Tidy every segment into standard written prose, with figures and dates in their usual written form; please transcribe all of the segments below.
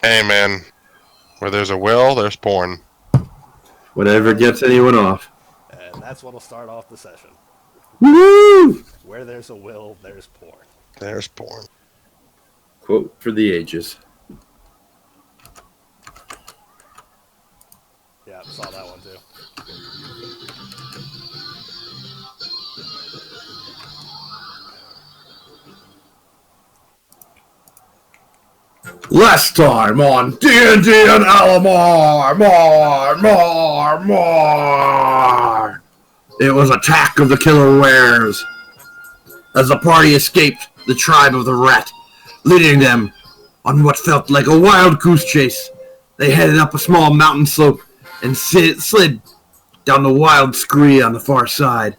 Hey, man. Where there's a will, there's porn. Whatever gets anyone off. And that's what'll start off the session. Woo! Where there's a will, there's porn. There's porn. Quote for the ages. Yeah, saw that one too. Last time on D&D and Alamar, more. It was Attack of the Killer Wares. As the party escaped the tribe of the rat, leading them on what felt like a wild goose chase, they headed up a small mountain slope and slid down the wild scree on the far side.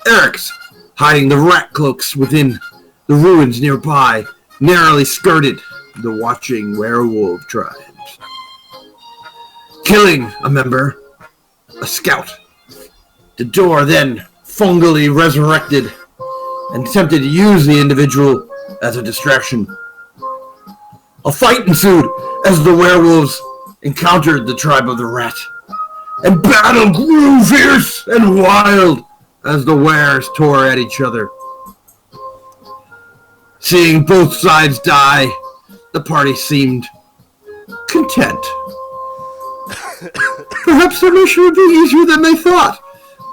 Arix, hiding the rat cloaks within the ruins nearby, narrowly skirted the watching werewolf tribes, killing a member, a scout. The door then fungally resurrected and attempted to use the individual as a distraction. A fight ensued as the werewolves encountered the tribe of the rat, and battle grew fierce and wild as the wares tore at each other. Seeing both sides die, the party seemed content. Perhaps their mission would be easier than they thought,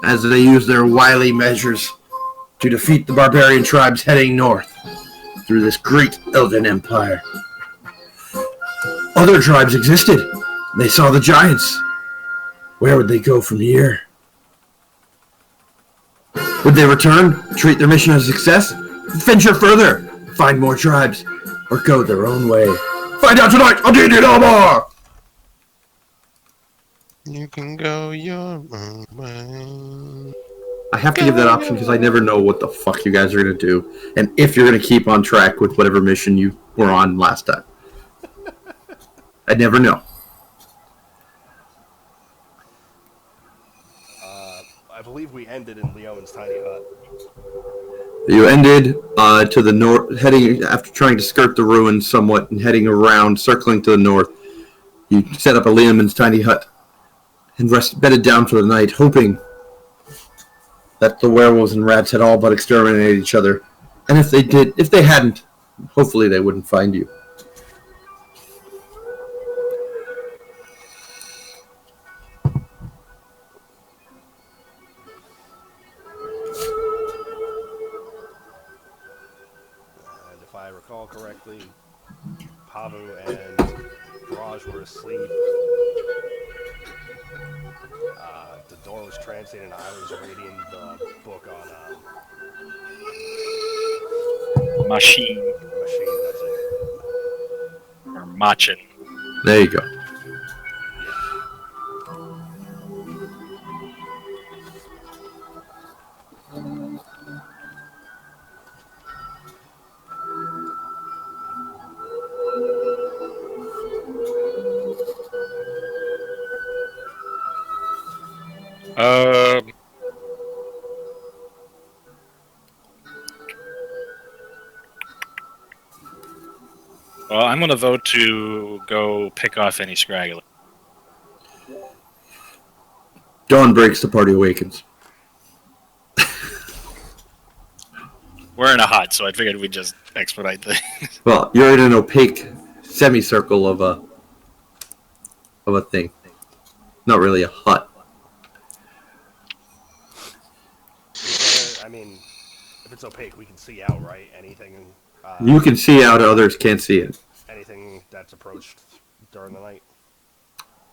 as they used their wily measures to defeat the barbarian tribes heading north through this great elven empire. Other tribes existed. They saw the giants. Where would they go from here? Would they return, treat their mission as a success, venture further, find more tribes, or go their own way? Find out tonight on D&D No More! You can go your own way. I have to give that option because I never know what the fuck you guys are going to do, and if you're going to keep on track with whatever mission you were on last time. I never know. I believe we ended in Leon's tiny hut. You ended to the north, heading after trying to skirt the ruins somewhat and heading around, circling to the north. You set up a Leoman's tiny hut and bedded down for the night, hoping that the werewolves and rats had all but exterminated each other. And if they hadn't, hopefully they wouldn't find you. And if I recall correctly, Pavu and Brage were asleep. The door was translated and I was reading the book on Machine. machine, that's it. Or Machin. There you go. Well, I'm going to vote to go pick off any scragglers. Dawn breaks, the party awakens. We're in a hut, so I figured we'd just expedite things. Well, you're in an opaque semicircle of a thing. Not really a hut. I mean, if it's opaque, we can see out, right? Anything. You can see out, others can't see it. Anything that's approached during the night.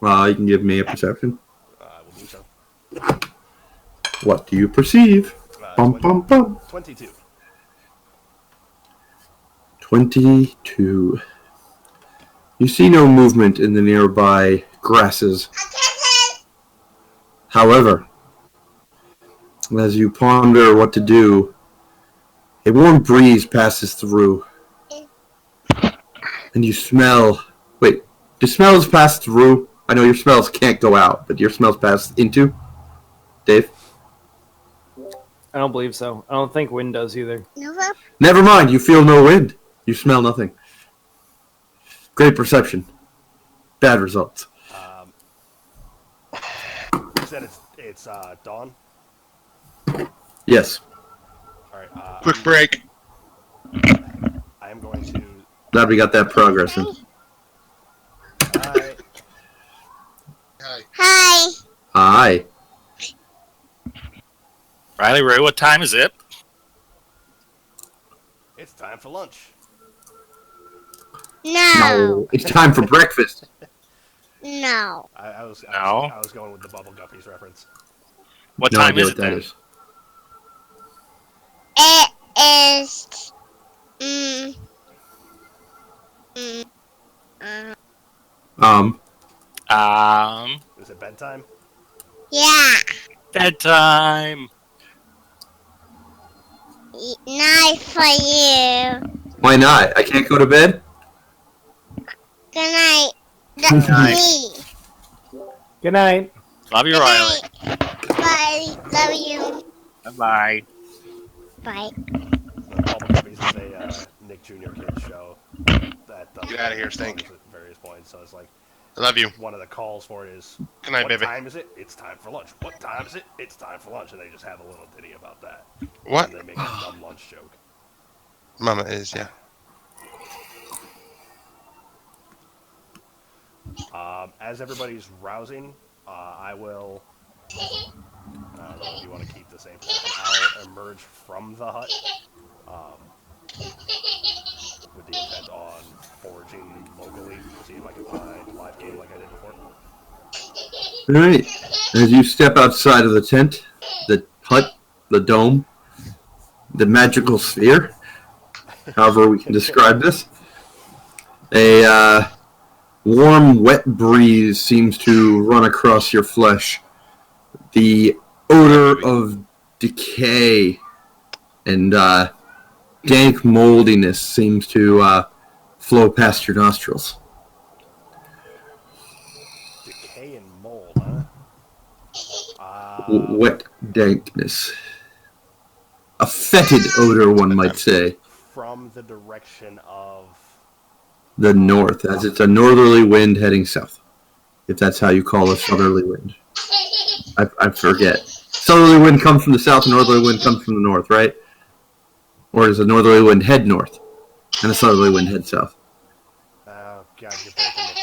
You can give me a perception. We'll do so. What do you perceive? Bum, bum, bum. 22. 22. You see no movement in the nearby grasses. However, as you ponder what to do, a warm breeze passes through. And you smell... Wait, do smells pass through? I know your smells can't go out, but your smells pass into? Dave? I don't believe so. I don't think wind does either. Never mind, you feel no wind. You smell nothing. Great perception. Bad results. You said it's dawn. Yes. All right. Quick break. I am going to. Glad we got that progress in. Hi. Hi. Hi. Riley Ray, what time is it? It's time for lunch. No. It's time for breakfast. No. I was going with the Bubble Guppies reference. What No time idea is what it that then? is. It is. Mm, mm, Is it bedtime? yeah. Bedtime. Night for you. Why not? I can't go to bed? Good night. Good night. Me. Good night. Love you, Good Riley. night. Bye. Love you. Bye-bye. Bye. The Bubble Guppies is a Nick Jr. kids show that does Get outta here, Stink. at various points. So it's like I love you. one of the calls for it is, Good night, what baby. time is it? It's time for lunch. What time is it? It's time for lunch. And they just have a little ditty about that. What? And they make a dumb lunch joke. Mama is, yeah. As everybody's rousing, I will. I don't know if you want to keep the same position. I'll emerge from the hut with the intent on foraging locally to see if I can find live game like I did before. Alright. As you step outside of the tent, the hut, the dome, the magical sphere, however we can describe this, a warm, wet breeze seems to run across your flesh. The odor of decay and dank moldiness seems to flow past your nostrils. Decay and mold, huh? Wet dankness. A fetid odor, one might say. From the direction of The north, as it's a northerly wind heading south. If that's how you call a southerly wind. I forget. Southerly wind comes from the south, northerly wind comes from the north, right? Or does a northerly wind head north, and a southerly wind head south? oh god, you're breaking me.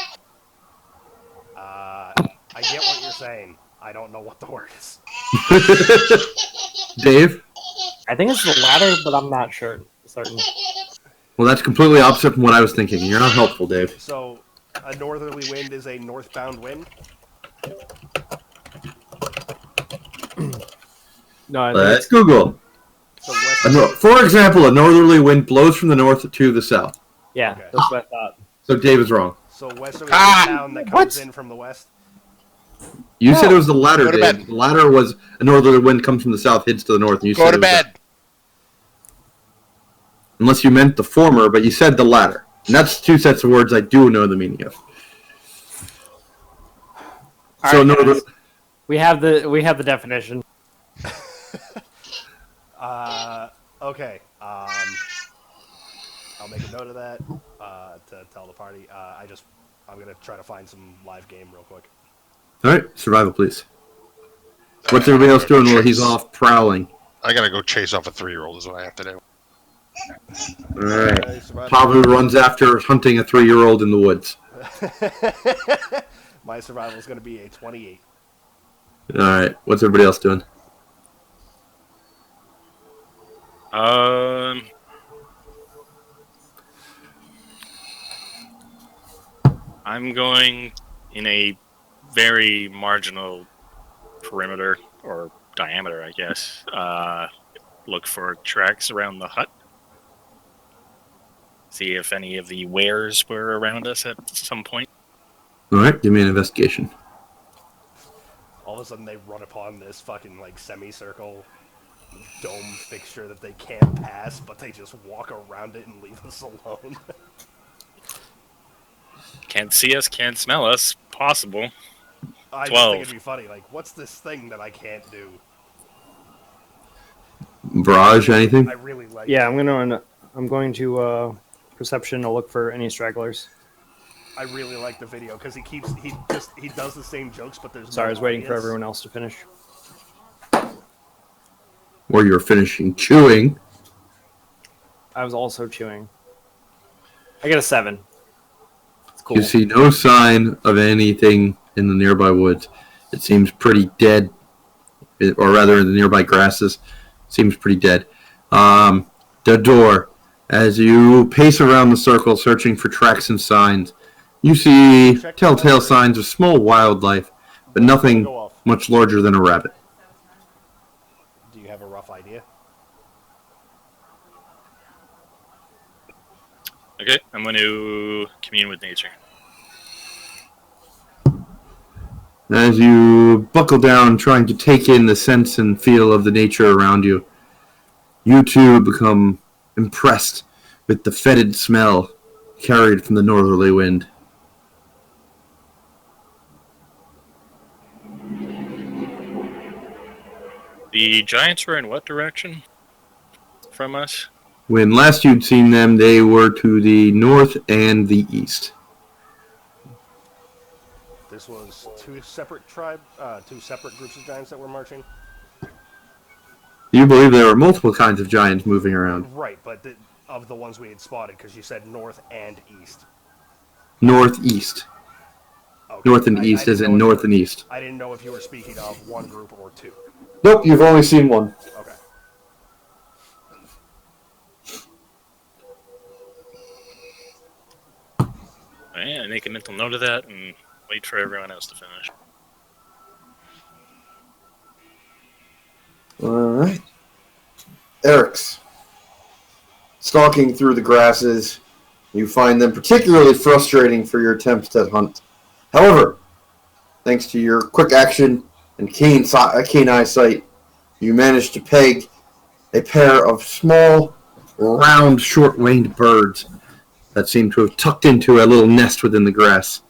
I get what you're saying. I don't know what the word is. Dave? I think it's the latter, but I'm not sure. Certain. Well, that's completely opposite from what I was thinking. You're not helpful, Dave. So, a northerly wind is a northbound wind? No, I think Let's Google. So west For example, a northerly wind blows from the north to the south. yeah, Okay. that's what I thought. So Dave is wrong. So westerly is the sound that comes in from the west? You said it was the latter, Go to Dave. bed. The latter was a northerly wind comes from the south, hits to the north. And you Go said to it was bed. unless you meant the former, but you said the latter. And that's two sets of words I do know the meaning of. All So right, northern. guys. We have the definition. Okay. I'll make a note of that to tell the party. I'm gonna try to find some live game real quick. All right, survival, please. What's everybody else doing while he's off prowling? I gotta go chase off a 3-year-old is what I have to do. All right. Survival. Pavu runs after hunting a 3-year-old in the woods. My survival is gonna be a 28. All right. What's everybody else doing? I'm going in a very marginal perimeter or diameter, I guess. Look for tracks around the hut. See if any of the wares were around us at some point. All right. Give me an investigation. All of a sudden they run upon this fucking like semicircle dome fixture that they can't pass, but they just walk around it and leave us alone. Can't see us, can't smell us. Possible. I just 12. think it'd be funny. Like, what's this thing that I can't do? Brage, anything? I really like. Yeah, I'm going to perception to look for any stragglers. I really like the video because he does the same jokes, but there's Sorry, I no was waiting for audience. everyone else to finish. Or you're finishing chewing. I was also chewing. I get a 7. It's cool. You see no sign of anything in the nearby woods. It seems pretty dead, or rather, in the nearby grasses, seems pretty dead. The door. As you pace around the circle, searching for tracks and signs, you see telltale signs of small wildlife, but nothing Go off. much larger than a rabbit. Do you have a rough idea? Okay, I'm going to commune with nature. As you buckle down, trying to take in the sense and feel of the nature around you, you too become impressed with the fetid smell carried from the northerly wind. The giants were in what direction from us? When last you'd seen them, they were to the north and the east. This was two separate groups of giants that were marching. You believe there are multiple kinds of giants moving around. Right, but of the ones we had spotted, because you said north and east. Northeast. Okay. North and east as in north and east. I didn't know if you were speaking of one group or two. Nope, you've only seen one. Okay. Yeah, I make a mental note of that and wait for everyone else to finish. Alright. Arix. Stalking through the grasses, you find them particularly frustrating for your attempts at hunt. However, thanks to your quick action and keen eyesight, you manage to peg a pair of small, round, short-winged birds that seem to have tucked into a little nest within the grass.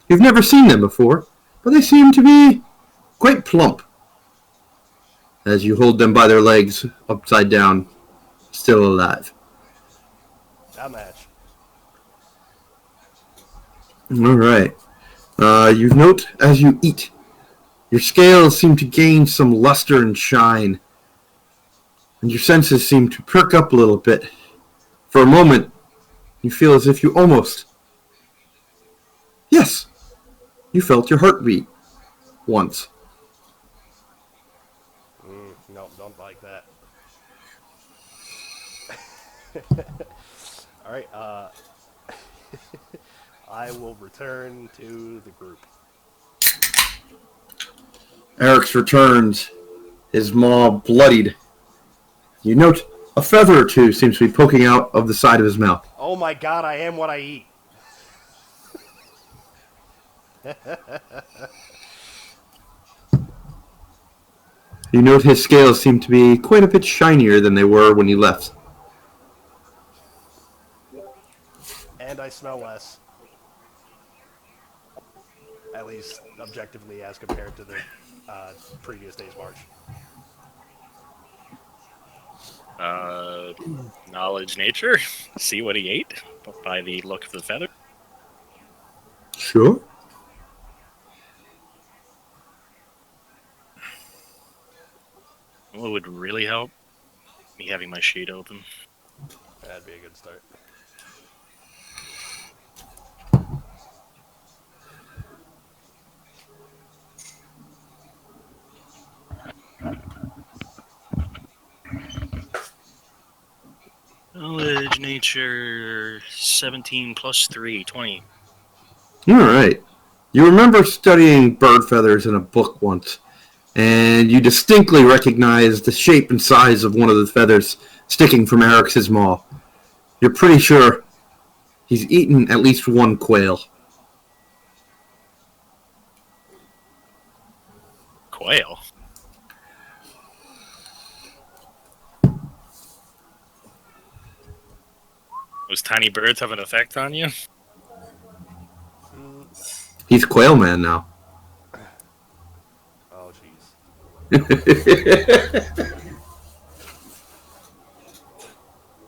You've never seen them before, but they seem to be quite plump. As you hold them by their legs, upside down, still alive. That match. Alright. You note as you eat, your scales seem to gain some luster and shine, and your senses seem to perk up a little bit. For a moment, you feel as if you almost... Yes! You felt your heartbeat. Once. No, don't like that. Alright, I will return to the group. Arix returns, his maw bloodied. You note a feather or two seems to be poking out of the side of his mouth. Oh my god, I am what I eat. You note his scales seem to be quite a bit shinier than they were when you left. And I smell less. At least objectively as compared to the previous day's march. Knowledge nature. See what he ate by the look of the feather. Sure. What would really help? Me having my sheet open. That'd be a good start. Knowledge nature 17 plus 3, 20. Alright. You remember studying bird feathers in a book once, and you distinctly recognize the shape and size of one of the feathers sticking from Arix's maw. You're pretty sure he's eaten at least one quail. Quail? Those tiny birds have an effect on you? He's Quail Man now. Oh, jeez.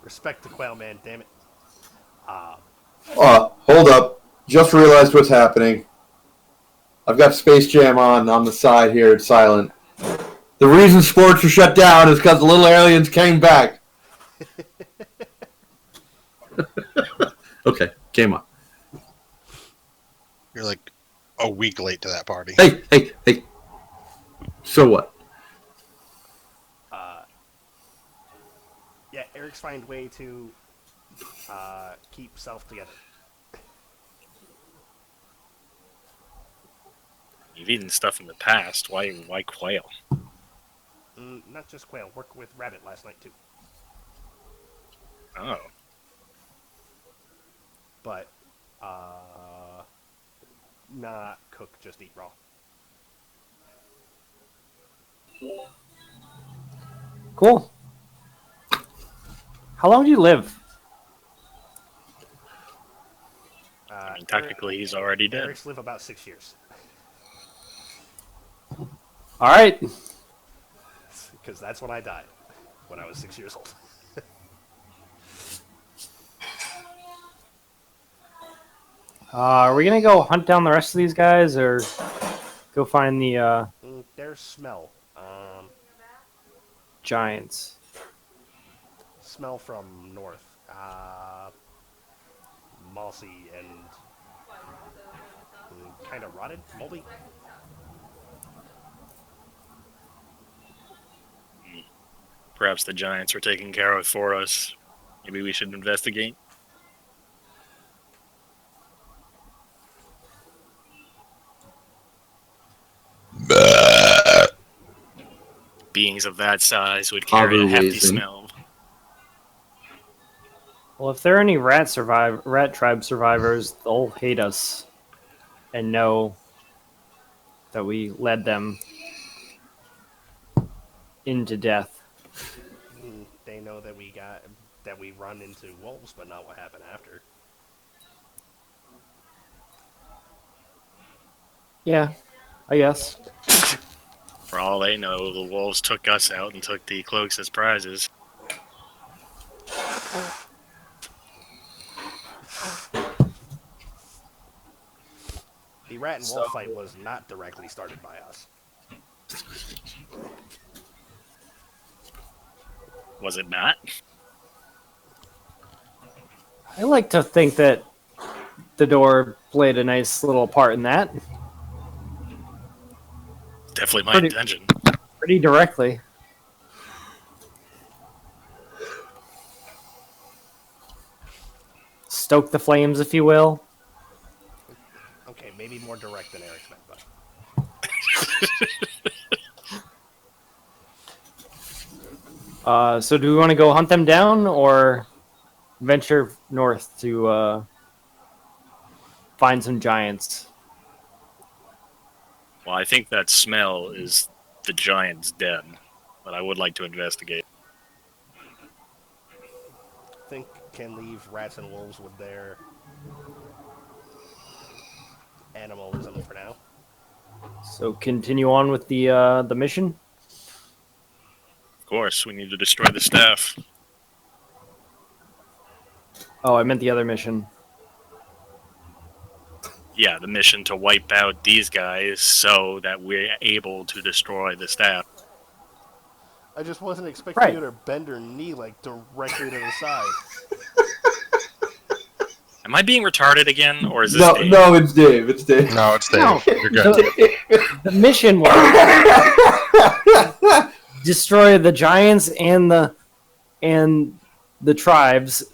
Respect the quail man, damn it. Hold up. Just realized what's happening. I've got Space Jam on the side here. It's silent. The reason sports are shut down is because the little aliens came back. Okay, came on. You're like a week late to that party. Hey. So what? Yeah, Eric's find way to keep self together. You've eaten stuff in the past. Why quail? Not just quail. Worked with rabbit last night too. Oh. But not cook, just eat raw. Cool. How long do you live? I mean, technically, he's already dead. Eric's live about 6 years. All right. Because that's when I died. When I was 6 years old. Are we gonna go hunt down the rest of these guys, or go find the There's smell. giants? Smell from north. Mossy and kind of rotted, moldy. Perhaps the giants were taken care of for us. Maybe we should investigate. Beings of that size would carry a hefty Raising. smell. Well, if there are any rat tribe survivors, they'll hate us and know that we led them into death. They know that we run into wolves, but not what happened after. Yeah, I guess. For all they know, the wolves took us out and took the cloaks as prizes. The rat and wolf fight was not directly started by us. Was it not? I like to think that the door played a nice little part in that, Definitely my Pretty- intention. pretty directly. Stoke the flames, if you will. Okay, maybe more direct than Eric's meant, but So do we want to go hunt them down or venture north to find some giants? Well, I think that smell is the giant's den, but I would like to investigate. think can leave rats and wolves with their animalism for now. So continue on with the mission. Of course, we need to destroy the staff. Oh, I meant the other mission. Yeah, the mission to wipe out these guys so that we're able to destroy the staff. I just wasn't expecting Right. you to bend her knee like directly to the side. Am I being retarded again, or is this No, Dave? no, it's Dave. It's Dave. No, it's Dave. No. You're good. The mission was destroy the giants and the tribes,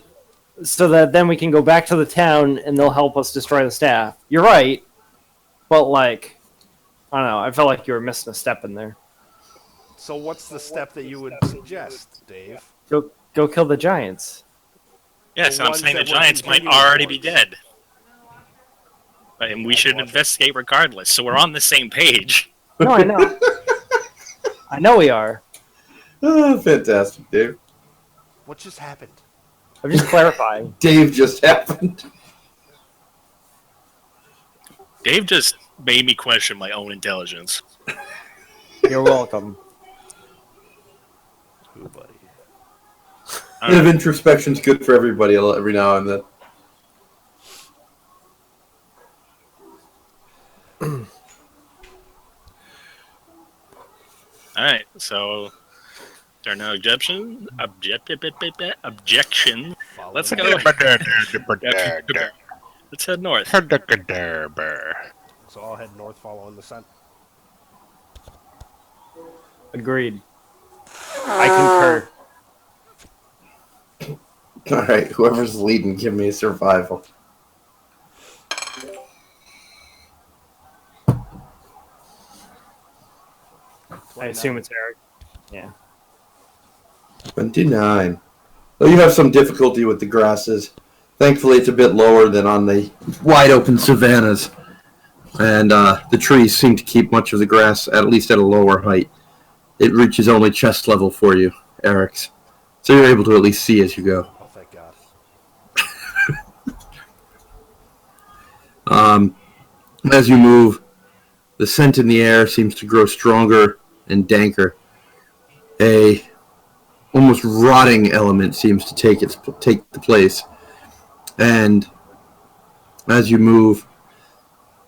so that then we can go back to the town and they'll help us destroy the staff. You're right, but like, I don't know. I felt like you were missing a step in there. So what's the step that you would suggest, Dave? Go kill the giants. Yes, The and I'm ones saying the that were giants might continuing already be towards. dead. And we should investigate regardless, so we're on the same page. No, I know. I know we are. Oh, fantastic, Dave. What just happened? I'm just clarifying. Dave just happened. Dave just made me question my own intelligence. You're welcome. Ooh, buddy. A bit of introspection's good for everybody every now and then. Alright, so there are no objections. Follow Let's me. go. Let's head north. So I'll head north following the scent. Agreed. I concur. Alright, whoever's leading, give me a survival. I assume it's Eric. Yeah. 29. Well, you have some difficulty with the grasses. Thankfully, it's a bit lower than on the wide open savannas. And the trees seem to keep much of the grass at least at a lower height. It reaches only chest level for you, Arix. So you're able to at least see as you go. Oh, thank God. As you move, the scent in the air seems to grow stronger and danker. A almost rotting element seems to take the place. And as you move,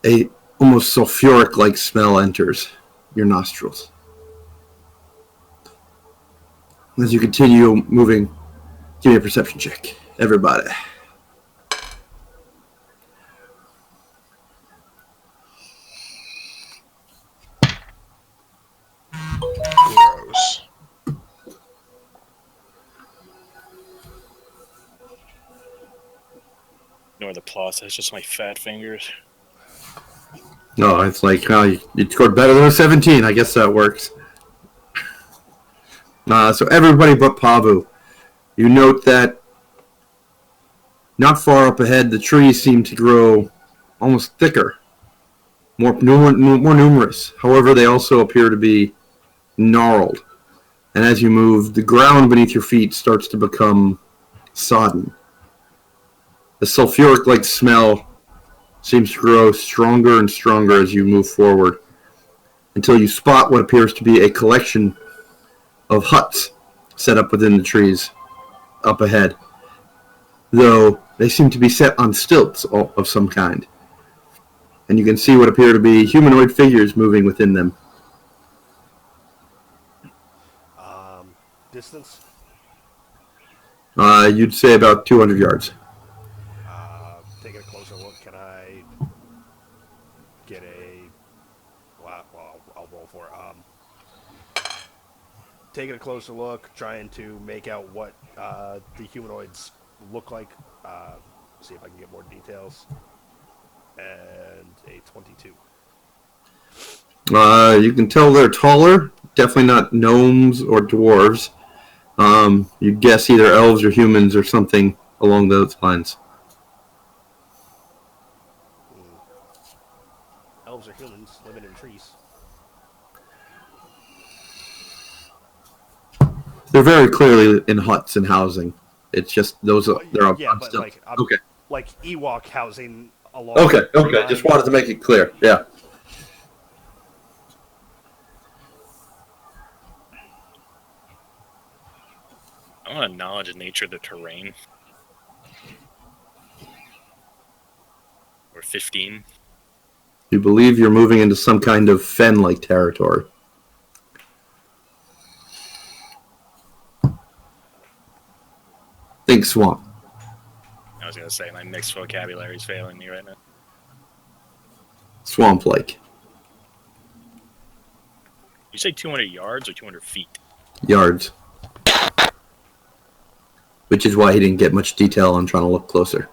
a almost sulfuric-like smell enters your nostrils. As you continue moving, give me a perception check, everybody. Gross. Ignore the plus, it's just my fat fingers. No, it's like, you scored better than a 17. I guess that works. So everybody but Pavu. You note that not far up ahead, the trees seem to grow almost thicker, more numerous. However, they also appear to be gnarled. And as you move, the ground beneath your feet starts to become sodden. The sulfuric-like smell seems to grow stronger and stronger as you move forward, until you spot what appears to be a collection of huts set up within the trees up ahead, though they seem to be set on stilts of some kind. And you can see what appear to be humanoid figures moving within them. Distance? You'd say about 200 yards. Taking a closer look, can I get a... Well, I'll roll for it. Taking a closer look, trying to make out what the humanoids look like. See if I can get more details. And a 22. You can tell they're taller, definitely not gnomes or dwarves. You'd guess either elves or humans or something along those lines. Elves or humans living in trees. They're very clearly in huts and housing. It's just those are they're on but stilts. like Okay. like Ewok housing along. Okay. Just wanted to make it clear. Yeah. I want to knowledge of nature of the terrain. Or 15. You believe you're moving into some kind of fen-like territory. Think swamp. I was going to say, my mixed vocabulary is failing me right now. Swamp-like. You say 200 yards or 200 feet? Yards. Which is why he didn't get much detail on trying to look closer.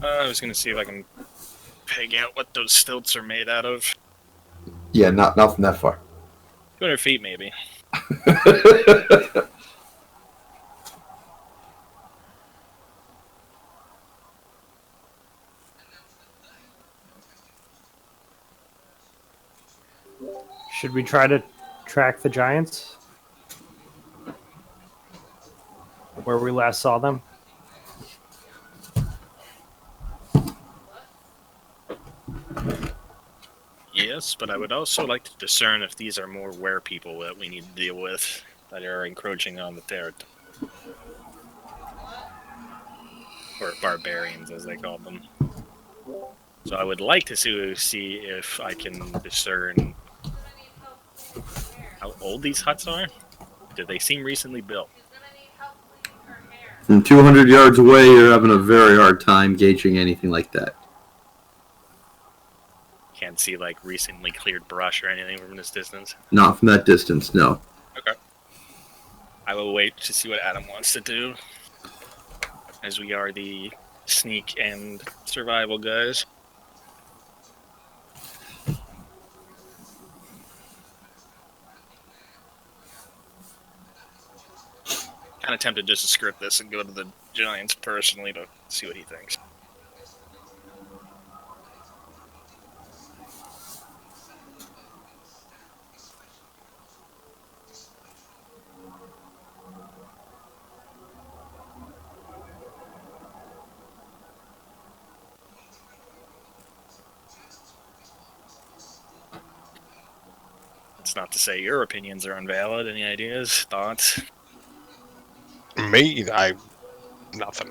I was going to see if I can peg out what those stilts are made out of. Yeah, not from that far. 200 feet, maybe. Should we try to track the giants? Where we last saw them? Yes, but I would also like to discern if these are more were people that we need to deal with that are encroaching on the territory. Or barbarians, as they call them. So I would like to see if I can discern how old these huts are. Do they seem recently built? From 200 yards away, you're having a very hard time gauging anything like that. Can't see like recently cleared brush or anything from this distance. Not from that distance, no. Okay. I will wait to see what Adam wants to do, as we are the sneak and survival guys. Kind of tempted just to script this and go to the Giants personally to see what he thinks. It's not to say your opinions are invalid. Any ideas, thoughts? Me, nothing.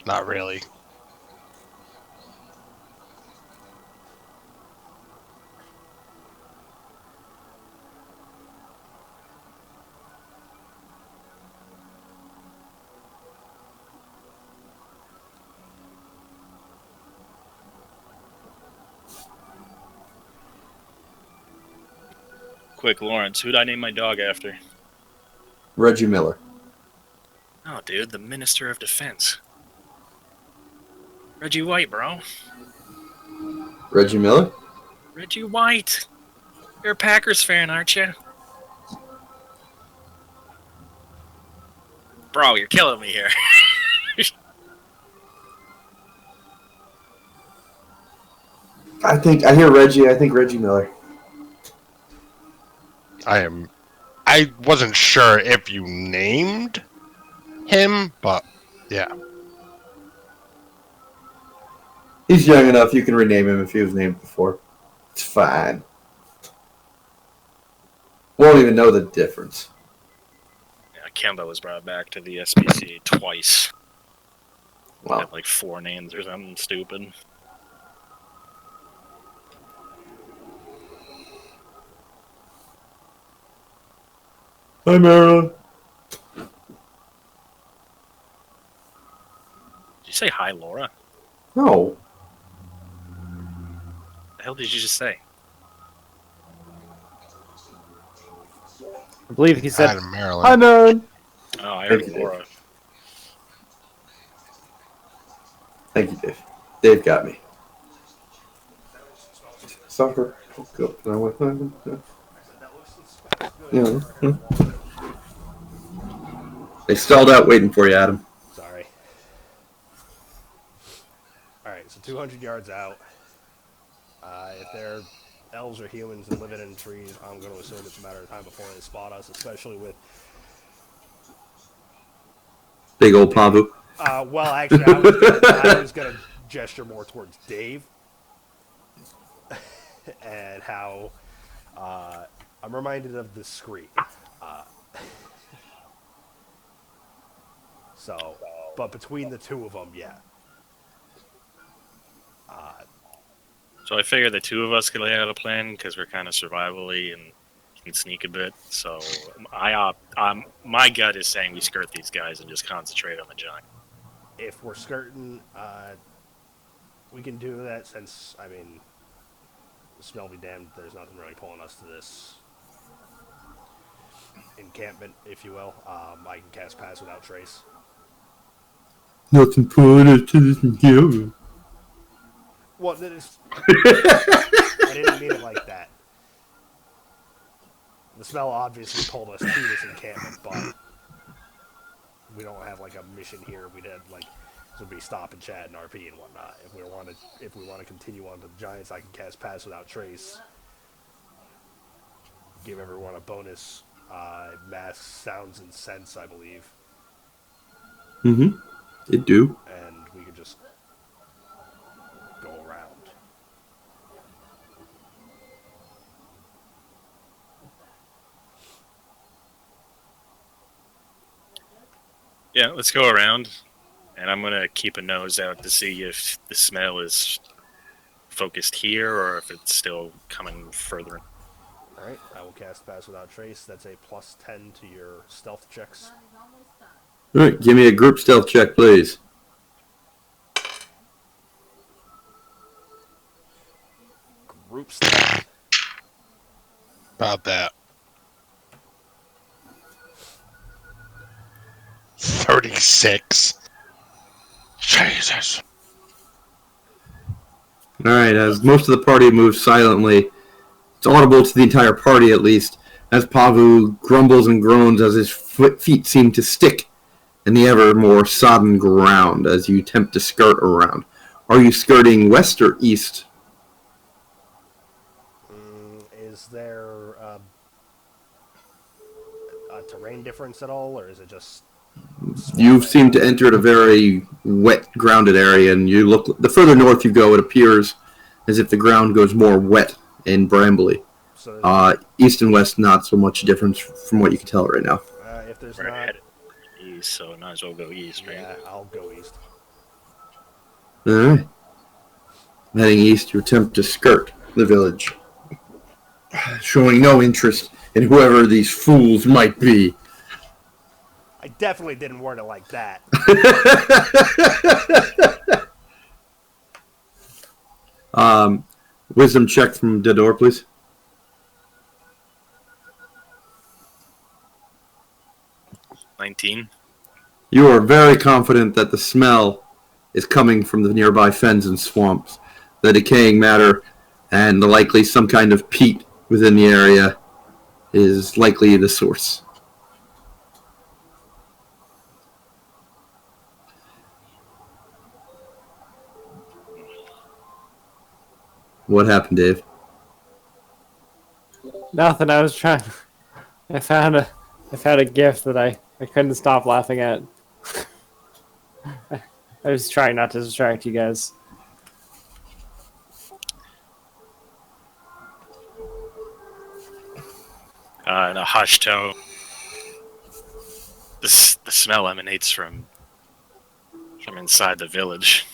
Not really. Quick, Lawrence, who'd I name my dog after? Reggie Miller. Oh, dude, the Minister of Defense. Reggie White, bro. Reggie Miller? Reggie White. You're a Packers fan, aren't you? Bro, you're killing me here. I hear Reggie. I think Reggie Miller. I wasn't sure if you named him, but yeah. He's young enough. You can rename him if he was named before. It's fine. Won't even know the difference. Yeah, Kemba was brought back to the SPC twice. Wow. Had like 4 names or something stupid. Hi, Marilyn. Did you say hi, Laura? No. The hell did you just say? I believe he said, Adam Maryland. "Hi, Marilyn." Oh, I heard Thank you, Laura. Thank you, Dave. Dave got me. Soccer. Go. Yeah. They stalled out waiting for you, Adam. Sorry. Alright, so 200 yards out. If they're elves or humans and living in trees, I'm going to assume it's a matter of time before they spot us, especially with... Big old Pavu. Well, actually, I was gonna gesture more towards Dave. And how... I'm reminded of the screen. But between the two of them, yeah. So I figured the two of us could lay out a plan because we're kind of survival-y and can sneak a bit. So my gut is saying we skirt these guys and just concentrate on the giant. If we're skirting, we can do that since, I mean, smell be damned, there's nothing really pulling us to this encampment, if you will. I can cast Pass Without Trace. Nothing pulling us to this encampment. Well, I didn't mean it like that. The smell obviously pulled us to this encampment, but we don't have like a mission here. We'd have like this would be stop and chat and RP and whatnot. If we want to continue on to the Giants, I can cast Pass Without Trace. Give everyone a bonus mass sounds and sense, I believe. Mm-hmm. They do. And we could just go around. Yeah, let's go around. And I'm gonna keep a nose out to see if the smell is focused here or if it's still coming further. Alright, I will cast Pass Without Trace. That's a plus 10 to your stealth checks. All right, give me a group stealth check, please. Group stealth. About that. 36. Jesus. All right, as most of the party moves silently, it's audible to the entire party at least, as Pavu grumbles and groans as his feet seem to stick in the ever more sodden ground as you attempt to skirt around. Are you skirting west or east? Is there a terrain difference at all, or is it just... You seem to enter a very wet, grounded area, and you look. The further north you go, it appears as if the ground goes more wet and brambly. So East and west, not so much difference from what you can tell right now. if there's We're not... headed east, so might as well go east, right? Yeah, I'll go east. All right. Heading east, you attempt to skirt the village, showing no interest in whoever these fools might be. I definitely didn't word it like that. Wisdom check from Dedor, please. $19. You are very confident that the smell is coming from the nearby fens and swamps. The decaying matter and likely some kind of peat within the area is likely the source. What happened, Dave? Nothing. I was trying. I found a gift that I couldn't stop laughing at. I was trying not to distract you guys. In a hushed tone, the smell emanates from inside the village.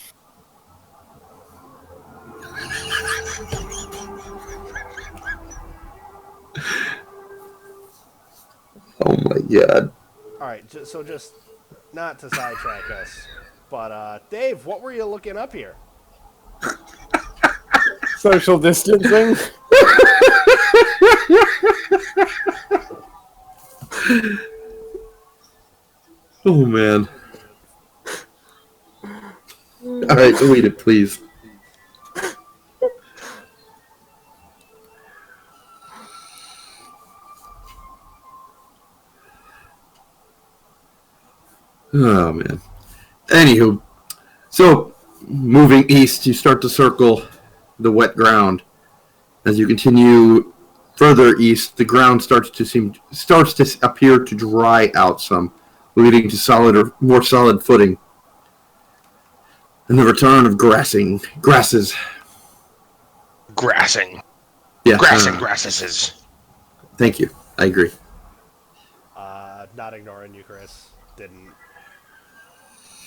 Oh my god. Alright, so just not to sidetrack us, but Dave, what were you looking up here? Social distancing. Oh man. Alright, read it, please. Oh man. Anywho, so moving east, you start to circle the wet ground. As you continue further east, the ground starts to appear to dry out some, leading to more solid footing. And the return of grasses. Grassing. Yeah. Grasses. Thank you. I agree. Not ignoring you, Chris.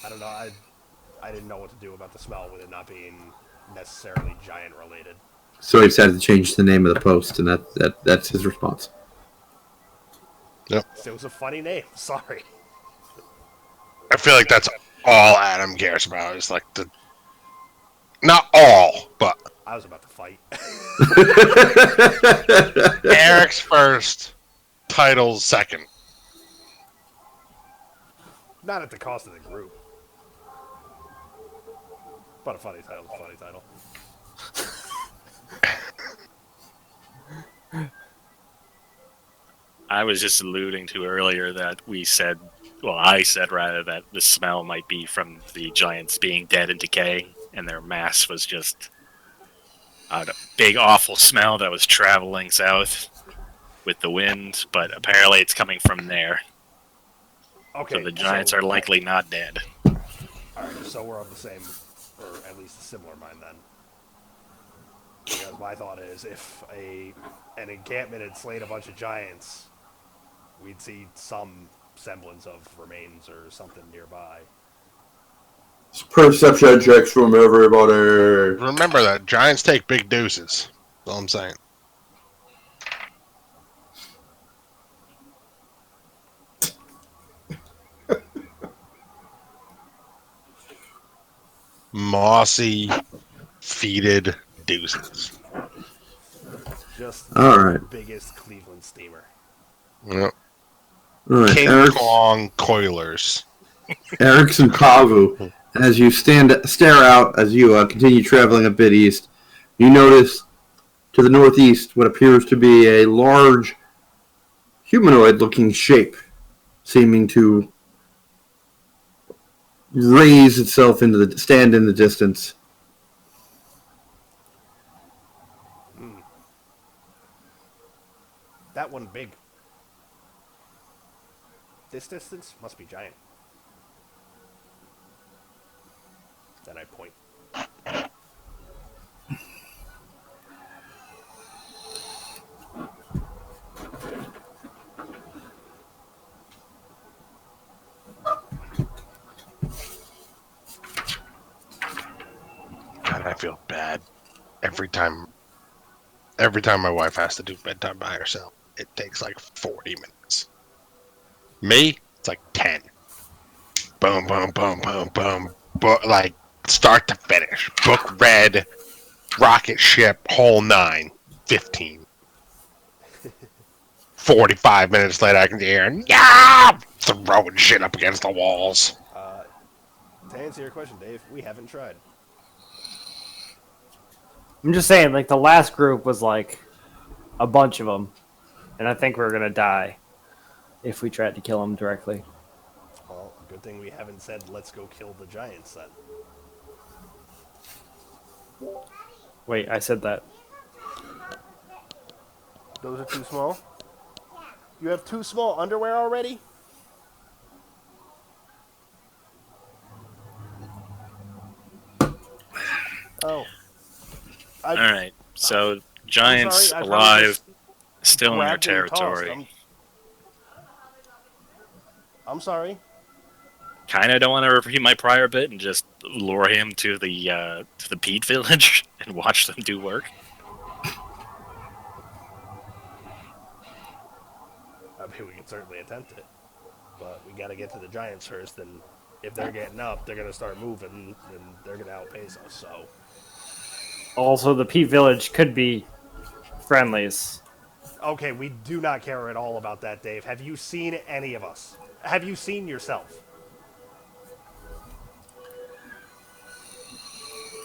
I don't know. I didn't know what to do about the smell with it not being necessarily giant related. So he decided to change the name of the post, and that's his response. Yep. It was a funny name. Sorry. I feel like that's all Adam cares about. Is like the... Not all, but... I was about to fight. Arix first, titles second. Not at the cost of the group. But a funny title. I was just alluding to earlier that I said rather, that the smell might be from the giants being dead and decaying, and their mass was just a big, awful smell that was traveling south with the wind, but apparently it's coming from there. Okay. So the giants are likely not dead. Alright, so we're of the same, or at least a similar mind then. Because my thought is, if an encampment had slain a bunch of giants, we'd see some semblance of remains or something nearby. Perception checks from everybody. Remember that giants take big deuces. That's all I'm saying. Mossy, feeded deuces. Just All right. the biggest Cleveland steamer. Yep. All right, King Eric, Kong coilers. Arix and Kavu, as you stare out as you continue traveling a bit east, you notice to the northeast what appears to be a large humanoid-looking shape, seeming to raise itself stand in the distance. That one big. This distance must be giant. Then I point. God, I feel bad every time. Every time my wife has to do bedtime by herself, it takes like 40 minutes. Me, it's like 10. Boom, boom, boom, boom, boom. Like start to finish. Book read, rocket ship, whole 9, 15. 45 minutes later, I can hear, yeah, throwing shit up against the walls. To answer your question, Dave, we haven't tried. I'm just saying, like, the last group was, like, a bunch of them. And I think we're going to die if we tried to kill them directly. Well, good thing we haven't said, let's go kill the giants then. Wait, I said that. Those are too small? You have too small underwear already? Oh. All right, so giants sorry, I probably alive, just still in their grabbed and tossed. territory. I'm sorry. Kind of don't want to repeat my prior bit and just lure him to the peat village and watch them do work. I mean, we can certainly attempt it. But we got to get to the giants first, and if they're getting up, they're going to start moving, and they're going to outpace us, so... Also, the Peat Village could be friendlies. Okay, we do not care at all about that, Dave. Have you seen any of us? Have you seen yourself?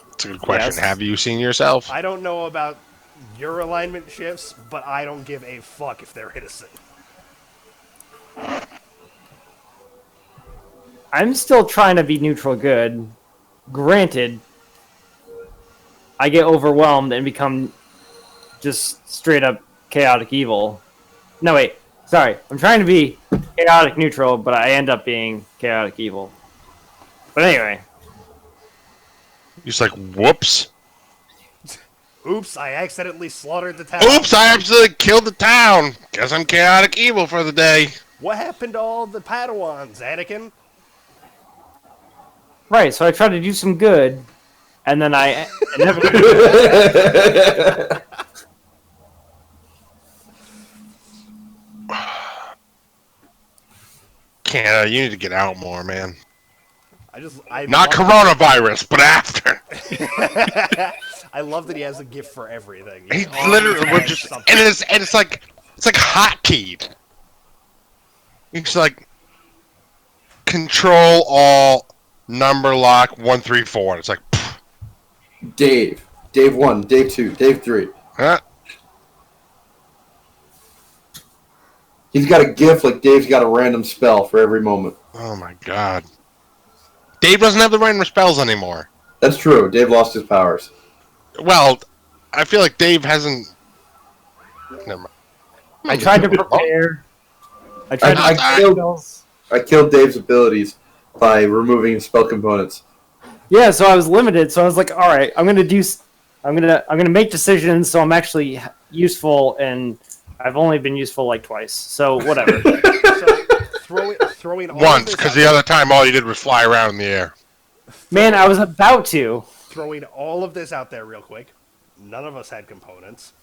That's a good question. Yes. Have you seen yourself? I don't know about your alignment shifts, but I don't give a fuck if they're innocent. I'm still trying to be neutral good. Granted, I get overwhelmed and become just straight up chaotic evil. No, wait. Sorry. I'm trying to be chaotic neutral, but I end up being chaotic evil. But anyway. Just like, whoops. Oops, I accidentally slaughtered the town. Oops, I absolutely killed the town. Guess I'm chaotic evil for the day. What happened to all the Padawans, Anakin? Right, so I tried to do some good, and then I inevitably... Canada, you need to get out more, man. Not love coronavirus, but after. I love that he has a gift for everything. He always literally, we're has just, something. and it's like hotkeyed. It's like control all number lock 134. It's like, pff, Dave 1, Dave 2, Dave 3. huh? He's got a gift like Dave's got a random spell for every moment. Oh my god. Dave doesn't have the random spells anymore. That's true. Dave lost his powers. Well, I feel like Dave hasn't. Never mind. I tried to prepare. I tried to I prepare killed- spells. I killed Dave's abilities by removing his spell components. Yeah, so I was limited. So I was like, all right, I'm gonna make decisions. So I'm actually useful, and I've only been useful like twice. So whatever. So throwing all Once, of because this the other time all you did was fly around in the air. Man, I was about to. Throwing all of this out there real quick. None of us had components.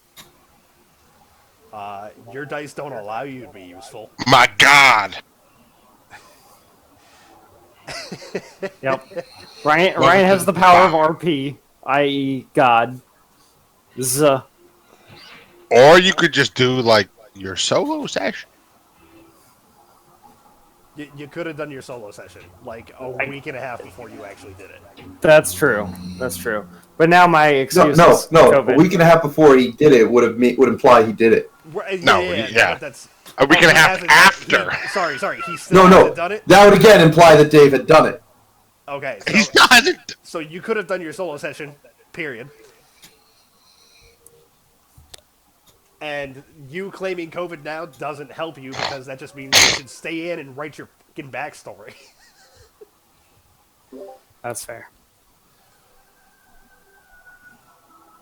Your dice don't allow you to be useful. My God. Yep. Ryan has the power of RP, i.e., God. Z. Or you could just do like your solo session. You could have done your solo session like a week and a half before you actually did it. That's true. That's true. But now my No, excuse no, is no. COVID. A week and a half before he did it would imply he did it. No, yeah. But that's A week and a he half hasn't- after. Sorry. He still No. hasn't done it. That would again imply that Dave had done it. Okay, He's not. so you could have done your solo session. Period. And you claiming COVID now doesn't help you because that just means you should stay in and write your fucking backstory. That's fair.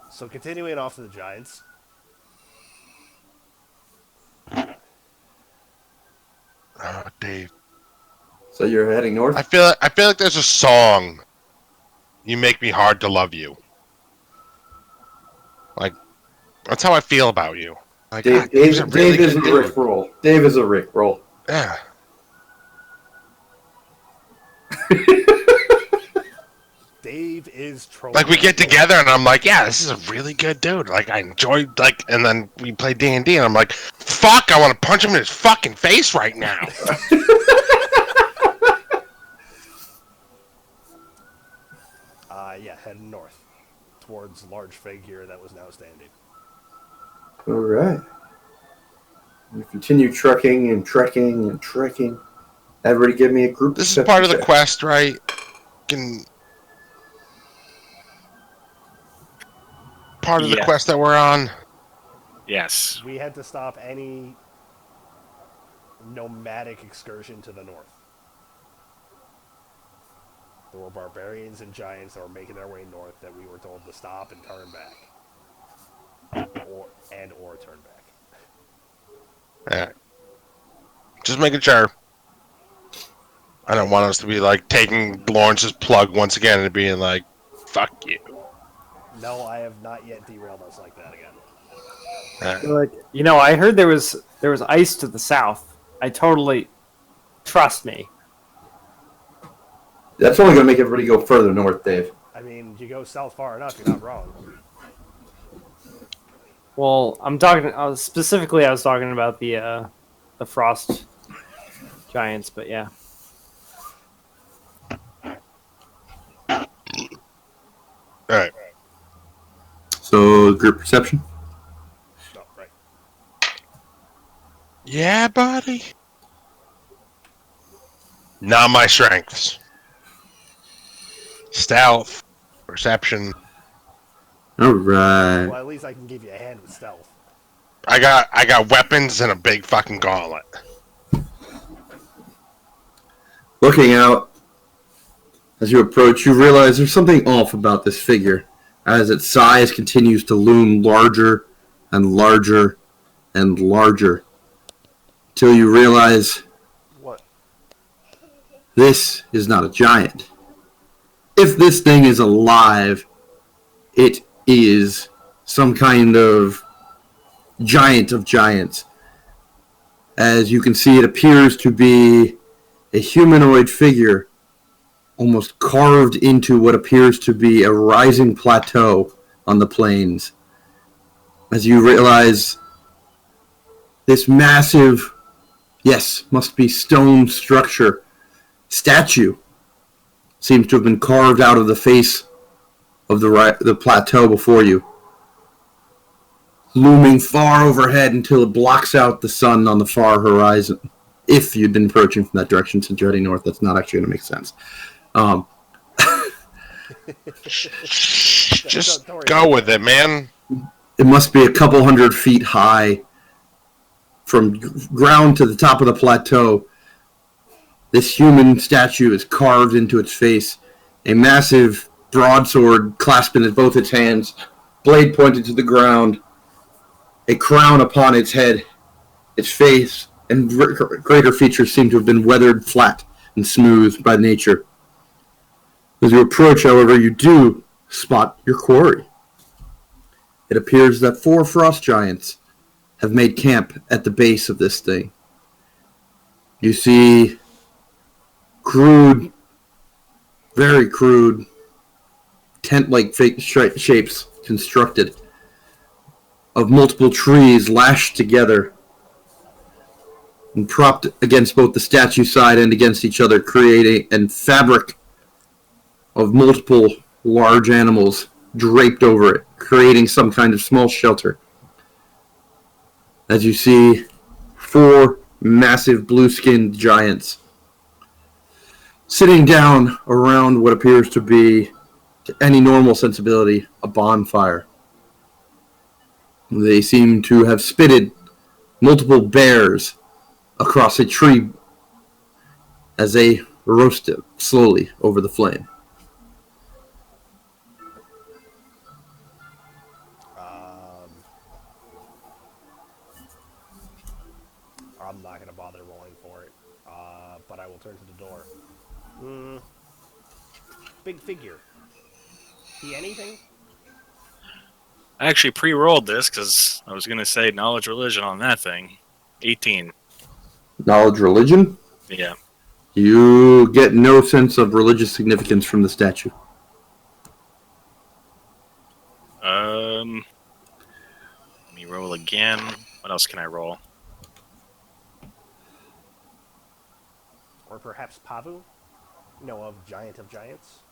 So continuing off to the Giants. Oh, Dave. So you're heading north? I feel like there's a song. You make me hard to love you. Like, that's how I feel about you. Like, Dave is a Rick roll. Dave is a Rick roll. Yeah. Dave is trolling. Like, we get together and I'm like, yeah, this is a really good dude. Like, I enjoyed, like, and then we play D&D and I'm like, fuck, I want to punch him in his fucking face right now. Yeah, heading north towards large figure that was now standing. All right. You continue trekking and trekking and trekking. Everybody give me a group. This is part of the quest, right? Part of the Yeah. quest that we're on. Yes. We had to stop any nomadic excursion to the north. There were barbarians and giants that were making their way north that we were told to stop and turn back. Or turn back. Yeah. Just making sure. I don't want us to be like taking Lawrence's plug once again and being like, fuck you. No, I have not yet derailed us like that again. Like, I heard there was ice to the south. I totally trust me. That's only going to make everybody go further north, Dave. I mean, you go south far enough, you're not wrong. Well, I'm talking specifically. I was talking about the frost giants, but yeah. All right. So, group perception? No, right. Yeah, buddy. Not my strengths. Stealth, perception. All right. Well, at least I can give you a hand with stealth. I got weapons and a big fucking gauntlet. Looking out, as you approach, you realize there's something off about this figure, as its size continues to loom larger and larger and larger, till you realize What? this is not a giant. If this thing is alive, it is some kind of giant of giants. As you can see, it appears to be a humanoid figure almost carved into what appears to be a rising plateau on the plains. As you realize this massive, yes, must be stone statue seems to have been carved out of the face of the plateau before you, looming far overhead until it blocks out the sun on the far horizon. If you'd been approaching from that direction since you're heading north, that's not actually going to make sense. Just go with it, man. It must be a couple hundred feet high from ground to the top of the plateau. This human statue is carved into its face, a massive broadsword clasped in both its hands, blade pointed to the ground, a crown upon its head. Its face and greater features seem to have been weathered flat and smooth by nature. As you approach, however, you do spot your quarry. It appears that 4 frost giants have made camp at the base of this thing. You see crude, very crude, tent-like shapes constructed of multiple trees lashed together and propped against both the statue side and against each other, creating a fabric of multiple large animals draped over it, creating some kind of small shelter. As you see 4 massive blue-skinned giants sitting down around what appears to be, to any normal sensibility, a bonfire. They seem to have spitted multiple bears across a tree as they roast it slowly over the flame. I'm not going to bother rolling for it, but I will turn to the door. Big figure. See anything? I actually pre-rolled this because I was going to say knowledge religion on that thing. 18. Knowledge religion? Yeah. You get no sense of religious significance from the statue. Let me roll again. What else can I roll? Or perhaps Pavu? No, of Giant of Giants?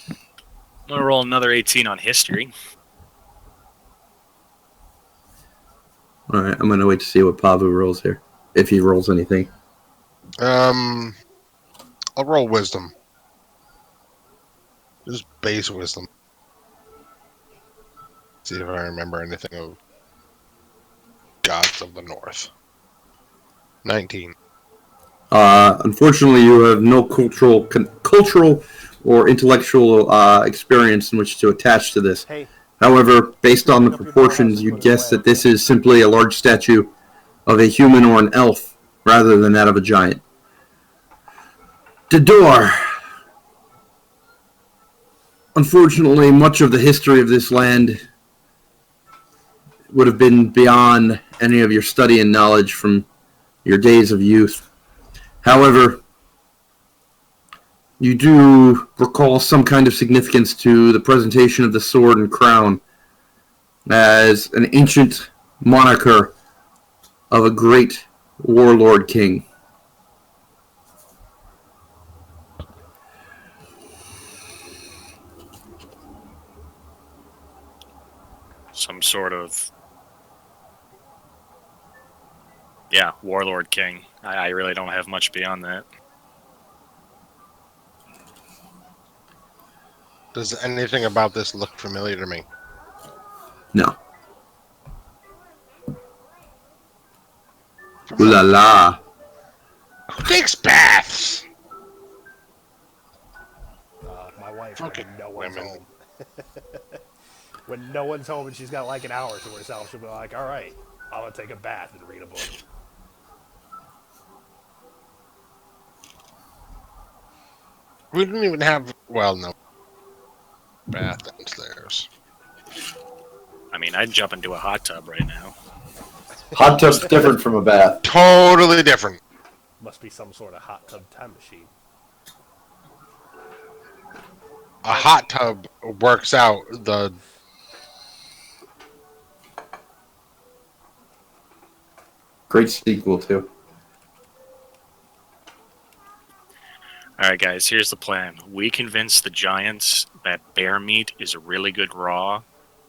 I'm going to roll another 18 on history. Alright, I'm going to wait to see what Pavu rolls here. If he rolls anything. I'll roll wisdom. Just base wisdom. See if I remember anything of Gods of the North. 19. Unfortunately, you have no cultural or intellectual experience in which to attach to this. Hey. However, based on the proportions, you'd guess that this is simply a large statue of a human or an elf, rather than that of a giant. The door. Unfortunately, much of the history of this land would have been beyond any of your study and knowledge from your days of youth. However, you do recall some kind of significance to the presentation of the sword and crown as an ancient moniker of a great warlord king. Some sort of... Yeah, warlord king. I really don't have much beyond that. Does anything about this look familiar to me? No. Ooh la la. Who takes baths? My wife, Fucking when no one's women. home. When no one's home and she's got like an hour to herself, she'll be like, alright, I'm gonna take a bath and read a book. We didn't even have... Well, no. Bath downstairs. I mean, I'd jump into a hot tub right now. Hot tub's different from a bath. Totally different. Must be some sort of hot tub time machine. A hot tub works out the... Great sequel, too. Alright guys, here's the plan. We convince the giants that bear meat is really good raw,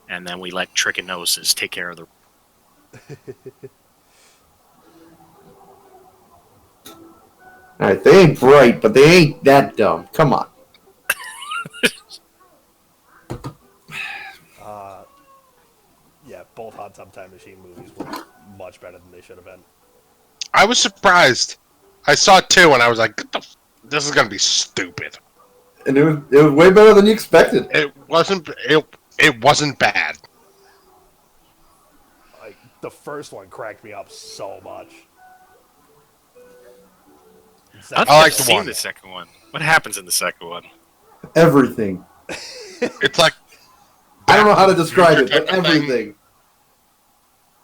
and then we let trichinosis take care of the... Alright, they ain't bright, but they ain't that dumb. Come on. Yeah, both Hot Tub Time Machine movies were much better than they should have been. I was surprised. I saw it too, and I was like, this is gonna be stupid. And it was way better than you expected. It wasn't bad. Like, The first one cracked me up so much. I don't I think like I've the seen one. the second one. What happens in the second one? Everything. It's like I don't know how to Back the describe Future it, but type of thing.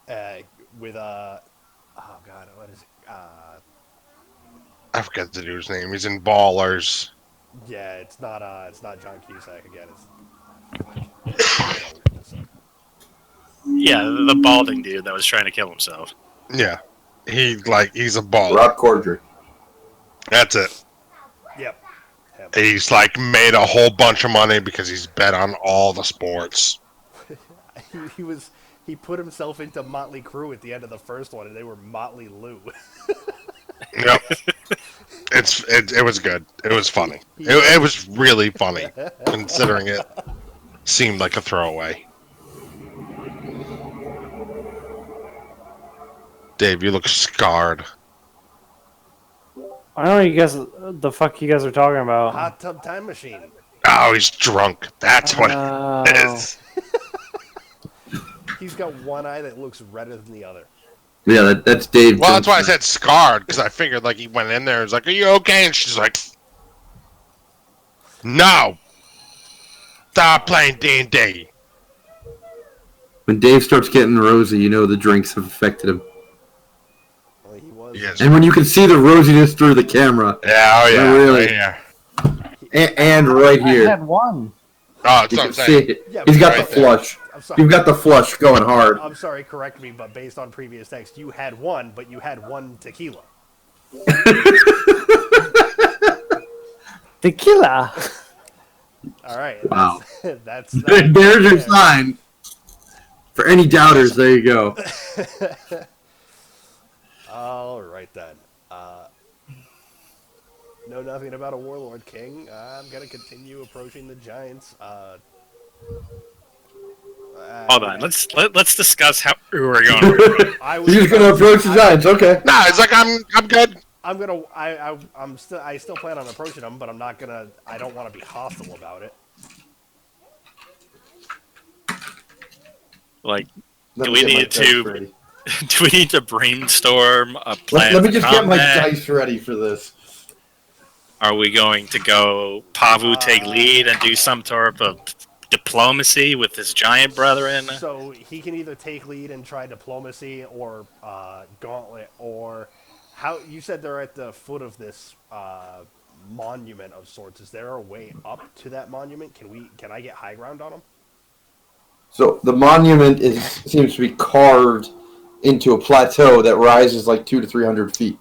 everything. With oh god, what is it? I forget the dude's name. He's in Ballers. Yeah, it's not John Cusack again. It's Yeah, the balding dude that was trying to kill himself. Yeah, he's a baller. Rob Corddry. That's it. yep. Him. He's like made a whole bunch of money because he's bet on all the sports. He put himself into Motley Crue at the end of the first one, and they were Motley Lou. Yep. It was good. It was funny. It was really funny, considering it seemed like a throwaway. Dave, you look scarred. I don't know you guys. The fuck you guys are talking about? Hot Tub Time Machine. Oh, he's drunk. That's what it Oh. is. He's got one eye that looks redder than the other. Yeah, that's Dave. Well, that's why I Johnson. said scarred, because I figured like he went in there and was like, "Are you okay?" And she's like, "No, stop playing D&D." When Dave starts getting rosy, you know the drinks have affected him. Well, he was. Yes. And when you can see the rosiness through the camera, Yeah, oh yeah, Really? right here. and right I here, had one. Oh, it's you what can I'm see saying. it. Yeah, He's got right the there. flush. I'm sorry. You've got the flush going hard. I'm sorry, correct me, but based on previous text, you had one, but you had one tequila. Tequila. All right. Wow. That's There's your sign. For any doubters, there you go. All right then. Know nothing about a warlord king. I'm gonna continue approaching the giants. Hold on, let's discuss how who we're going. I was He's just gonna approach the Giants. Okay. No, it's like I'm good. I'm gonna. I still plan on approaching them, but I'm not gonna. I don't want to be hostile about it. Like, Let Do me we get my need dice to- ready. do we need to brainstorm a plan? Let me for just get my combat? dice ready for this. Are we going to go Pavu take lead and do some sort of diplomacy with his giant brethren? So he can either take lead and try diplomacy, or gauntlet, or how you said they're at the foot of this monument of sorts. Is there a way up to that monument? Can I get high ground on them? So the monument seems to be carved into a plateau that rises like 200 to 300 feet.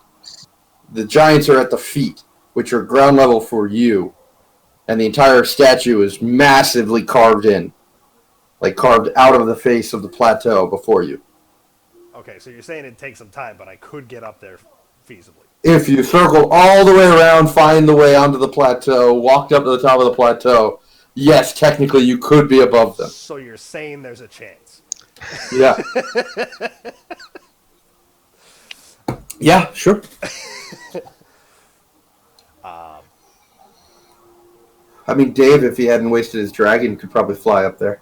The giants are at the feet, which are ground level for you, and the entire statue is massively carved in, like carved out of the face of the plateau before you. Okay, so you're saying it'd take some time, but I could get up there feasibly. If you circle all the way around, find the way onto the plateau, walked up to the top of the plateau, yes, technically you could be above them. So you're saying there's a chance. Yeah. Yeah, sure. I mean, Dave, if he hadn't wasted his dragon, could probably fly up there.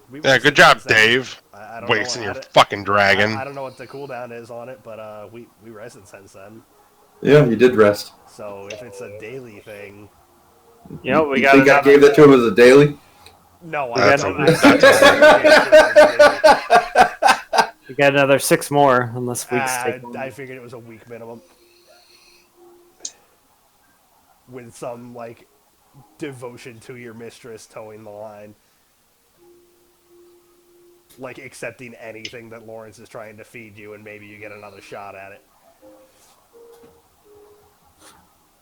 We Yeah, went good to job, sunset. Dave. I don't Wasting know your how to- fucking dragon. I don't know what the cooldown is on it, but we rested since then. Yeah, you did rest. So if it's a daily thing, You know, we You got think I another, gave that to him as a daily? no, That's I a- don't. we got another 6 more unless we take one. I figured it was a week minimum. With some, like, devotion to your mistress towing the line. Like, accepting anything that Lawrence is trying to feed you, and maybe you get another shot at it.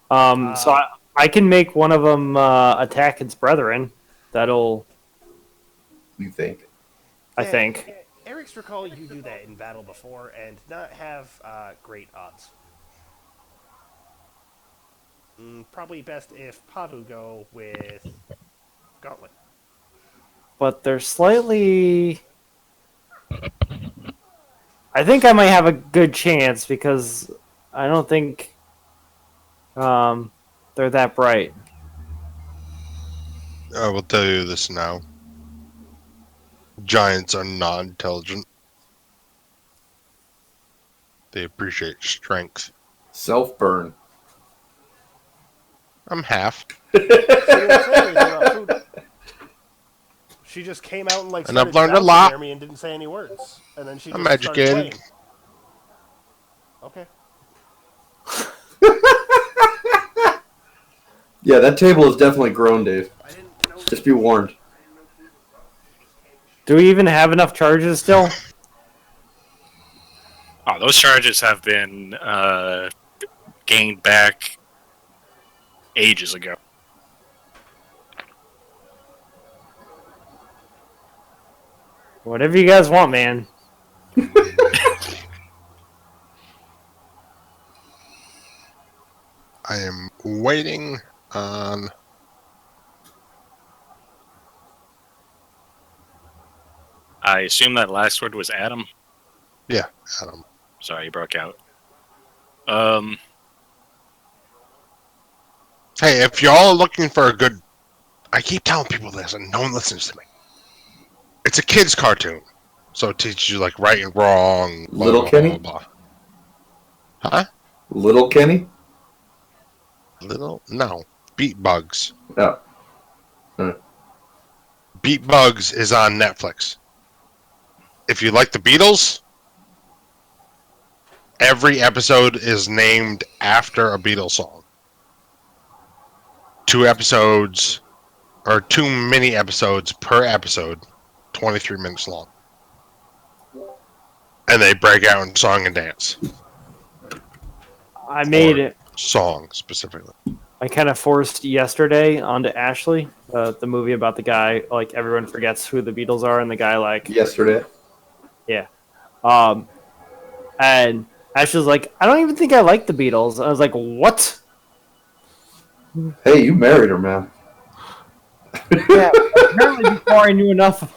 So I can make one of them attack its brethren. That'll, You think? I think. Arix, recall you do that in battle before and not have great odds. Probably best if Pavu go with Gauntlet. But they're slightly. I think I might have a good chance because I don't think they're that bright. I will tell you this now. Giants are not intelligent. They appreciate strength. Self-burn. I'm half. She didn't say anything about food. She just came out and like And I've started learned a bouncing lot. near me and didn't say any words, and then she I'm just started educated. playing. Okay. Yeah, that table is definitely grown, Dave. Just be warned. Do we even have enough charges still? Oh, those charges have been gained back ages ago. Whatever you guys want, man. I am waiting on. I assume that last word was Adam. Yeah, Adam. Sorry, you broke out. Hey, if y'all are looking for a good. I keep telling people this and no one listens to me. It's a kid's cartoon. So it teaches you like right and wrong. Blah, Little blah, Kenny? blah, blah. Huh? Little Kenny? Little? No. Beat Bugs. No. Beat Bugs is on Netflix. If you like the Beatles, every episode is named after a Beatles song. 2 episodes, or 2 mini episodes per episode, 23 minutes long. And they break out in song and dance. I made it. Song, specifically. I kind of forced Yesterday onto Ashley, the movie about the guy, like, everyone forgets who the Beatles are, and the guy, like... Yesterday. Yeah. And Ashley was like, I don't even think I like the Beatles. I was like, what? Hey, you married her, man. Yeah, apparently before I knew enough.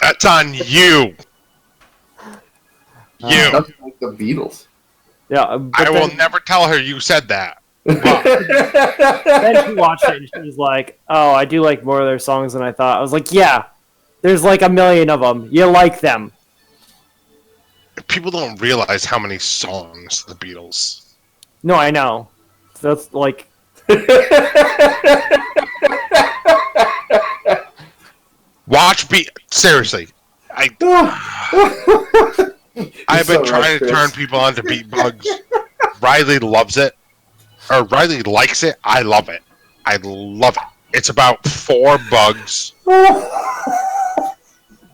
That's on you. You. Doesn't like the Beatles. Yeah, but I will never tell her you said that. then she watched it and she was like, oh, I do like more of their songs than I thought. I was like, yeah, there's like a million of them. You like them. People don't realize how many songs the Beatles. No, I know. That's like... Watch seriously. I've been trying to turn people on to Beat Bugs. Riley loves it. Or Riley likes it. I love it. I love it. It's about 4 bugs.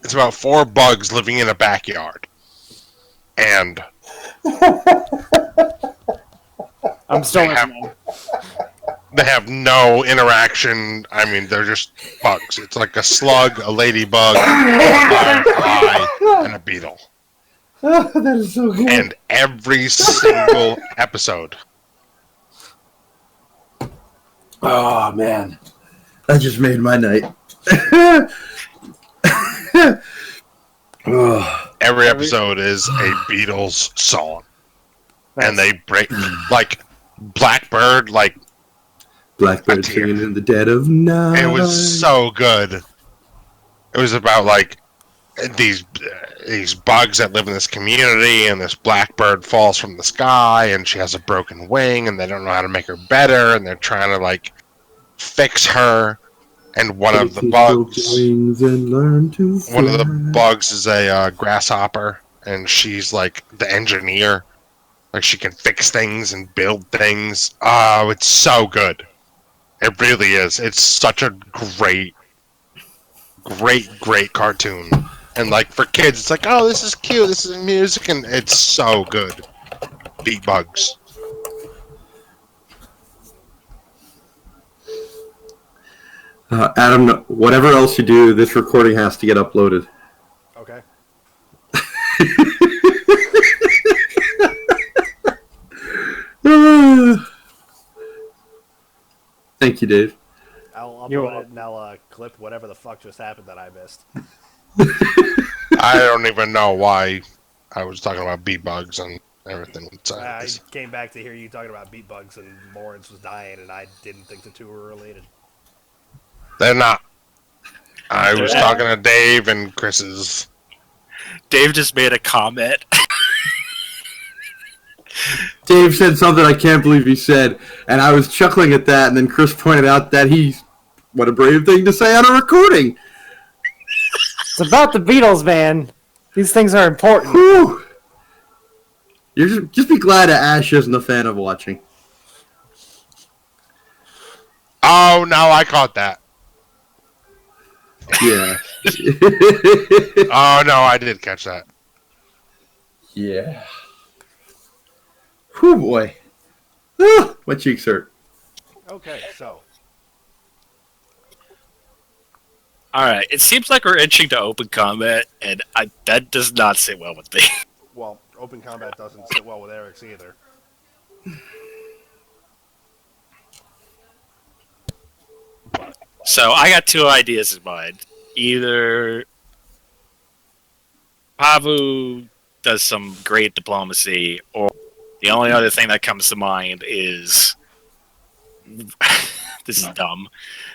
It's about 4 bugs living in a backyard. And I'm still they have no interaction. I mean, they're just bugs. It's like a slug, a ladybug, a firefly, and a beetle. Oh, that is so good. And every single episode. Oh, man. That just made my night. Every episode is a Beatles song. And they break, like, Blackbird, like... Blackbird singing in the dead of night. It was so good. It was about, like, these bugs that live in this community, and this blackbird falls from the sky, and she has a broken wing, and they don't know how to make her better, and they're trying to, like, fix her. And one of the bugs is a grasshopper, and she's like the engineer. Like, she can fix things and build things. Oh, it's so good. It really is. It's such a great cartoon. And like for kids, it's like, oh, this is cute. This is music, and it's so good. Beat Bugs. Adam, whatever else you do, this recording has to get uploaded. Okay. Thank you, Dave. I'll upload it and I'll clip whatever the fuck just happened that I missed. I don't even know why I was talking about Beat Bugs and everything. I came back to hear you talking about beat bugs and Lawrence was dying, and I didn't think the two were related. They're not. I was talking to Dave and Chris's. Dave just made a comment. Dave said something I can't believe he said, and I was chuckling at that, and then Chris pointed out that what a brave thing to say on a recording. It's about the Beatles, man. These things are important. Whew. Just be glad that Ash isn't a fan of watching. Oh, no, I caught that. Yeah. Oh, no, I did catch that. Yeah. Whew, boy. Ah, my cheeks hurt. Okay, so All right, it seems like we're inching to open combat, and that does not sit well with me. well, open combat doesn't sit well with Arix either. So I got two ideas in mind. Either Pavu does some great diplomacy, or the only other thing that comes to mind is this is dumb.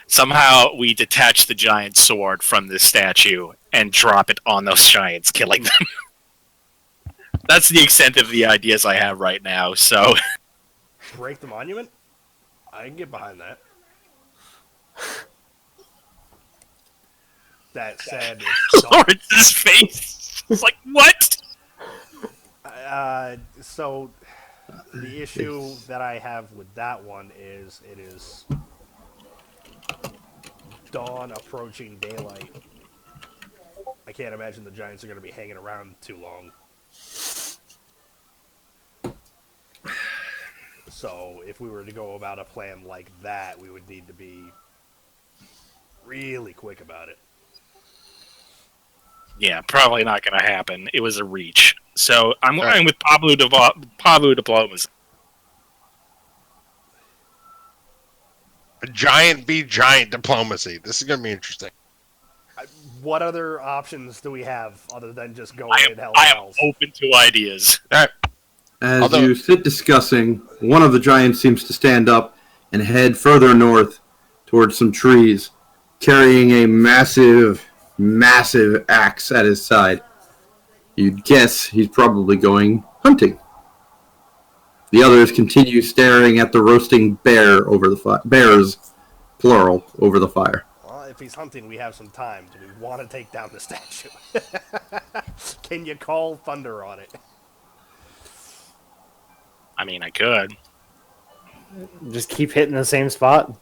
Somehow we detach the giant sword from this statue and drop it on those giants, killing them. That's the extent of the ideas I have right now, so... Break the monument? I can get behind that. That said, it's Lawrence's face! It's like, what? so the issue that I have with that one is it is dawn approaching daylight. I can't imagine the Giants are going to be hanging around too long. So if we were to go about a plan like that, we would need to be really quick about it. Yeah, probably not going to happen. It was a reach. So I'm going with Pavu diplomacy. Giant v giant diplomacy. This is going to be interesting. What other options do we have other than just go I in hell am else? open to ideas. All right. As you sit discussing, one of the giants seems to stand up and head further north towards some trees, carrying a massive axe at his side. You'd guess he's probably going hunting. The others continue staring at the roasting bear over the bears, plural, over the fire. Well, if he's hunting, we have some time. Do we want to take down the statue? Can you call thunder on it? I mean, I could. Just keep hitting the same spot.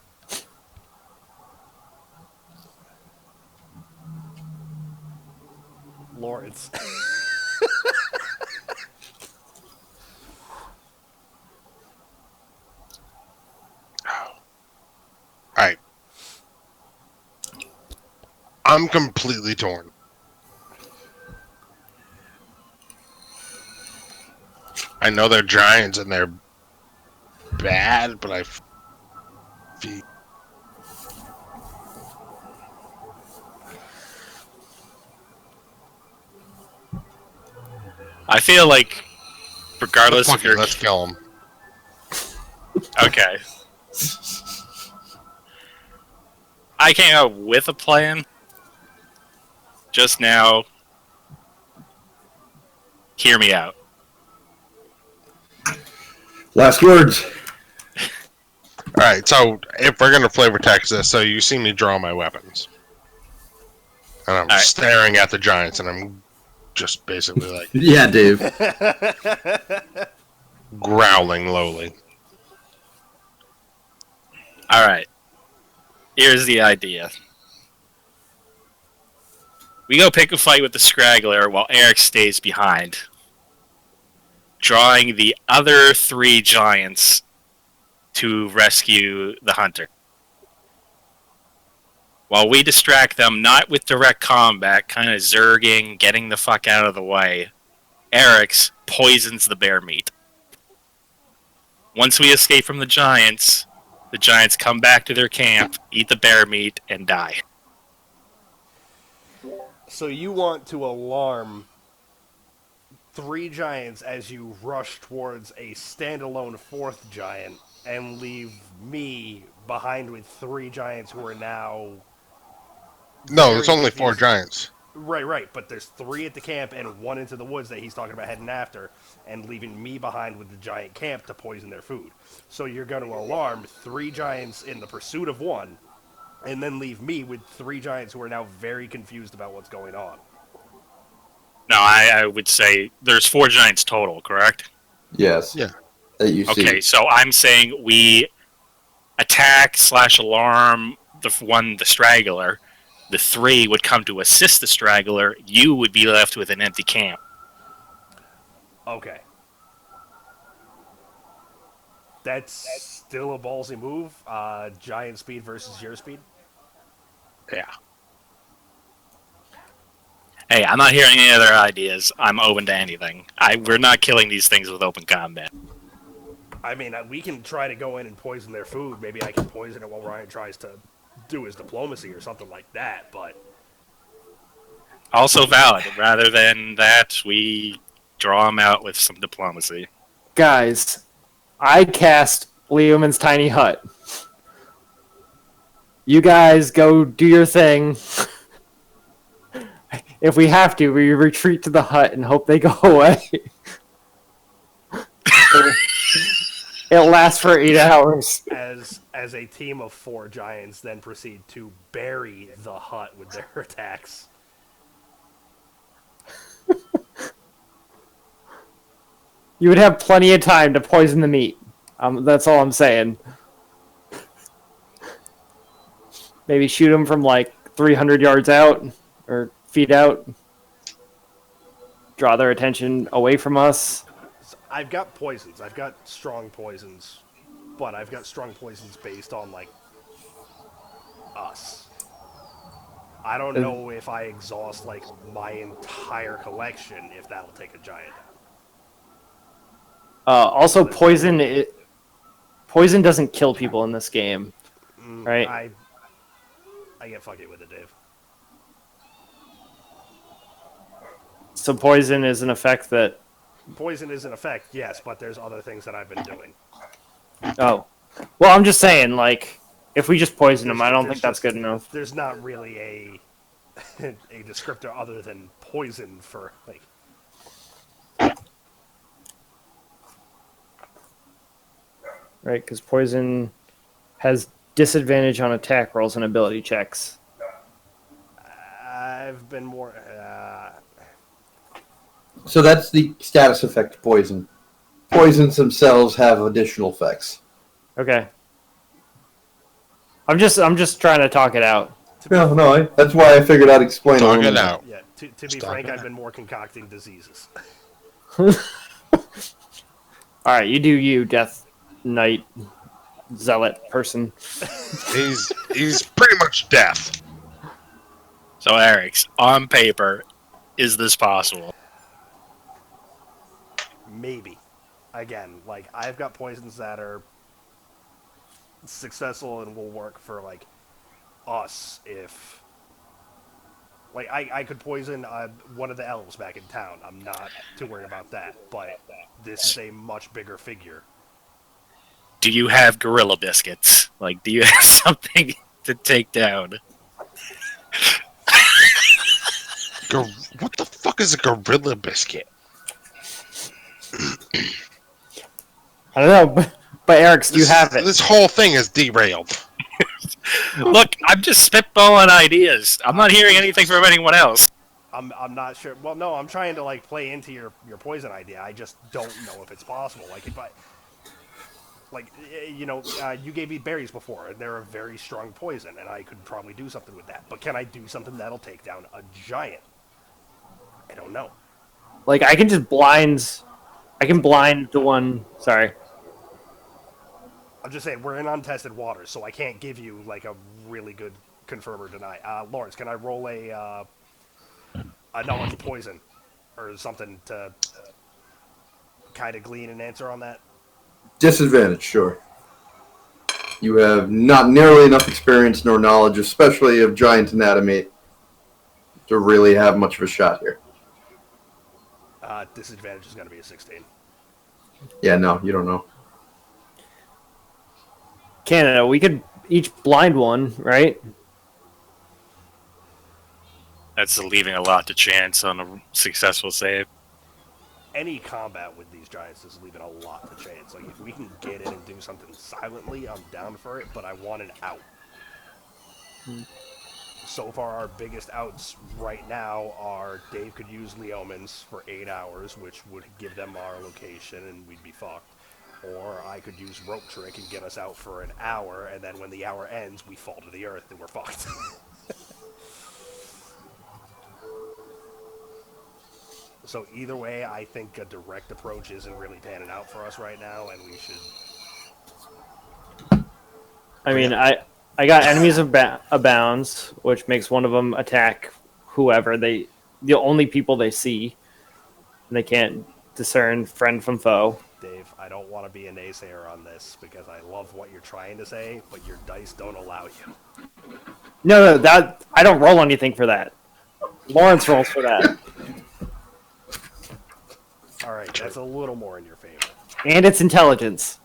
Lawrence. Alright. I'm completely torn. I know they're giants and they're bad, but I feel... I feel like, regardless Fuck if it, you're... let's kill them. Okay. I came up with a plan. Just now. Hear me out. Last words. Alright, so if we're gonna flavor text this, so you see me draw my weapons. And I'm staring at the giants and I'm just basically like Yeah, Dave. growling lowly. Alright. Here's the idea. We go pick a fight with the Scraggler while Arix stays behind, drawing the other three giants to rescue the hunter. While we distract them, not with direct combat, kind of zerging, getting the fuck out of the way, Arix poisons the bear meat. Once we escape from the giants come back to their camp, eat the bear meat, and die. So you want to alarm three giants as you rush towards a standalone fourth giant and leave me behind with three giants who are now... No, there's only 4 giants. Right. But there's 3 at the camp and 1 into the woods that he's talking about heading after, and leaving me behind with the giant camp to poison their food. So you're going to alarm 3 giants in the pursuit of 1, and then leave me with 3 giants who are now very confused about what's going on. No, I would say there's 4 giants total, correct? Yes. Yeah. That you see. Okay, so I'm saying we attack/alarm the straggler. The 3 would come to assist the straggler. You would be left with an empty camp. Okay. That's still a ballsy move. Giant speed versus your speed. Yeah. Hey, I'm not hearing any other ideas. I'm open to anything. We're not killing these things with open combat. I mean, we can try to go in and poison their food. Maybe I can poison it while Ryan tries to do his diplomacy or something like that, but... Also valid. Rather than that, we draw them out with some diplomacy. Guys, I cast Leoman's tiny hut. You guys go do your thing. If we have to, we retreat to the hut and hope they go away. It'll last for 8 hours. As a team of 4 giants then proceed to bury the hut with their attacks. You would have plenty of time to poison the meat. That's all I'm saying. Maybe shoot them from like 300 yards out, or feet out. Draw their attention away from us. So I've got poisons. I've got strong poisons. But I've got strong poisons based on, like, us. I don't know if I exhaust, like, my entire collection, if that'll take a giant out. Also, poison doesn't kill people in this game, right? I get fucky with it, Dave. So poison is an effect that... Poison is an effect, yes, but there's other things that I've been doing. Oh. Well, I'm just saying, like, if we just poison them, I don't think that's good enough. There's not really a descriptor other than poison for, like... Right, because poison has disadvantage on attack rolls and ability checks. I've been more... So that's the status effect poison. Poisons themselves have additional effects. Okay. I'm just trying to talk it out. No, that's why I figured I'd explain Talk it it out. Yeah, to be Stop frank, it. I've been more concocting diseases. Alright, you do you, Death Knight Zealot person. He's pretty much death. So, Arix, on paper, is this possible? Maybe. Again, like, I've got poisons that are successful and will work for, like, us if... Like, I could poison one of the elves back in town. I'm not too worried about that. But this is a much bigger figure. Do you have gorilla biscuits? Like, do you have something to take down? What the fuck is a gorilla biscuit? I don't know, but Arix, do you have it? This whole thing is derailed. Look, I'm just spitballing ideas. I'm not hearing anything from anyone else. I'm not sure. Well, no, I'm trying to, like, play into your poison idea. I just don't know if it's possible. Like, if I... Like, you know, you gave me berries before, and they're a very strong poison, and I could probably do something with that. But can I do something that'll take down a giant? I don't know. Like, I can just blind... I can blind the one... Sorry. I'm just saying, we're in untested waters, so I can't give you, like, a really good confirm or deny. Lawrence, can I roll a knowledge poison or something to kind of glean an answer on that? Disadvantage, sure. You have not nearly enough experience nor knowledge, especially of giant anatomy, to really have much of a shot here. Disadvantage is going to be a 16. Yeah, no, you don't know. Canada, we could each blind one, right? That's leaving a lot to chance on a successful save. Any combat with these giants is leaving a lot to chance. Like, if we can get in and do something silently, I'm down for it, but I want an out. So far, our biggest outs right now are Dave could use Leomans for 8 hours, which would give them our location, and we'd be fucked. Or I could use Rope Trick and get us out for an hour, and then when the hour ends, we fall to the earth and we're fucked. So either way, I think a direct approach isn't really panning out for us right now, and we should... I mean, I got enemies abounds, which makes one of them attack whoever the only people they see. And they can't discern friend from foe. Dave, I don't want to be a naysayer on this, because I love what you're trying to say, but your dice don't allow you. No, that I don't roll anything for that. Lawrence rolls for that. Alright, that's a little more in your favor. And it's intelligence.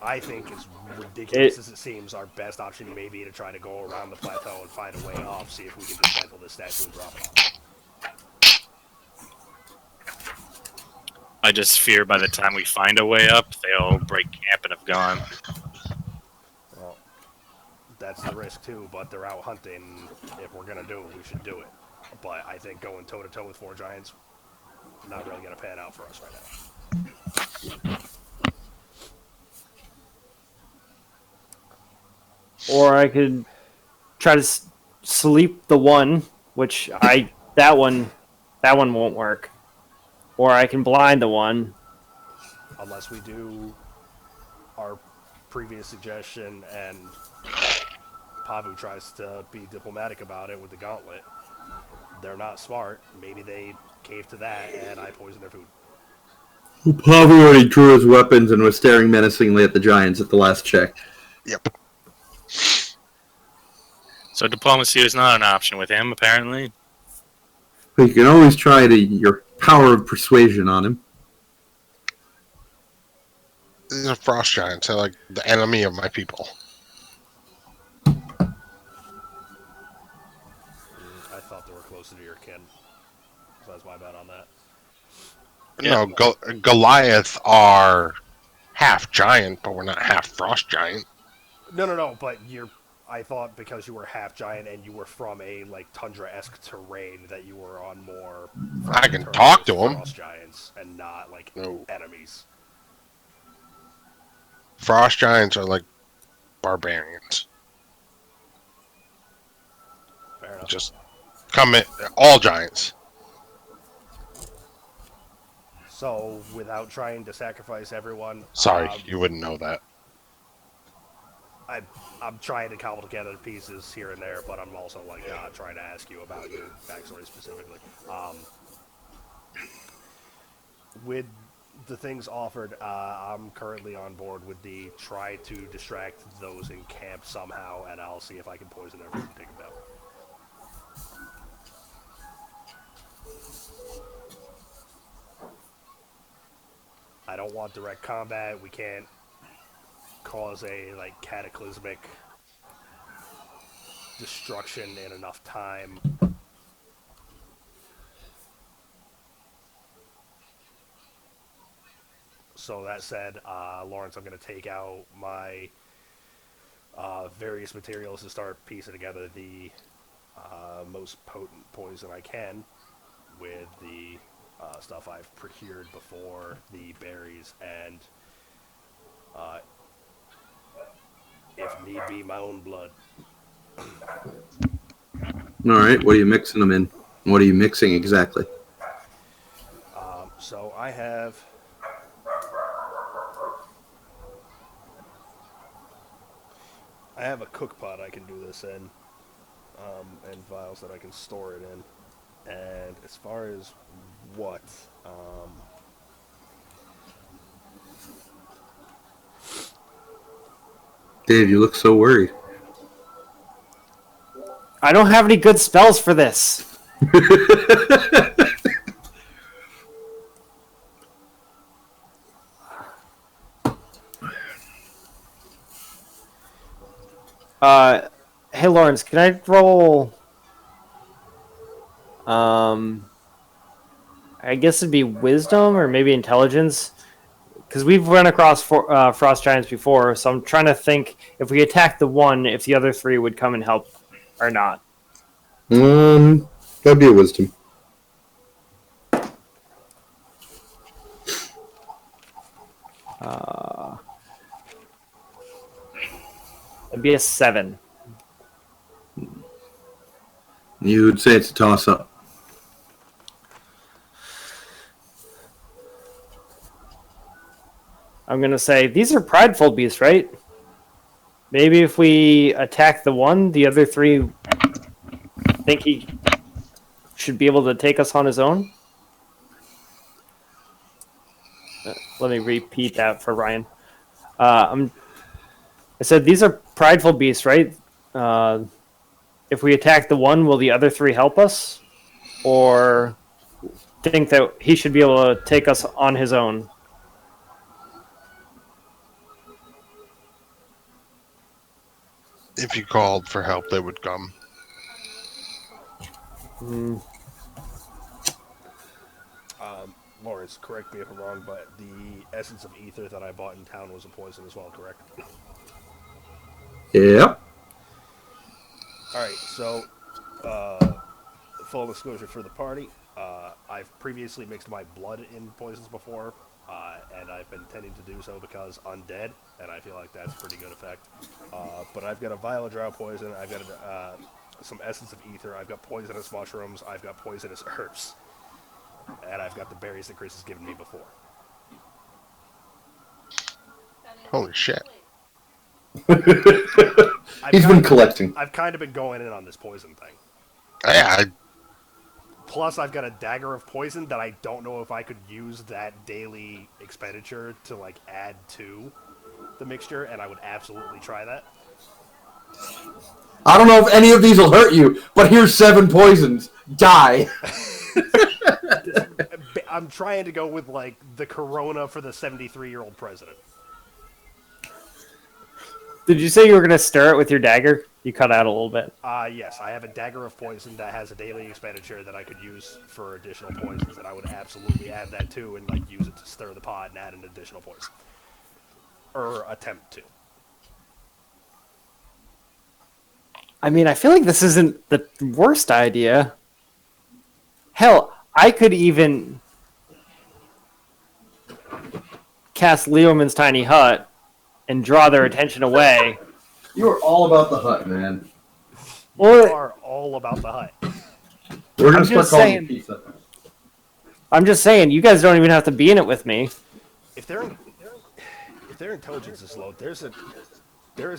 I think, as ridiculous as it seems, our best option may be to try to go around the plateau and find a way off, see if we can dismantle this statue and drop it off. I just fear by the time we find a way up, they'll break camp and have gone. Well, that's the risk too, but they're out hunting. If we're gonna do it, we should do it. But I think going toe-to-toe with 4 giants, not really gonna pan out for us right now. Or I could try to sleep the one, which that one won't work. Or I can blind the one. Unless we do our previous suggestion and Pavu tries to be diplomatic about it with the gauntlet. They're not smart. Maybe they cave to that and I poison their food. Pavu already drew his weapons and was staring menacingly at the giants at the last check. Yep. So diplomacy is not an option with him, apparently. But you can always try your power of persuasion on him. These are frost giants. They're like the enemy of my people. I thought they were closer to your kin. So that's my bet on that. Yeah. No, Goliath are half giant, but we're not half frost giant. No, but I thought because you were half giant and you were from a like tundra-esque terrain that you were on more. I can talk to them. Frost giants and not like enemies. Frost giants are like barbarians. Fair enough. Just come in, all giants. So, without trying to sacrifice everyone... Sorry, you wouldn't know that. I'm trying to cobble together the pieces here and there, but I'm also like not trying to ask you about your backstory specifically. With the things offered, I'm currently on board with the try to distract those in camp somehow, and I'll see if I can poison their food and take them down. I don't want direct combat. We can't cause a like cataclysmic destruction in enough time. So that said, Lawrence, I'm going to take out my various materials to start piecing together the most potent poison I can with the stuff I've procured before, the berries, and if need be, my own blood. Alright, what are you mixing them in? What are you mixing exactly? So I have a cook pot I can do this in, and vials that I can store it in. And as far as what, Dave, you look so worried. I don't have any good spells for this. Hey Lawrence, can I roll? I guess it'd be wisdom or maybe intelligence, because we've run across frost giants before. So I'm trying to think if we attack the one, if the other three would come and help or not. That'd be a wisdom. It'd be a 7. You'd say it's a toss-up. I'm gonna say these are prideful beasts, right? Maybe if we attack the one, the other three think he should be able to take us on his own. Let me repeat that for Ryan. I said these are prideful beasts, right? If we attack the one, will the other three help us? Or think that he should be able to take us on his own? If you called for help, they would come. Lawrence, correct me if I'm wrong, but the essence of ether that I bought in town was a poison as well, correct? Yep. Alright, so, full disclosure for the party, I've previously mixed my blood in poisons before, and I've been tending to do so because undead, and I feel like that's a pretty good effect. But I've got a vial of drow poison, I've got some essence of ether, I've got poisonous mushrooms, I've got poisonous herbs, and I've got the berries that Chris has given me before. Holy shit. He's been collecting. I've kind of been going in on this poison thing. Yeah, Plus, I've got a dagger of poison that I don't know if I could use that daily expenditure to, like, add to the mixture, and I would absolutely try that. I don't know if any of these will hurt you, but here's 7 poisons. Die. I'm trying to go with, like, the corona for the 73-year-old president. Did you say you were going to stir it with your dagger? You cut out a little bit. Yes, I have a dagger of poison that has a daily expenditure that I could use for additional poisons, and I would absolutely add that too, and like use it to stir the pot and add an additional poison, or attempt to. I mean, I feel like this isn't the worst idea. Hell, I could even cast Leoman's tiny hut and draw their attention away. You are all about the hut, man. You are all about the hut. We're going to start calling you pizza. I'm just saying, you guys don't even have to be in it with me. If their intelligence is low, there is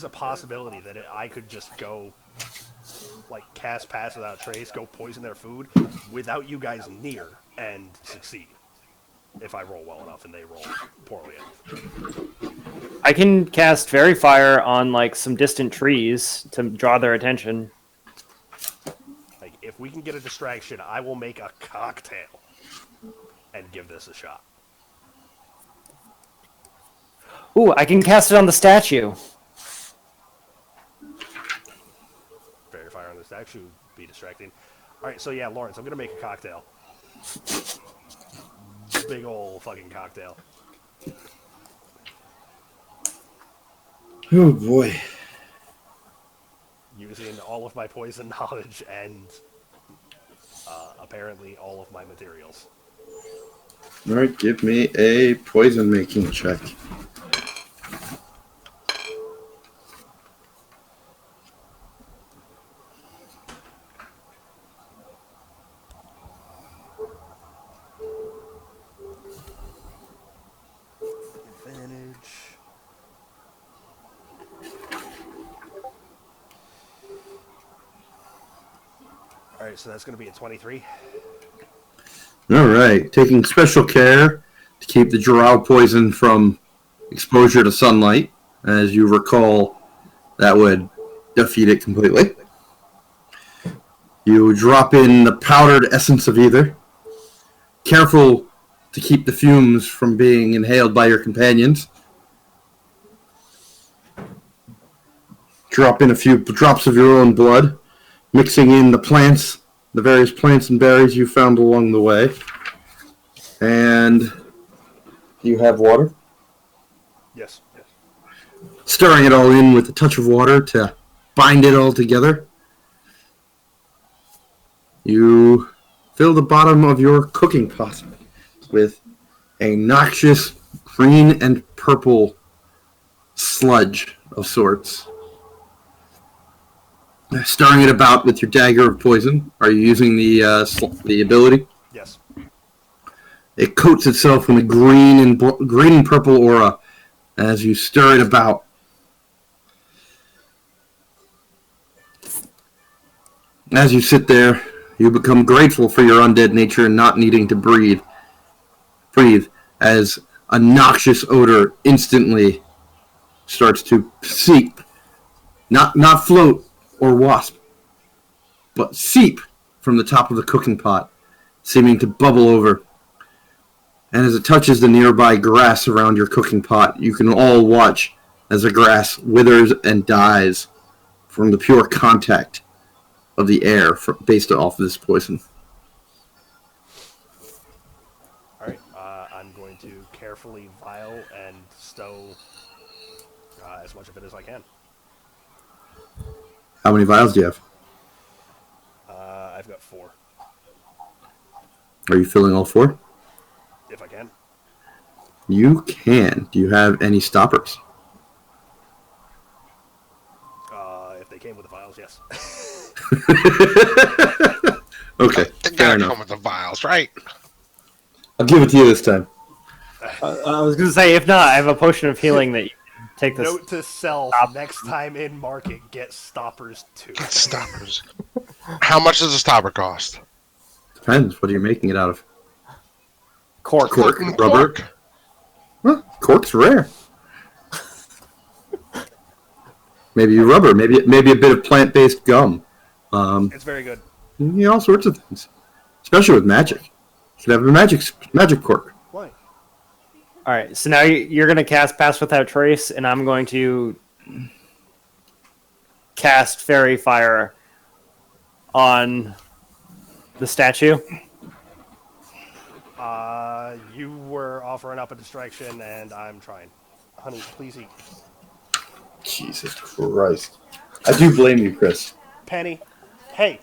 a possibility that I could just go, like, cast Pass Without Trace, go poison their food without you guys near, and succeed. If I roll well enough and they roll poorly enough. I can cast Fairy Fire on, like, some distant trees to draw their attention. Like, if we can get a distraction, I will make a cocktail and give this a shot. Ooh, I can cast it on the statue. Fairy Fire on the statue would be distracting. Alright, so yeah, Lawrence, I'm gonna make a cocktail. Big ol' fucking cocktail. Oh boy. Using all of my poison knowledge and apparently all of my materials. Alright, give me a poison making check. Advantage. Alright, so that's going to be a 23. Alright, taking special care to keep the drow poison from exposure to sunlight. As you recall, that would defeat it completely. You drop in the powdered essence of ether. Careful to keep the fumes from being inhaled by your companions. drop in a few drops of your own blood, mixing in the various plants and berries you found along the way. And you have water? Yes. Stirring it all in with a touch of water to bind it all together. You fill the bottom of your cooking pot with a noxious green and purple sludge of sorts. Stirring it about with your dagger of poison. Are you using the ability? Yes. It coats itself in a green and purple aura as you stir it about. As you sit there, you become grateful for your undead nature and not needing to breathe, as a noxious odor instantly starts to seep, not float or wasp, but seep from the top of the cooking pot, seeming to bubble over. And as it touches the nearby grass around your cooking pot, you can all watch as the grass withers and dies from the pure contact of the air based off of this poison. All right. I'm going to carefully vial and stow as much of it as I can. How many vials do you have? I've got 4. Are you filling all 4? If I can. You can. Do you have any stoppers? If they came with the vials, yes. Okay, They fair gotta enough. come with the vials, right? I'll give it to you this time. I was gonna say, if not, I have a potion of healing that you can take this. Note to self: Stop. next time in market, get stoppers too. Stoppers. How much does a stopper cost? Depends. What are you making it out of? Cork. Cork, Fucking rubber. cork. Well, cork's rare. Maybe rubber. Maybe a bit of plant-based gum. It's very good. All sorts of things, especially with magic. You could have a magic cork. Why? All right, so now you're going to cast Pass Without Trace, and I'm going to cast Fairy Fire on the statue. You were offering up a distraction, and I'm trying. Honey, please eat. Jesus Christ! I do blame you, Chris. Penny, hey.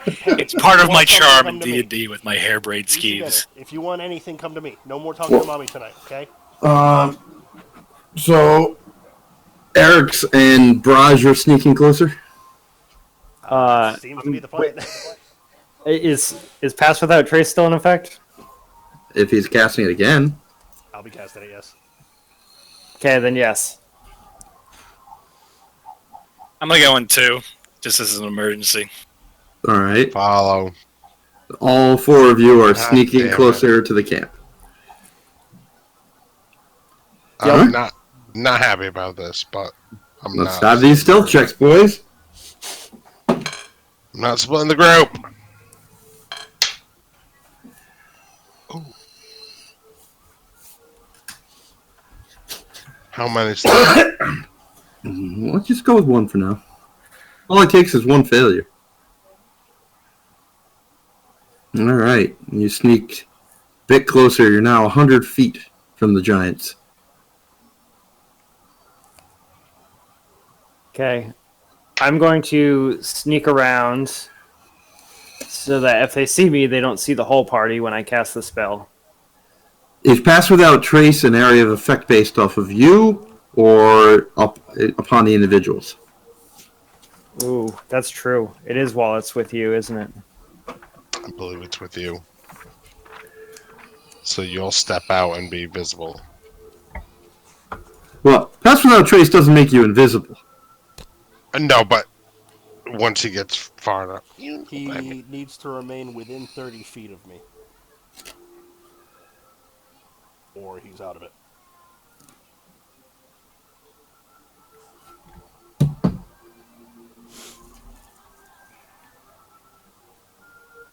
It's part of my Want something, charm come in to me. D&D with my hair braid Easy better. schemes. If you want anything, come to me. No more talking to mommy tonight, okay? So Arix and Brage are sneaking closer. Seems to be the plan. Is Pass Without Trace still in effect? If he's casting it again, I'll be casting it, yes. Okay, then yes. I'm gonna go in 2, just as an emergency. all right. Follow. All 4 of you are God sneaking damn it. closer to the camp. I'm not happy about this, but I'm Let's not. have these stealth checks, boys. I'm not splitting the group. Ooh. How many? Let's just go with 1 for now. All it takes is 1 failure. All right, you sneaked a bit closer. You're now 100 feet from the giants. Okay. I'm going to sneak around so that if they see me, they don't see the whole party when I cast the spell. Is Pass Without Trace an area of effect based off of you or upon the individuals? Ooh, that's true. It is while it's with you, isn't it? I believe it's with you. So you'll step out and be visible. Well, Pass Without Trace doesn't make you invisible. No, but once he gets far enough, He needs to remain within 30 feet of me. Or he's out of it.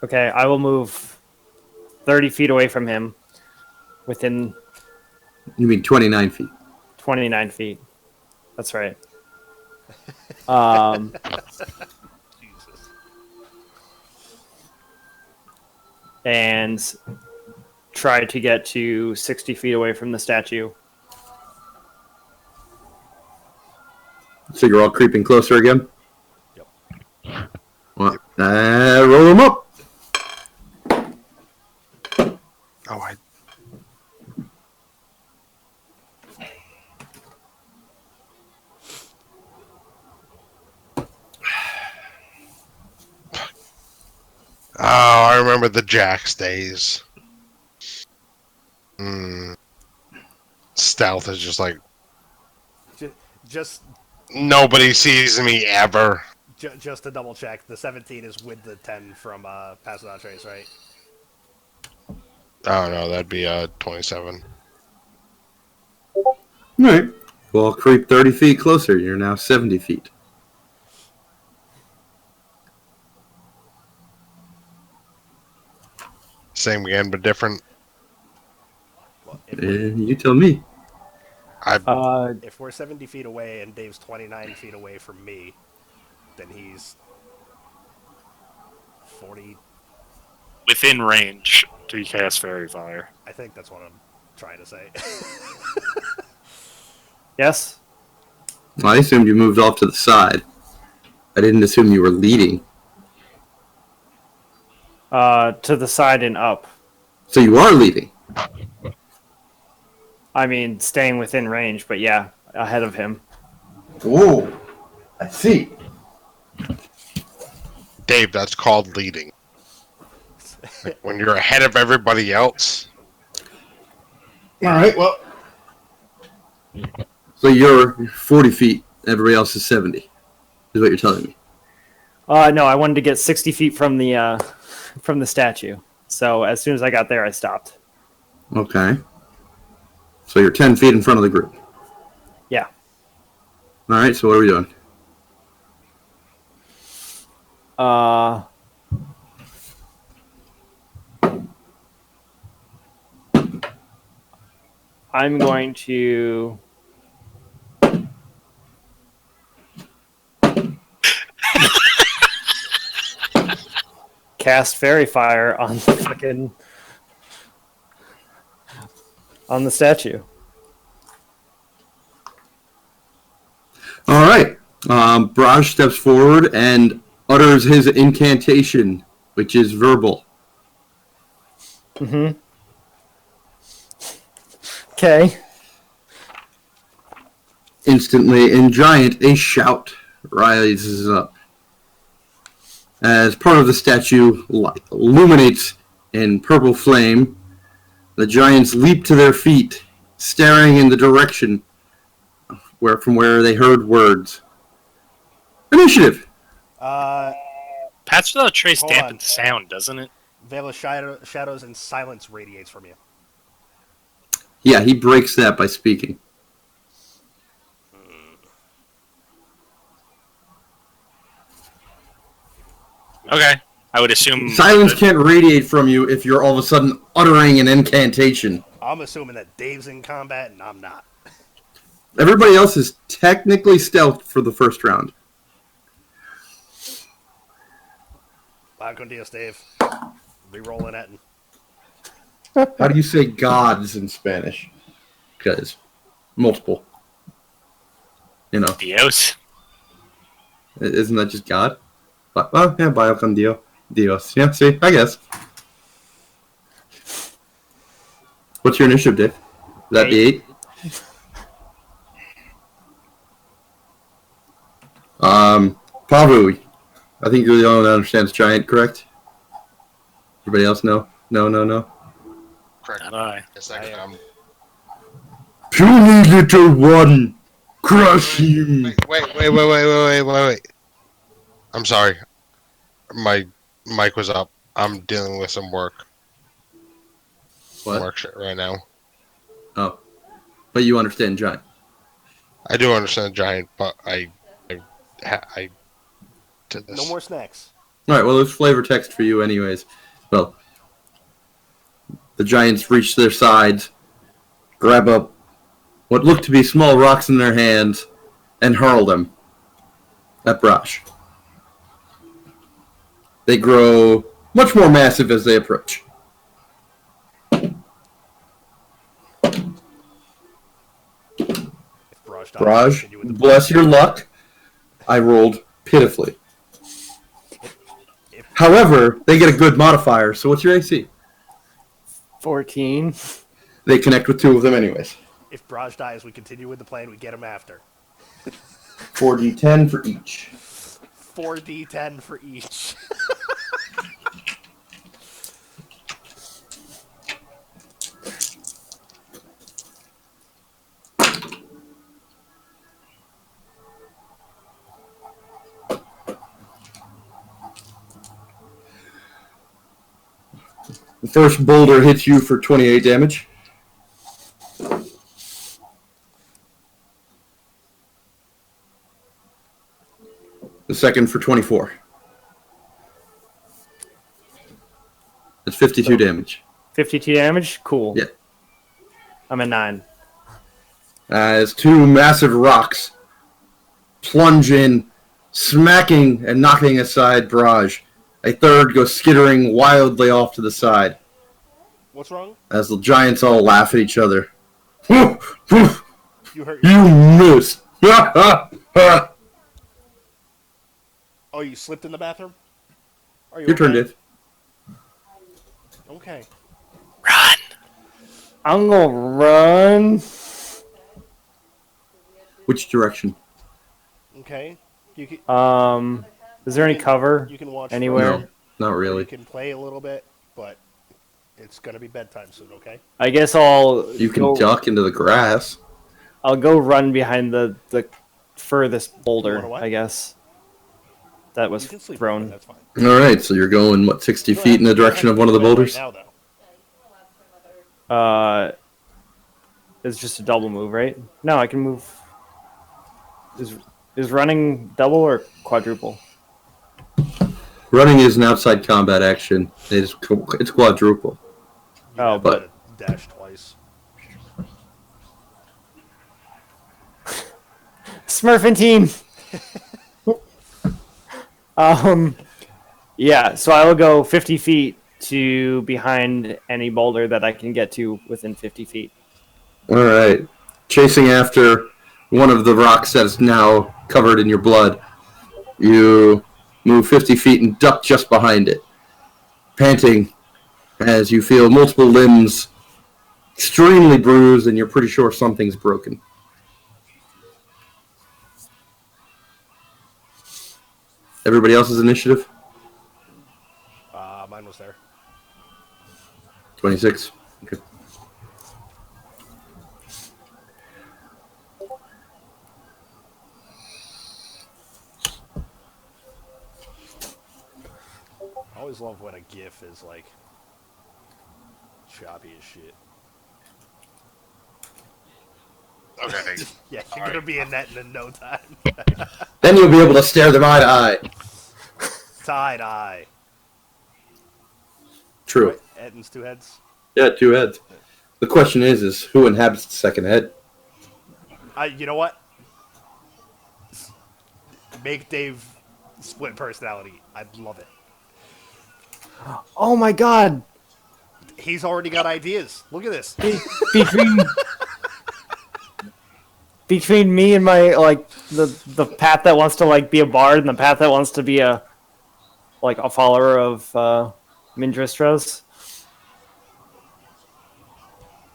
Okay, I will move 30 feet away from him within You mean 29 feet. 29 feet. That's right. Jesus. And try to get to 60 feet away from the statue. So you're all creeping closer again? Yep. Well, roll them up. Oh, I. Oh, I remember the Jax days. Stealth is just like Just nobody sees me ever. just to double check, the 17 is with the 10 from Pass Without Trace, right? Oh no, that'd be 27. All right. Well, creep 30 feet closer. You're now 70 feet. Same again, but different. Well, You tell me. if we're 70 feet away and Dave's 29 feet away from me, then he's 40. Within range to cast Fairy Fire. I think that's what I'm trying to say. Yes? Well, I assumed you moved off to the side. I didn't assume you were leading. To the side and up. So you are leading. I mean, staying within range, but yeah, ahead of him. Oh, I see. Dave, that's called leading. Like when you're ahead of everybody else. All right, well. So you're 40 feet, everybody else is 70, is what you're telling me. No, I wanted to get 60 feet from the statue. So as soon as I got there, I stopped. Okay. So you're 10 feet in front of the group. Yeah. All right, so what are we doing? I'm going to cast Fairy Fire on the fucking on the statue. All right. Brage steps forward and utters his incantation, which is verbal. Mm-hmm. Okay. Instantly, in Giant, a shout rises up. As part of the statue illuminates in purple flame, the giants leap to their feet, staring in the direction from where they heard words. Initiative! Patch Without Trace Hold dampens on. sound, doesn't it? Veil of Shadows and silence radiates from you. Yeah, he breaks that by speaking. Okay. I would assume... Silence can't radiate from you if you're all of a sudden uttering an incantation. I'm assuming that Dave's in combat and I'm not. Everybody else is technically stealthed for the first round. Con Dios, Dave. Rerolling it. How do you say gods in Spanish? Because multiple. You know, Dios. isn't that just God? Oh, yeah, vaya con Dios. Dios. Yeah, see, I guess. What's your initiative, Dave? Is that the 8? Pavu, I think you're the only one that understands giant, correct? Everybody else, no? No. Correct. Not I. Yes, I Puny little one, crush him. Wait. I'm sorry. My mic was up. I'm dealing with some work. What? Work shit right now. Oh, but you understand giant. I do understand giant, but I did this. No more snacks. All right, well, there's flavor text for you anyways. Well, the giants reach their sides, grab up what looked to be small rocks in their hands, and hurl them at Brage. They grow much more massive as they approach. If Brage dies, Brage, continue with the plan. bless your luck, I rolled pitifully. If However, they get a good modifier, so what's your AC? 14. They connect with 2 of them anyways. if Brage dies, we continue with the plan. We get him after. 4d10 for each. 4d10 for each. The first boulder hits you for 28 damage. The second for 24. That's 52 damage. 52 damage? Cool. Yeah. I'm at 9. As 2 massive rocks plunge in, smacking and knocking aside Brage. A third goes skittering wildly off to the side What's wrong? as the giants all laugh at each other. You hurt You yourself. missed! Oh, you slipped in the bathroom? Are you Your turn, okay? Dave. Okay. Run! I'm gonna run. Which direction? Okay. You can, Is there any cover? you can watch anywhere? Frozen, No, not or really. You can play a little bit, but it's gonna be bedtime soon. Okay. I guess I'll You can go, duck into the grass. I'll go run behind the furthest boulder, wanna what? I guess. That You was can sleep. thrown. That's fine. All right, so you're going, what, 60 You don't feet have in the to- you don't direction have of to one of the do it right boulders? now, though. It's just a double move, right? No, I can move. Is running double or quadruple? Running is an outside combat action. It's quadruple. You Oh, have but- to dash twice. Smurfing team. Yeah. So I will go 50 feet to behind any boulder that I can get to within 50 feet. All right. Chasing after one of the rocks that is now covered in your blood, you move 50 feet and duck just behind it, panting as you feel multiple limbs extremely bruised and you're pretty sure something's broken. Everybody else's initiative? Mine was there. 26. Okay. I always love when a GIF is like choppy as shit. Okay. Yeah, you're gonna be in that in no time. Then you'll be able to stare them eye to eye. Side eye. True. Wait, Eden's 2 heads. Yeah, 2 heads. The question is who inhabits the second head? You know what? Make Dave split personality. I'd love it. Oh my god! He's already got ideas. Look at this. Between between me and my the path that wants to be a bard and the path that wants to be a follower of Mindrastra's.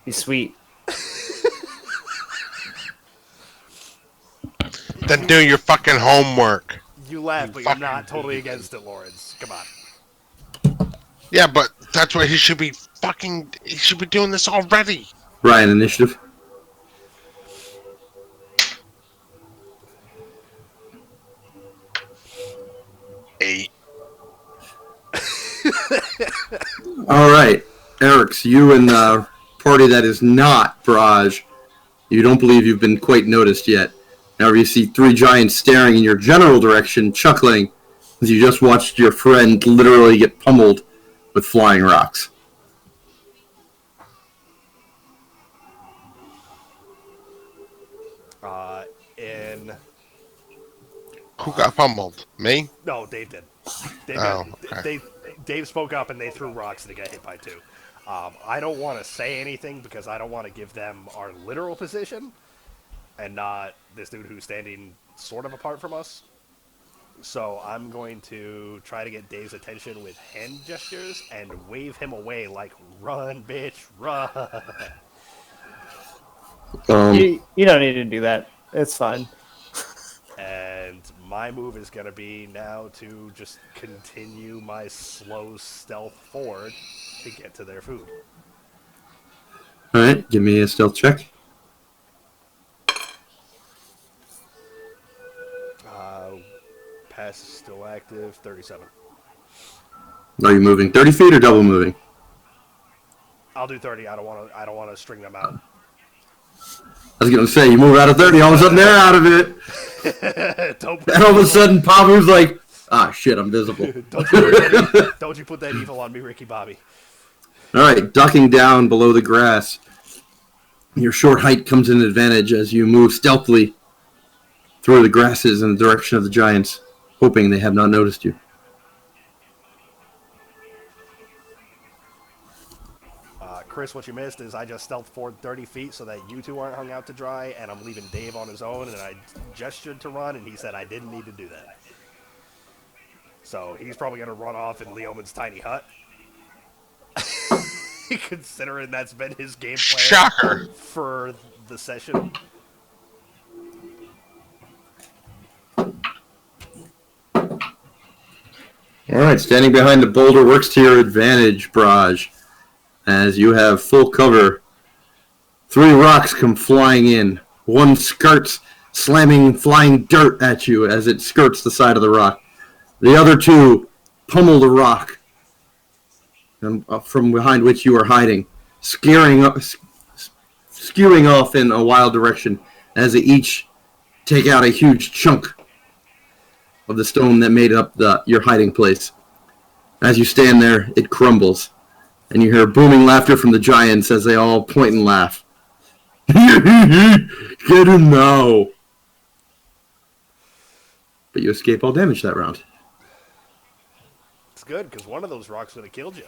Be sweet. Then do your fucking homework. You laugh, but you're fucking not totally against it, Lawrence. Come on. Yeah, but that's why he should be doing this already. Ryan, initiative. Eight. All right, Arix, you and the party that is not Brage, you don't believe you've been quite noticed yet. However, you see 3 giants staring in your general direction, chuckling, as you just watched your friend literally get pummeled with flying rocks. In Who got pummeled? Me? No, Dave did. Dave, Oh, got, okay. Dave spoke up and they threw rocks and they got hit by two. I don't want to say anything because I don't want to give them our literal position and not this dude who's standing sort of apart from us. So I'm going to try to get Dave's attention with hand gestures and wave him away like, run, bitch, run. You don't need to do that. It's fine. And my move is going to be now to just continue my slow stealth forward to get to their food. Alright, give me a stealth check. Pass is still active, 37. Are you moving 30 feet or double moving? I'll do 30. I don't want to string them out. I was gonna say, you move out of 30, all of a sudden they're out of it. Don't And all of a sudden, Pavu's like, ah, shit, I'm visible. don't you put that evil on me, Ricky Bobby. Alright, ducking down below the grass. Your short height comes in advantage as you move stealthily through the grasses in the direction of the giants, hoping they have not noticed you. Chris, what you missed is I just stealth forward 30 feet so that you two aren't hung out to dry, and I'm leaving Dave on his own, and I gestured to run, and he said I didn't need to do that. So he's probably going to run off in Leoman's tiny hut. Considering that's been his game plan Shocker. for the session. Alright, standing behind the boulder works to your advantage, Brage. As you have full cover, 3 rocks come flying in. One skirts, slamming flying dirt at you as it skirts the side of the rock. The other 2 pummel the rock from behind which you are hiding, skewing off in a wild direction as they each take out a huge chunk of the stone that made up your hiding place. As you stand there, it crumbles, and you hear booming laughter from the giants as they all point and laugh. Get him now! But you escape all damage that round. It's good, because one of those rocks would have killed you.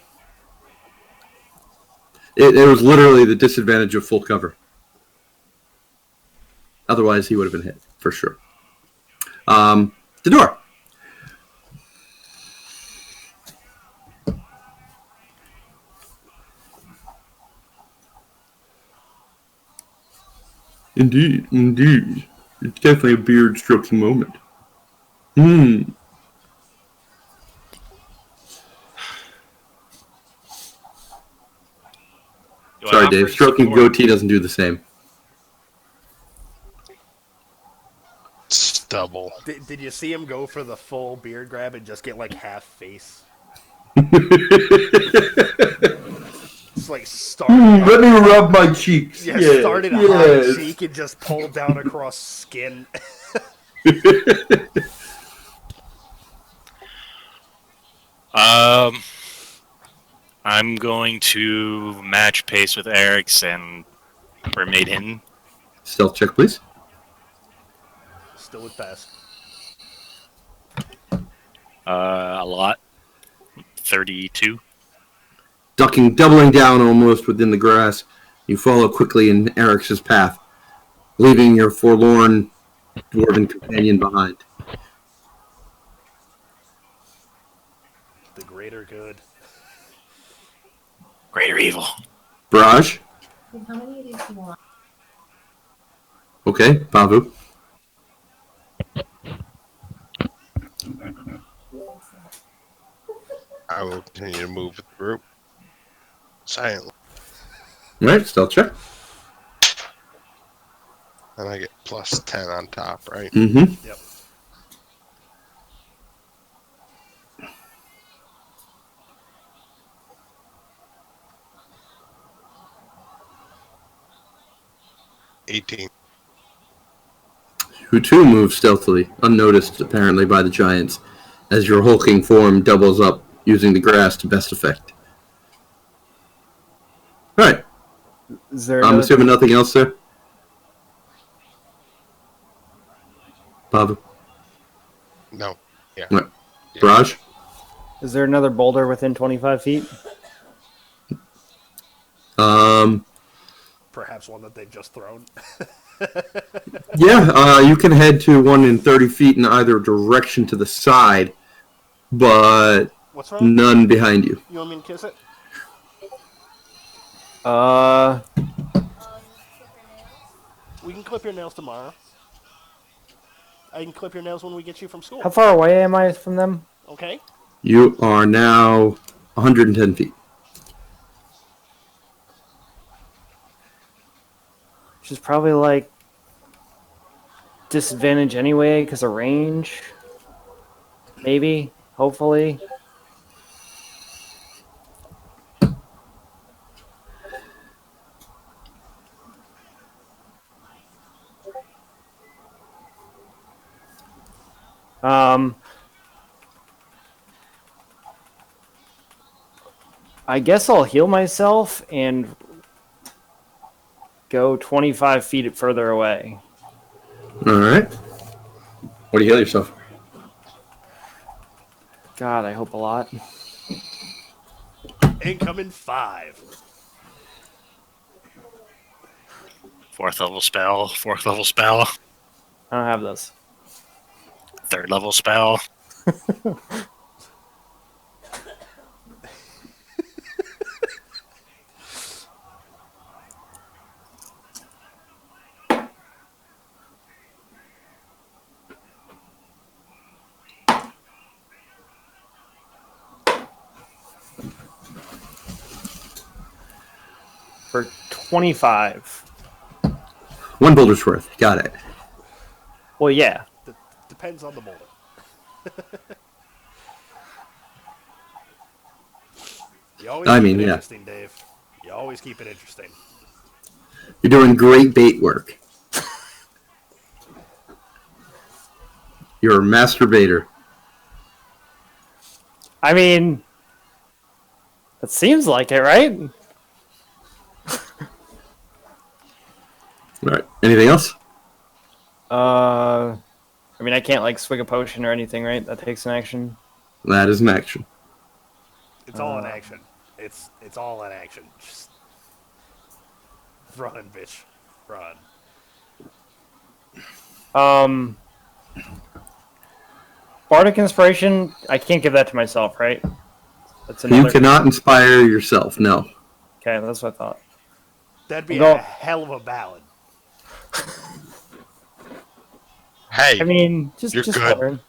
It was literally the disadvantage of full cover. Otherwise, he would have been hit, for sure. The door. Indeed, indeed. It's definitely a beard-stroking moment. Sorry, Dave. Stroking goatee doesn't do the same. Stubble. Did you see him go for the full beard grab and just get like half face? It's like started. Let me rub my cheeks. Yeah, started high cheek and just pulled down across skin. I'm going to match pace with Arix and remade him. Stealth check, please. Still with pass. A lot. 32. Doubling down almost within the grass, you follow quickly in Arix's path, leaving your forlorn dwarven companion behind. The greater good. Greater evil. Brage? How many of these do you want? Okay, Pavu. I will continue to move with the group silently, Alright, stealth check. and I get plus 10 on top, right? Mm-hmm. Yep. $18. You too move stealthily, unnoticed apparently by the giants, as your hulking form doubles up, using the grass to best effect. Alright, Is there I'm another- assuming nothing else there? Pavu. No. Yeah. What? Yeah. Brage? Is there another boulder within 25 feet? Perhaps one that they've just thrown. Yeah, you can head to one in 30 feet in either direction to the side, but What's wrong? none behind you. You want me to kiss it? We can clip your nails tomorrow. I can clip your nails when we get you from school. How far away am I from them? Okay? You are now 110 feet. Which is probably like disadvantage anyway because of range. Maybe, hopefully. I guess I'll heal myself and go 25 feet further away. All right. What do you heal yourself? God, I hope a lot. Incoming 5. Fourth level spell. Fourth level spell. I don't have those. Third level spell. For 25. One boulder's worth. Got it. Well, yeah. Depends on the boulder. You always I keep mean, it yeah. interesting, Dave. You always keep it interesting. You're doing great bait work. You're a master baiter. I mean, it seems like it, right? All right. Anything else? I mean, I can't like swig a potion or anything, right? That takes an action. That is an action. It's all in action. It's all in action. Just run, bitch. Run. Bardic Inspiration, I can't give that to myself, right? That's You cannot inspire yourself, no. Okay, that's what I thought. That'd be Go. a hell of a ballad. Hey, I mean, just You're good. wondering.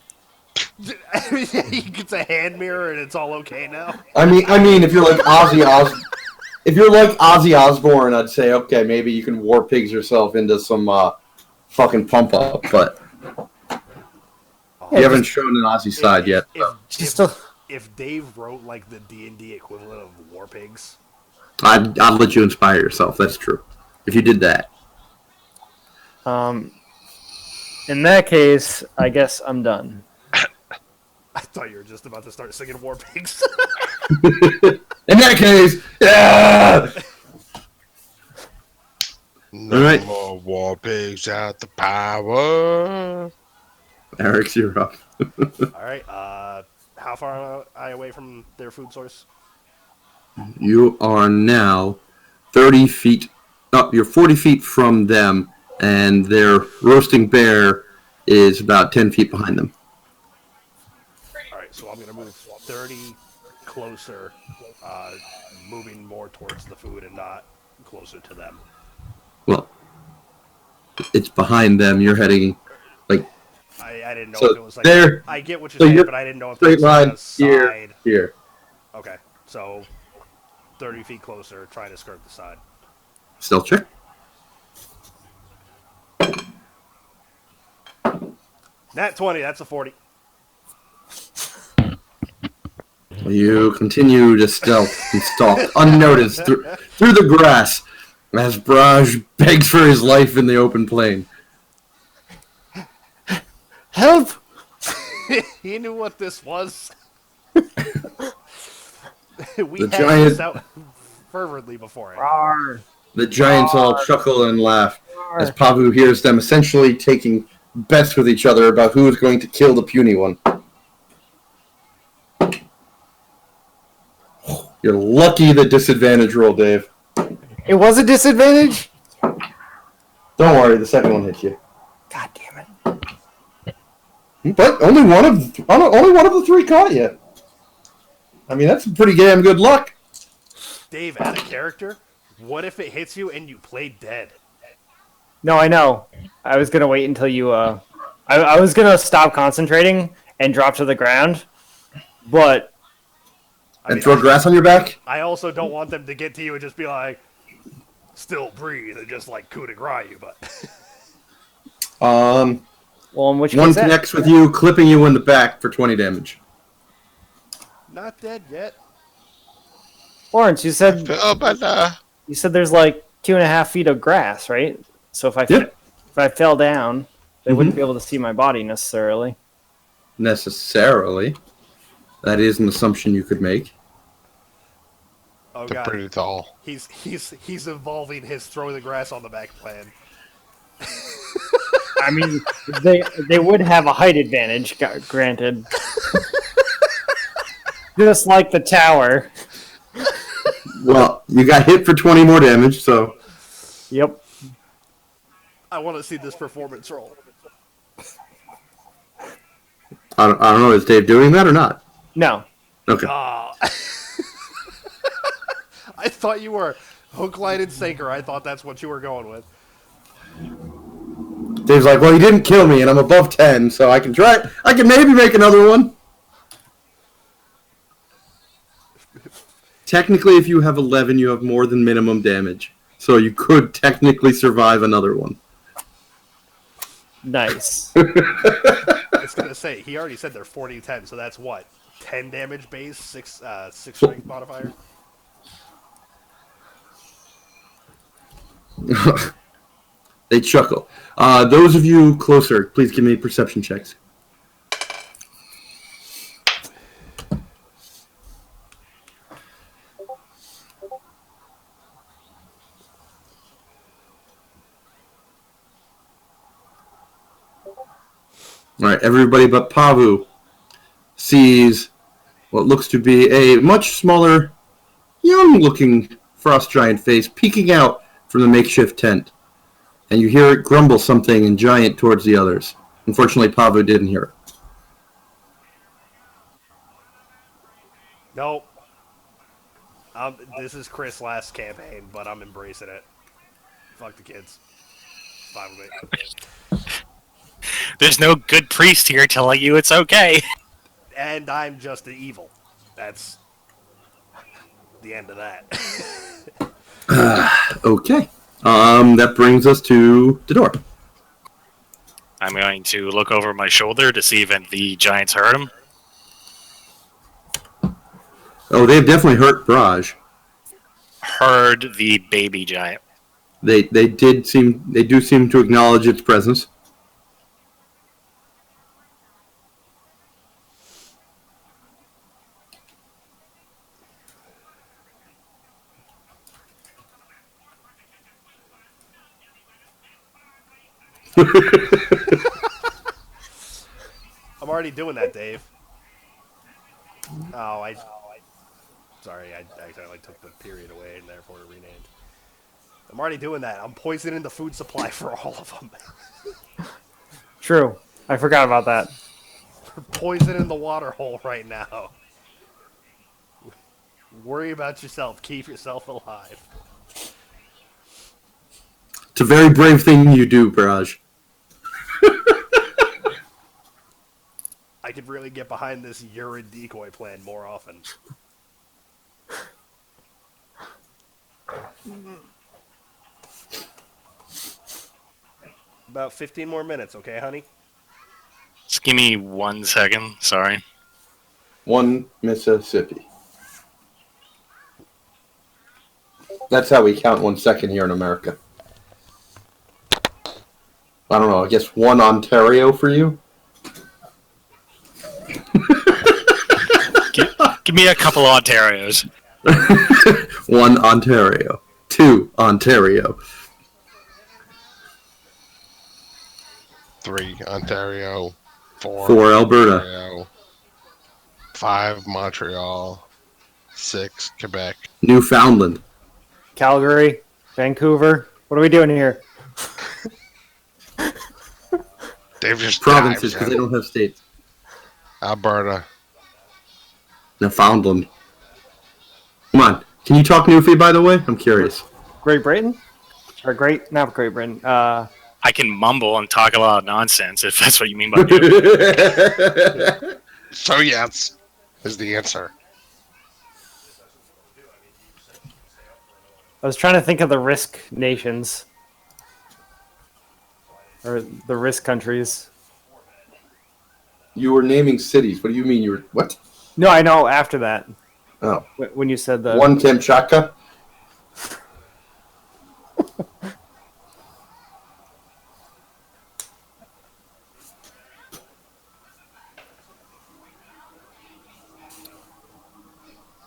It's a hand mirror and it's all okay now. I mean, if you're like Ozzy Osbourne, I'd say okay, maybe you can war pigs yourself into some fucking pump up, but you haven't shown an Ozzy side yet. So. If Dave wrote like the D&D equivalent of war pigs, I'd let you inspire yourself. That's true. If you did that. In that case, I guess I'm done. I thought you were just about to start singing war pigs. In that case, yeah. no All right. more war pigs out the power. Arix, you're up. All right. How far am I away from their food source? You are now 30 feet up. You're 40 feet from them, and their roasting bear is about 10 feet behind them. All right. So I'm gonna move 30 closer, moving more towards the food and not closer to them. Well, it's behind them. You're heading like I didn't know so if it was like there. I get what you're So saying, you're but I didn't know if straight it was like line a side. here. Okay, so 30 feet closer, trying to skirt the side. Stealth check. Nat 20, that's a 40. You continue to stealth and stalk unnoticed through the grass as Brage begs for his life in the open plain. Help! He knew what this was. We The had giant- this out fervently before it. Rawr. The giants all chuckle and laugh as Pavu hears them essentially taking bets with each other about who is going to kill the puny one. You're lucky the disadvantage roll, Dave. It was a disadvantage? Don't worry, the second one hit you. God damn it. But only one of the three caught you. I mean, that's pretty damn good luck. Dave, out of character, what if it hits you and you play dead? No, I know. I was gonna wait until you. I was gonna stop concentrating and drop to the ground, but. Throw grass on your back? I also don't want them to get to you and just be like, still breathe, and just like coup de grace you, but. Well, in which one case connects with you, clipping you in the back for 20 damage. Not dead yet. Lawrence, you said but you said there's like 2.5 feet of grass, right? So if I fell down, they wouldn't be able to see my body necessarily. Necessarily. That is an assumption you could make. Oh they're god, pretty tall. He's evolving his throw the grass on the back plan. I mean, they would have a height advantage, granted. Just like the tower. Well, you got hit for 20 more damage, so... Yep. I want to see this performance roll. I don't know, is Dave doing that or not? No. Okay. I thought you were hook, line, and sinker. I thought that's what you were going with. Dave's like, well, he didn't kill me, and I'm above 10, so I can try... I can maybe make another one. Technically, if you have 11, you have more than minimum damage. So you could technically survive another one. Nice. I was going to say, he already said they're 40-10, so that's what? 10 damage base, 6 strength modifier? They chuckle. Those of you closer, please give me perception checks. All right, everybody but Pavu sees what looks to be a much smaller, young-looking frost giant face peeking out from the makeshift tent. And you hear it grumble something in giant towards the others. Unfortunately, Pavu didn't hear it. Nope. This is Chris' last campaign, but I'm embracing it. Fuck the kids. It's fine with me. There's no good priest here telling you it's okay. And I'm just the evil. That's the end of that. Okay. That brings us to the door. I'm going to look over my shoulder to see if the giants hurt him. Oh, they've definitely hurt Brage. Heard the baby giant. They do seem to acknowledge its presence. I'm already doing that, Dave. Oh, sorry, I accidentally took the period away and therefore it renamed. I'm already doing that. I'm poisoning the food supply for all of them. True. I forgot about that. We're poisoning the water hole right now. Worry about yourself. Keep yourself alive. It's a very brave thing you do, Brage. I could really get behind this urine decoy plan more often. About 15 more minutes, okay, honey? Just give me 1 second. Sorry. 1 Mississippi. That's how we count 1 second here in America. I don't know, I guess 1 Ontario for you? Give me a couple of Ontarios. 1 Ontario. 2 Ontario. 3 Ontario, 4 4 Alberta. Ontario, 5 Montreal, 6 Quebec. Newfoundland. Calgary, Vancouver. What are we doing here? They've just Provinces, dived because they in. don't have states. Alberta. Newfoundland. Come on. Can you talk Newfie, by the way? I'm curious. Great Britain? Or not Great Britain. I can mumble and talk a lot of nonsense if that's what you mean by good. So yes, is the answer. I was trying to think of the risk nations. Or the risk countries. You were naming cities. What do you mean you were... What? No, I know after that. Oh. When you said the... One Kamchatka?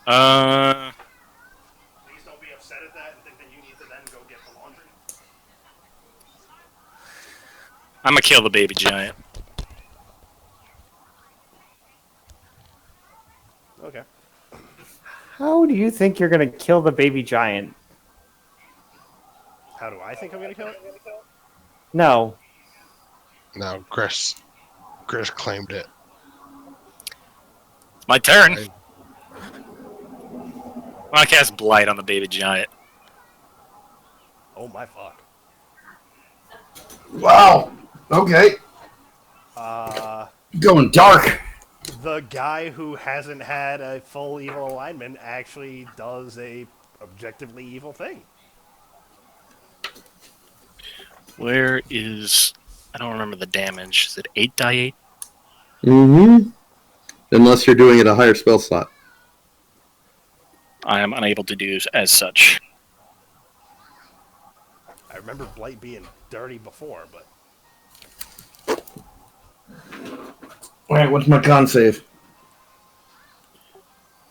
Please don't be upset at that and think that you need to then go get the laundry. I'm gonna kill the baby giant. Okay. How do you think you're going to kill the baby giant? How do I think I'm gonna kill it? No. No, Chris claimed it. My turn. Right. I'm gonna cast Blight on the baby giant. Oh my fuck. Wow. Okay. Going dark. The guy who hasn't had a full evil alignment actually does a objectively evil thing. Where is... I don't remember the damage. Is it 8 die 8? Mm-hmm. Unless you're doing it a higher spell slot. I am unable to do as such. I remember Blight being dirty before, but Alright, what's my con save?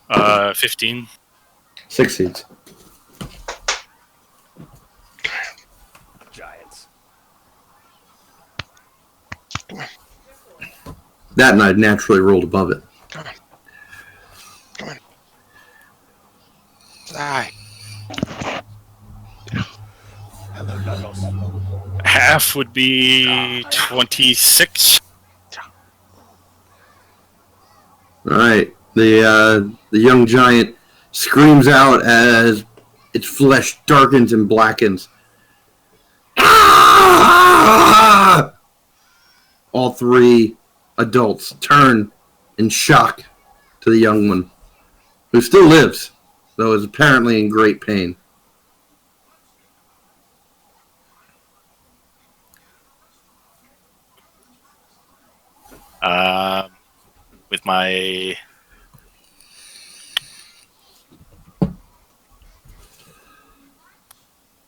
15. Succeeds. giants. That and I'd naturally rolled above it. Come on. Die. Hello, Knuckles. Half would be 26. Alright. The young giant screams out as its flesh darkens and blackens. Ah! All 3 adults turn in shock to the young one, who still lives, though is apparently in great pain. With my...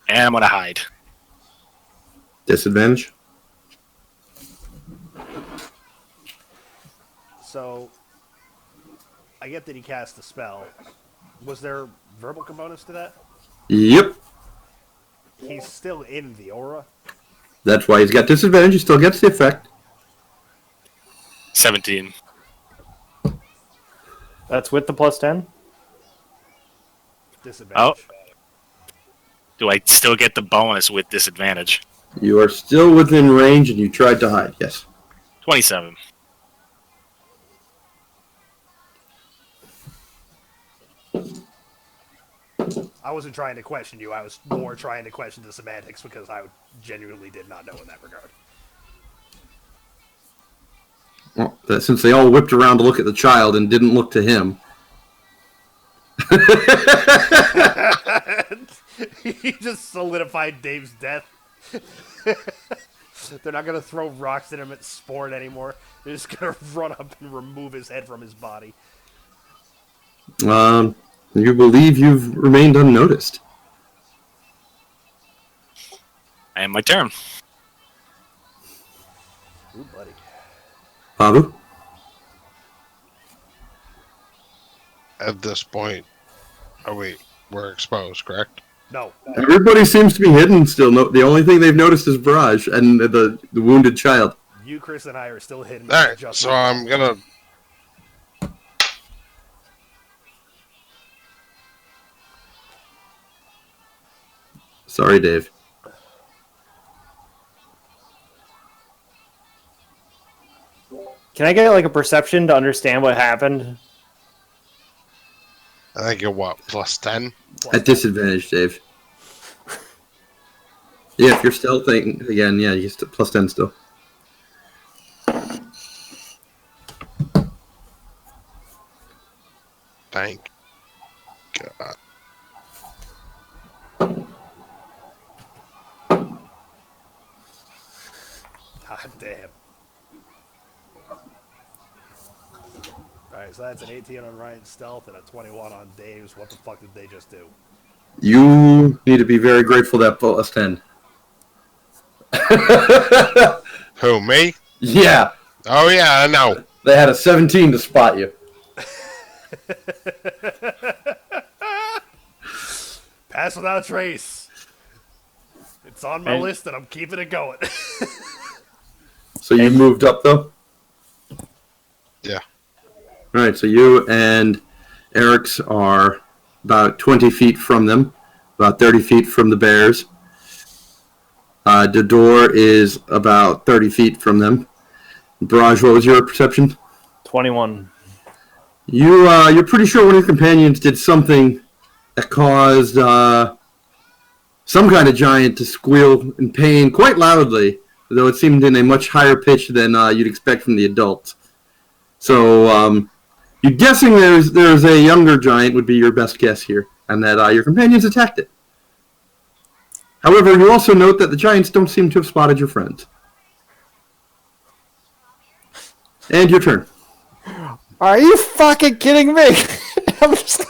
And I'm gonna hide. Disadvantage? So, I get that he cast a spell. Was there verbal components to that? Yep. He's still in the aura. That's why he's got disadvantage. He still gets the effect. 17. That's with the plus 10? Disadvantage. Do I still get the bonus with disadvantage? You are still within range and you tried to hide, yes. 27. I wasn't trying to question you. I was more trying to question the semantics because I genuinely did not know in that regard. Well, since they all whipped around to look at the child and didn't look to him. He just solidified Dave's death. They're not going to throw rocks at him at Sport anymore. They're just going to run up and remove his head from his body. You believe you've remained unnoticed. And my turn. Ooh, buddy. Babu? At this point, we're exposed, correct? No. Everybody seems to be hidden still. No, the only thing they've noticed is Brage and the wounded child. You, Chris, and I are still hidden. All right, so I'm gonna. Sorry, Dave. Can I get like a perception to understand what happened? I think you're what, +10? At disadvantage, Dave. Yeah, if you're stealthing again, yeah, you +10 still. Thank God. God damn. Alright, so that's an 18 on Ryan's stealth and a 21 on Dave's. What the fuck did they just do? You need to be very grateful that +10. Who, me? Yeah, Oh, yeah, I know. they had a 17 to spot you. Pass without trace. It's on my list and I'm keeping it going. So you moved up, though? Yeah. All right, so you and Arix are about 20 feet from them, about 30 feet from the bears. The door is about 30 feet from them. Brage, what was your perception? 21. You're pretty sure one of your companions did something that caused some kind of giant to squeal in pain quite loudly, though it seemed in a much higher pitch than you'd expect from the adults. So you're guessing there's a younger giant would be your best guess here, and that your companions attacked it. However, you also note that the giants don't seem to have spotted your friends. And your turn. Are you fucking kidding me? I'm just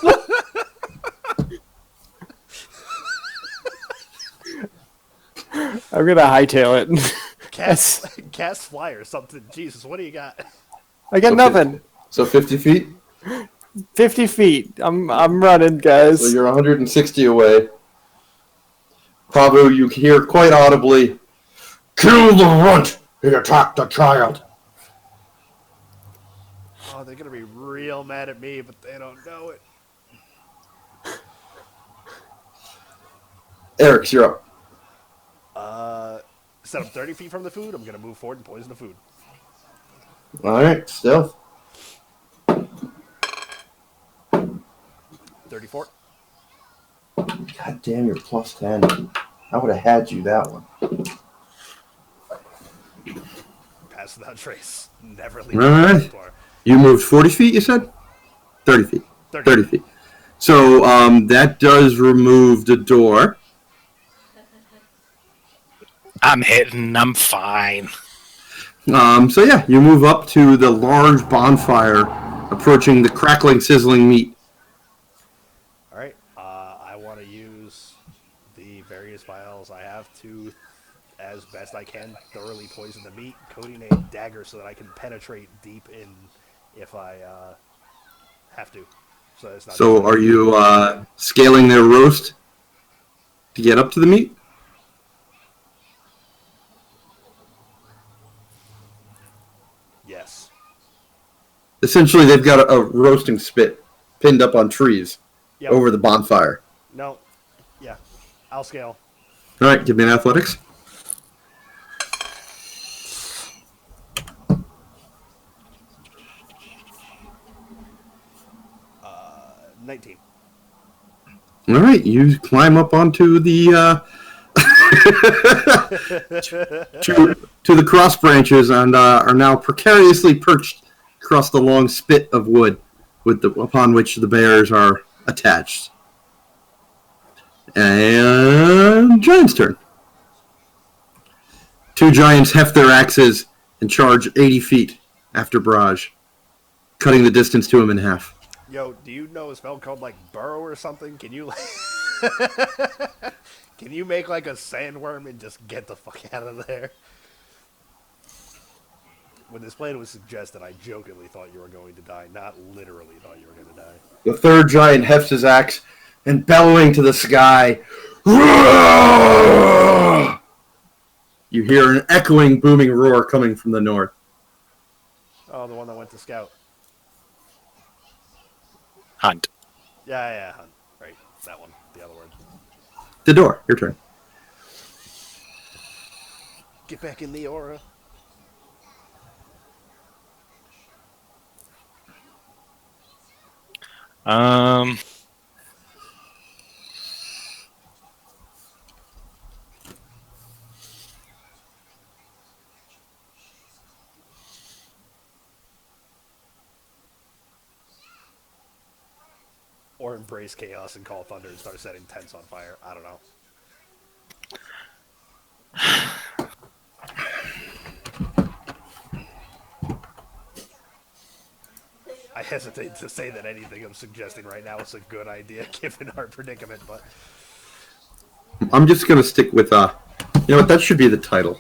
I'm gonna hightail it. Cast fly or something. Jesus, what do you got? I got nothing. So 50 feet? 50 feet. I'm running, guys. So you're 160 away. Prabhu, you hear quite audibly, "Kill the runt! He attacked the child!" Oh, they're gonna be real mad at me, but they don't know it. Arix, you're up. Set up 30 feet from the food. I'm gonna move forward and poison the food. Alright, stealth. 34. God damn, you're +10. I would have had you that one. Pass without trace. Never leave Alright. the bar. You moved 40 feet, you said? 30 feet. 30 feet. So that does remove the door. I'm hitting. I'm fine. So yeah, you move up to the large bonfire approaching the crackling, sizzling meat. Alright, I want to use the various vials I have to, as best I can, thoroughly poison the meat, coating a dagger so that I can penetrate deep in if I have to. So, it's not So are you scaling their roast to get up to the meat? Yes. Essentially, they've got a roasting spit pinned up on trees Yep. over the bonfire. No. Yeah. I'll scale. All right, give me an athletics. Uh, 19. All right, you climb up onto the to the cross branches and are now precariously perched across the long spit of wood upon which the bears are attached. And Giant's turn. Two giants heft their axes and charge 80 feet after Brage, cutting the distance to him in half. Yo, do you know a spell called, like, burrow or something? Can you, can you make, like, a sandworm and just get the fuck out of there? When this plan was suggested, I jokingly thought you were going to die, not literally thought you were going to die. The third giant hefts his axe and bellowing to the sky, You hear an echoing, booming roar coming from the north. Oh, the one that went to scout. Hunt. Yeah, hunt. Right, that one. The other word. The door. Your turn. Get back in the aura. Um. Or embrace chaos and call thunder and start setting tents on fire. I don't know. I hesitate to say that anything I'm suggesting right now is a good idea given our predicament, but I'm just gonna stick with you know what? That should be the title.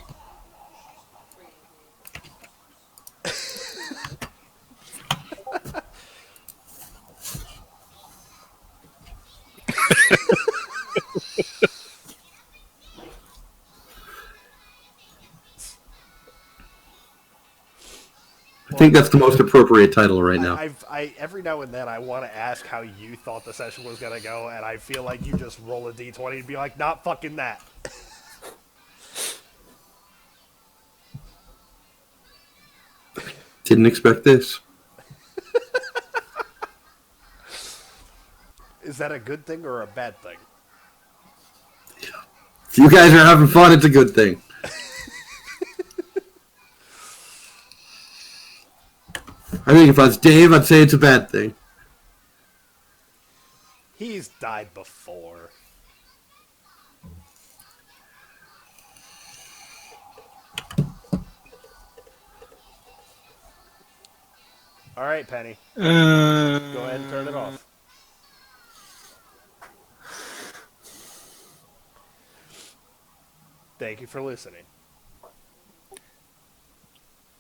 I think that's the most appropriate title right now. I every now and then I want to ask how you thought the session was gonna go, and I feel like you just roll a d20 and be like, not fucking that. Didn't expect this. Is that a good thing or a bad thing? If you guys are having fun, it's a good thing. I think if I was Dave, I'd say it's a bad thing. He's died before. All right, Penny. Go ahead and turn it off. Thank you for listening.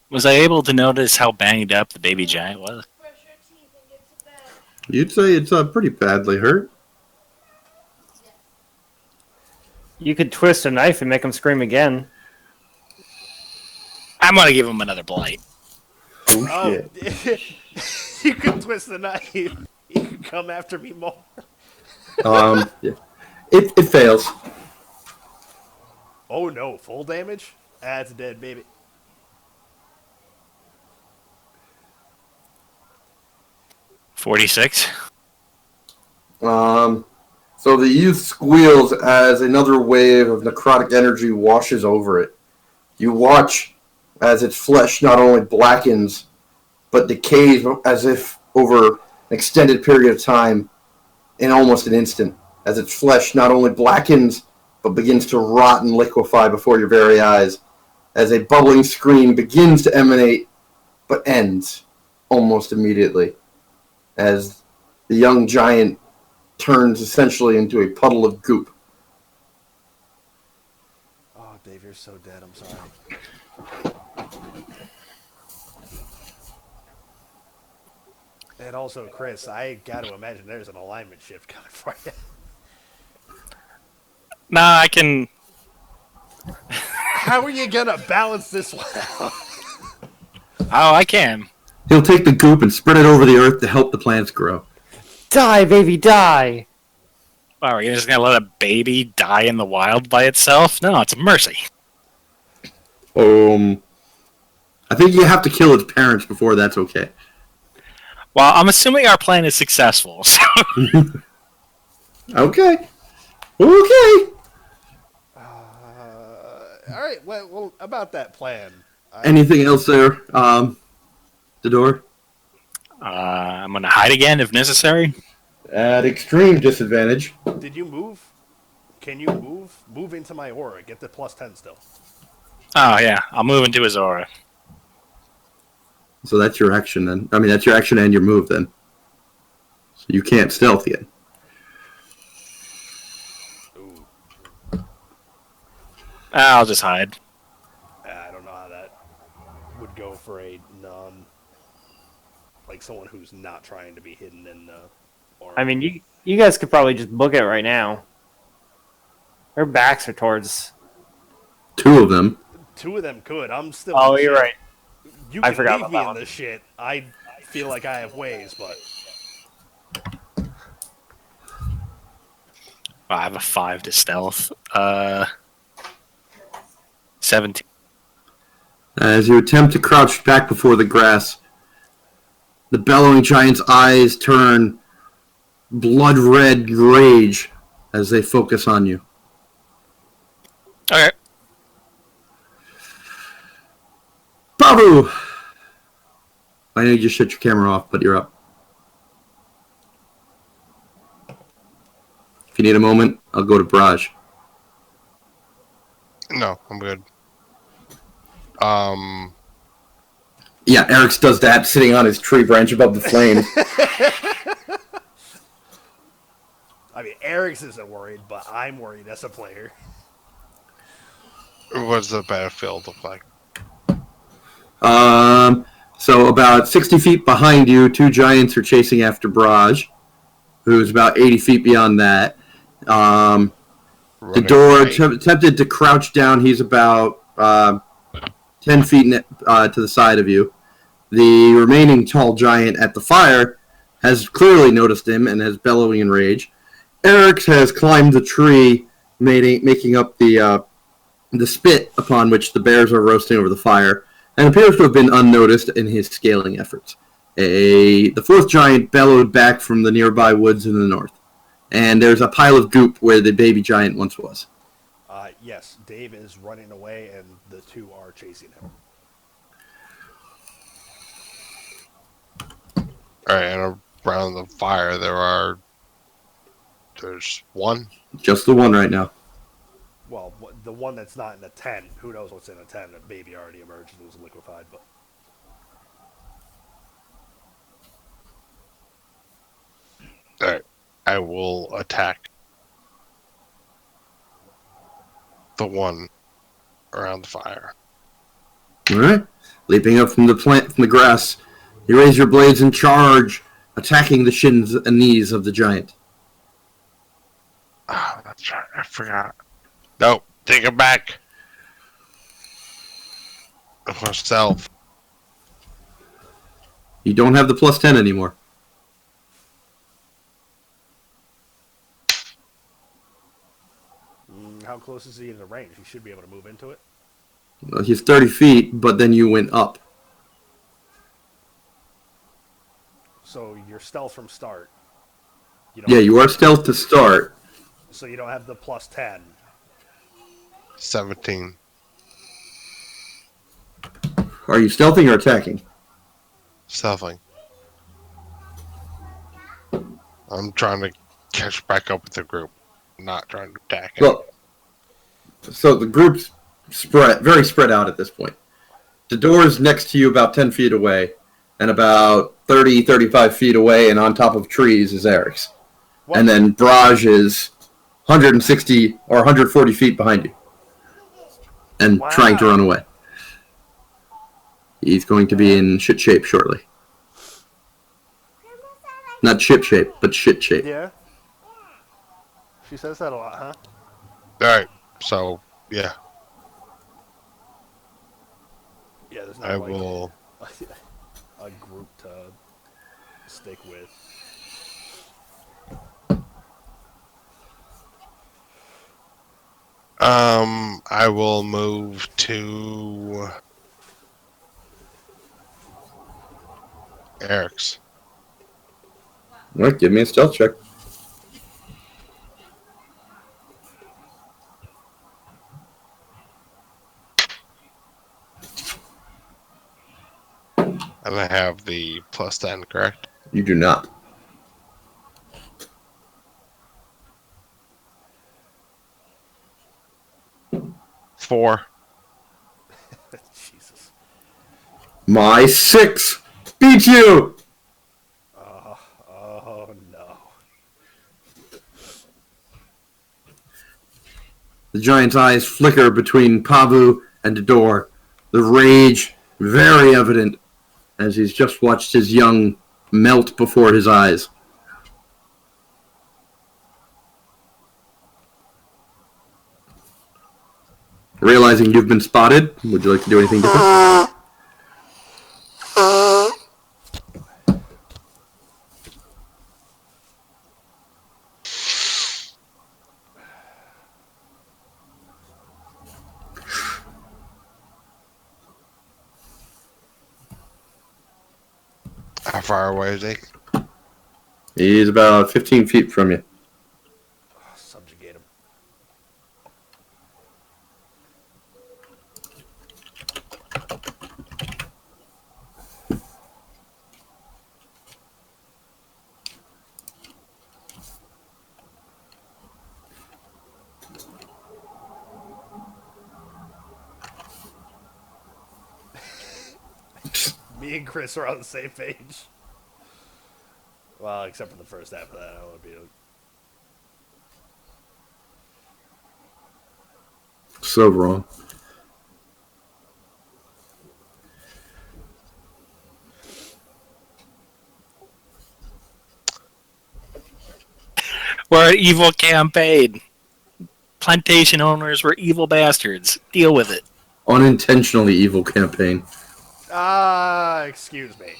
Was I able to notice how banged up the baby giant was? You'd say it's pretty badly hurt. You could twist a knife and make him scream again. I'm gonna give him another blight. Oh, shit. You can twist the knife. You can come after me more. Yeah. It fails. Oh no, full damage? That's a dead baby. $46. So the youth squeals as another wave of necrotic energy washes over it. You watch as its flesh not only blackens, but decays as if over an extended period of time in almost an instant. As its flesh not only blackens, but begins to rot and liquefy before your very eyes. As a bubbling scream begins to emanate, but ends almost immediately. As the young giant turns essentially into a puddle of goop. Oh, Dave, you're so dead. I'm sorry. And also, Chris, I got to imagine there's an alignment shift coming for you. Nah, I can. How are you gonna balance this one out? Oh, I can. He'll take the goop and spread it over the earth to help the plants grow. Die, baby, die! Wow, are you just gonna let a baby die in the wild by itself? No, it's a mercy. I think you have to kill its parents before that's okay. Well, I'm assuming our plan is successful. So. Okay. Okay. All right. Well, about that plan. Anything else there? The door? I'm gonna hide again if necessary. At extreme disadvantage. Did you move? Can you move? Move into my aura. Get the +10 still. Oh yeah, I'll move into his aura. So that's your action then. I mean, that's your action and your move then. So you can't stealth yet. Ooh. I'll just hide. I don't know how that would go for a non... Like someone who's not trying to be hidden in the aura. I mean, you guys could probably just book it right now. Their backs are towards 2 of them. 2 of them could. I'm still. Oh, in you're shit. right. You I can forgot leave about me that in one. this shit. I feel like I have ways, but I have a 5 to stealth. 17. As you attempt to crouch back before the grass, the bellowing giant's eyes turn blood-red rage as they focus on you. Okay. Babu! I know you just shut your camera off, but you're up. If you need a moment, I'll go to Brage. No, I'm good. Yeah, Arix does that, sitting on his tree branch above the flames. I mean, Arix isn't worried, but I'm worried as a player. What's the battlefield look like? So about 60 feet behind you, 2 giants are chasing after Brage, who's about 80 feet beyond that. The door attempted to crouch down. He's about 10 feet to the side of you. The remaining tall giant at the fire has clearly noticed him and is bellowing in rage. Arix has climbed the tree, making up the spit upon which the bears are roasting over the fire, and appears to have been unnoticed in his scaling efforts. The 4th giant bellowed back from the nearby woods in the north, and there's a pile of goop where the baby giant once was. Yes, Dave is running away, and the 2 are chasing him. Alright, and around the fire there's 1? Just the 1 right now. Well, the one that's not in the tent. Who knows what's in the tent? The baby already emerged and was liquefied, but. Alright, I will attack the one around the fire. All right. Leaping up from the grass, you raise your blades and charge, attacking the shins and knees of the giant. Oh, that's right. I forgot. Nope. Take it back. For stealth. You don't have the plus 10 anymore. How close is he in the range? He should be able to move into it. He's 30 feet, but then you went up. So you're stealth from start. You are stealth to start. So you don't have the plus 10. 17. Are you stealthing or attacking? Stealthing. I'm trying to catch back up with the group. I'm not trying to attack it. Well, so the group's very spread out at this point. The door's next to you about 10 feet away, and about 30, 35 feet away and on top of trees is Arix. What? And then Brage is 160 or 140 feet behind you and trying to run away. He's going to be in shit shape shortly. Not ship shape, but shit shape. Yeah. She says that a lot, huh? Alright, so, yeah. Yeah, there's I not will... a group to stick with. I will move to... Arix. All right, give me a stealth check. And I have the plus 10, correct? You do not. Four. Jesus. My 6 beat you! Oh no. The giant's eyes flicker between Pavu and the door, the rage very evident as he's just watched his young melt before his eyes. Realizing you've been spotted, would you like to do anything different? How far away is he? He's about 15 feet from you. Subjugate him. Me and Chris are on the same page. Well, except for the first half of that, I would be. So wrong. We're an evil campaign. Plantation owners were evil bastards. Deal with it. Unintentionally evil campaign. Excuse me.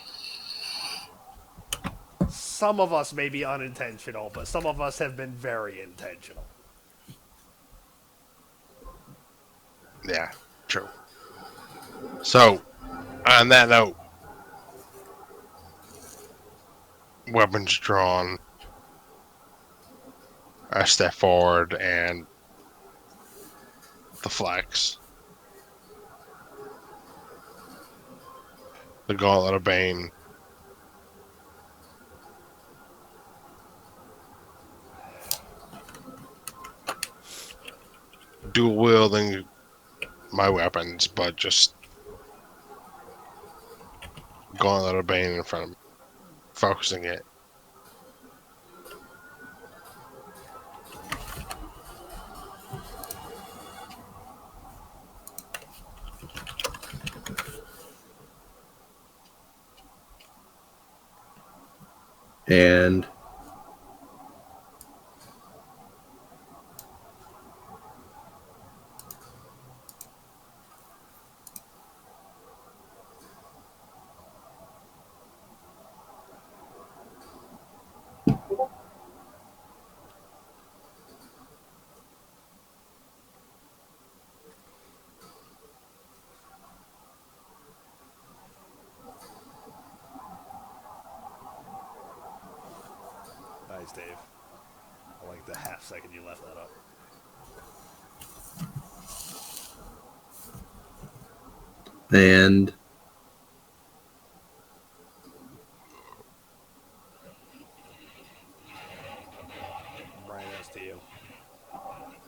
Some of us may be unintentional, but some of us have been very intentional. Yeah, true. So, on that note, weapons drawn, I step forward and the flex. The Gauntlet of Bane. Dual wielding my weapons, but just Gauntlet of Bane in front of me. Focusing it. And Nice, Dave. I like the half second you left that up. and Brian, that's to you.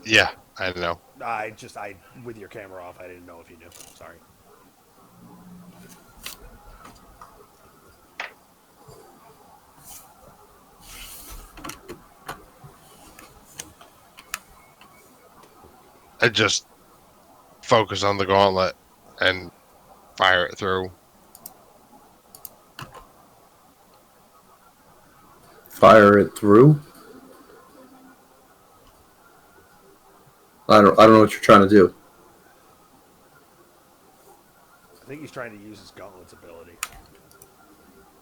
Yeah, I know. With your camera off, I didn't know if you knew. Sorry. I just focus on the gauntlet and fire it through. fire it through. I don't know what you're trying to do. I think he's trying to use his gauntlet's ability.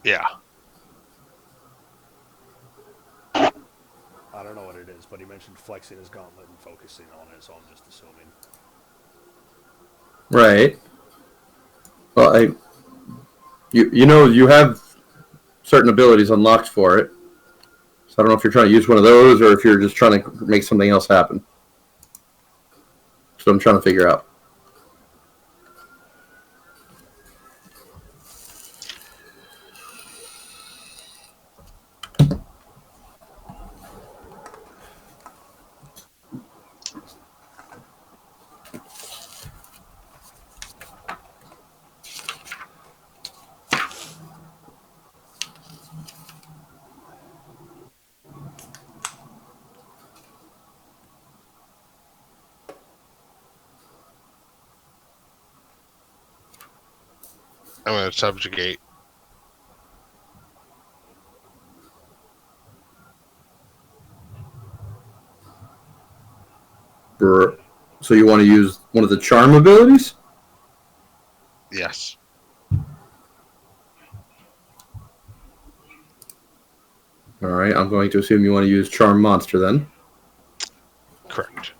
Yeah. I don't know what it is, but he mentioned flexing his gauntlet and focusing on it, so I'm just assuming. Right. Well, you know you have certain abilities unlocked for it. So I don't know if you're trying to use one of those or if you're just trying to make something else happen. So I'm trying to figure out. I'm going to subjugate. So you want to use one of the charm abilities? Yes. Alright, I'm going to assume you want to use Charm Monster then. Correct.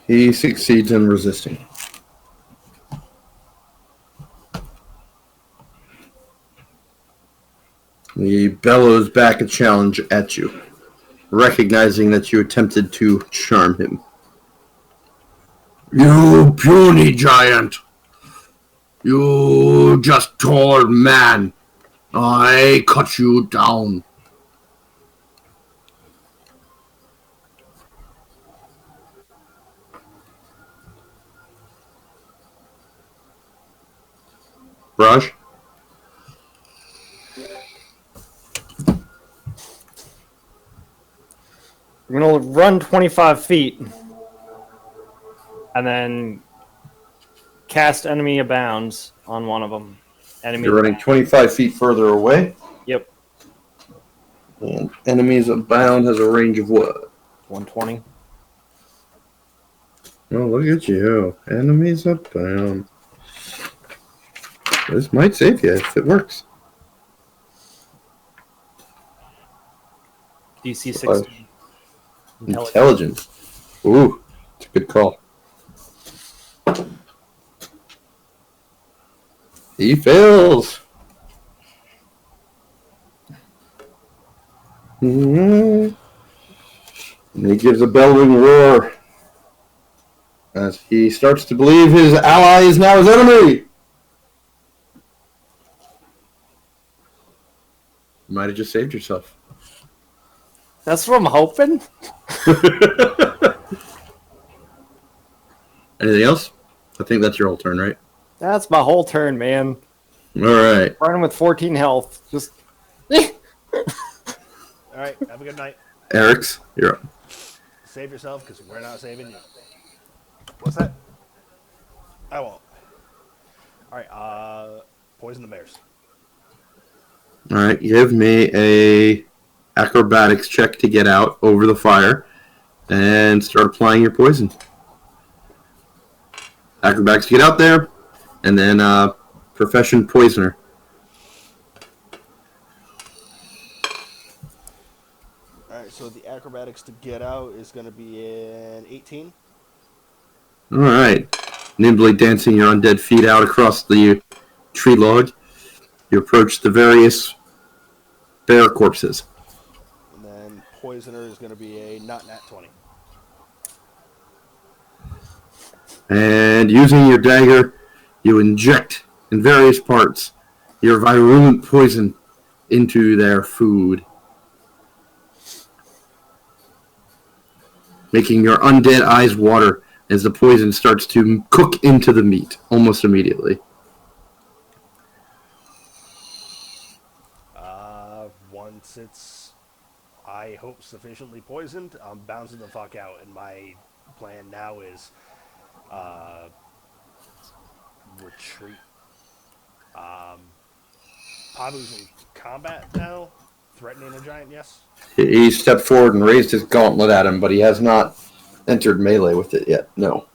He succeeds in resisting. He bellows back a challenge at you, recognizing that you attempted to charm him. You puny giant! You just tall man! I cut you down. Brage? I'm gonna run 25 feet, and then cast Enemy Abounds on one of them. Enemy You're running Abound. 25 feet further away. Yep, And Enemies Abound has a range of what? 120. Oh, look at you. Enemies Abound. This might save you if it works. DC 16. Intelligence. Ooh, it's a good call. He fails. And he gives a bellowing roar as he starts to believe his ally is now his enemy. You might have just saved yourself. That's what I'm hoping. Anything else? I think that's your whole turn, right? That's my whole turn, man. All right. Running with 14 health. Just. All right, have a good night. Arix, you're up. Save yourself, because we're not saving you. What's that? I won't. All right, poison the bears. All right, give me a acrobatics check to get out over the fire and start applying your poison. Acrobatics to get out there, and then profession poisoner. All right, so the acrobatics to get out is going to be an 18. All right. Nimbly dancing your undead feet out across the tree log, you approach the various bear corpses. And then poisoner is going to be a not nat 20. And using your dagger, you inject in various parts your virulent poison into their food, making your undead eyes water as the poison starts to cook into the meat almost immediately. Once it's, I hope, sufficiently poisoned, I'm bouncing the fuck out. And my plan now is retreat. Pabu's in combat now, threatening a giant, yes? He stepped forward and raised his gauntlet at him, but he has not entered melee with it yet. No.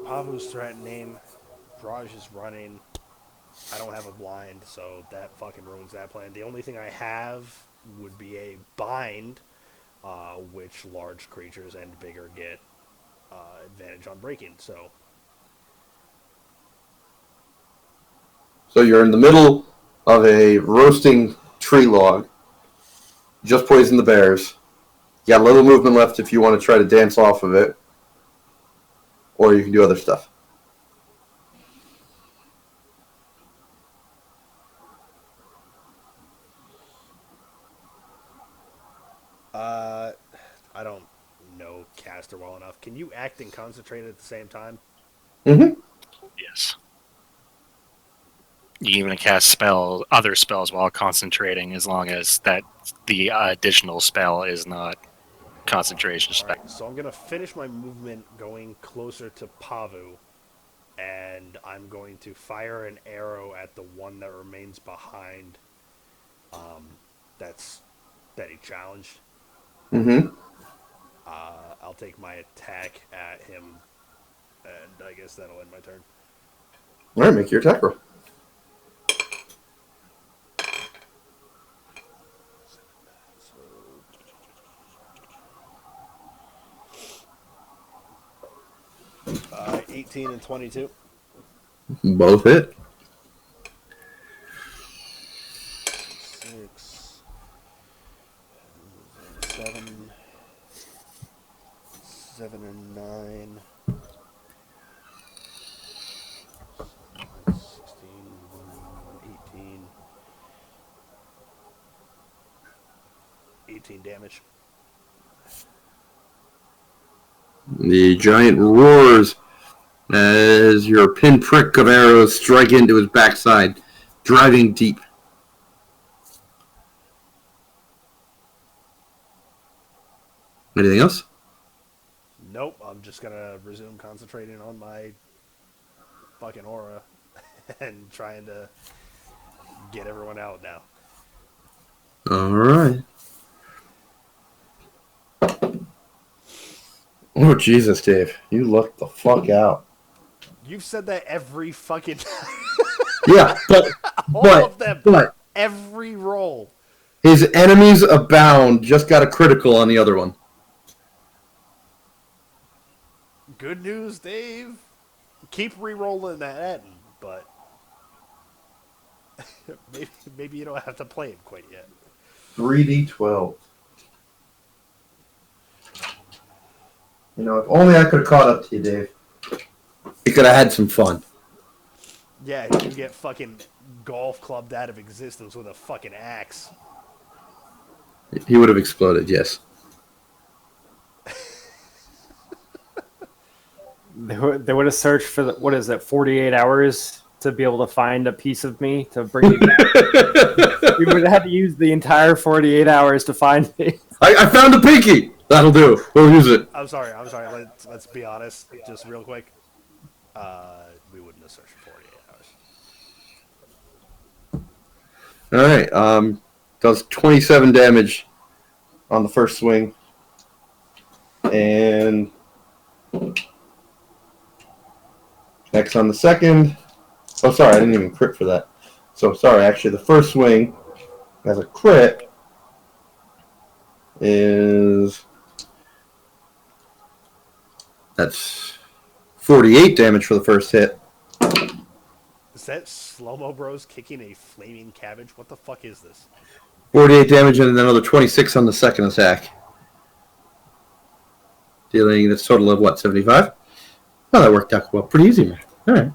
Pavu's threatening. Brage is running. I don't have a blind, so that fucking ruins that plan. The only thing I have would be a bind, which large creatures and bigger get advantage on breaking. So you're in the middle of a roasting tree log. Just poisoned the bears. You got a little movement left if you want to try to dance off of it. Or you can do other stuff. I don't know caster well enough. Can you act and concentrate at the same time? Mm-hmm. Yes. You can even cast other spells while concentrating, as long as the additional spell is not concentration spell. Alright, so I'm going to finish my movement going closer to Pavu, and I'm going to fire an arrow at the one that remains behind that he challenged. Mm-hmm. I'll take my attack at him, and I guess that'll end my turn. All right, make your attack roll. So, 18 and 22. Both hit. 6, 7, 7 and 9. 16, 18. 18 damage. The giant roars as your pinprick of arrows strike into his backside, driving deep. Anything else? Nope, I'm just gonna resume concentrating on my fucking aura and trying to get everyone out now. All right. Oh, Jesus, Dave. You lucked the fuck out. You've said that every fucking time. Yeah, All of them. but Every roll. his enemies abound just got a critical on the other one. Good news, Dave. Keep re-rolling that, but maybe you don't have to play it quite yet. 3d12. You know, if only I could have caught up to you, Dave. We could have had some fun. Yeah, you get fucking golf clubbed out of existence with a fucking axe. He would have exploded, yes. They would have searched for, 48 hours to be able to find a piece of me to bring me back. We would have had to use the entire 48 hours to find me. I found a pinky! That'll do. We'll use it. I'm sorry. Let's be honest, just real quick. We wouldn't have searched for 48 hours. Alright, does 27 damage on the first swing. And next on the second. Oh, sorry, I didn't even crit for that. So, sorry, actually, the first swing as a crit is... That's 48 damage for the first hit. Is that Slow-Mo Bros kicking a flaming cabbage? What the fuck is this? 48 damage and then another 26 on the second attack. Dealing this total of what, 75? Oh, that worked out well. Pretty easy, man. All right.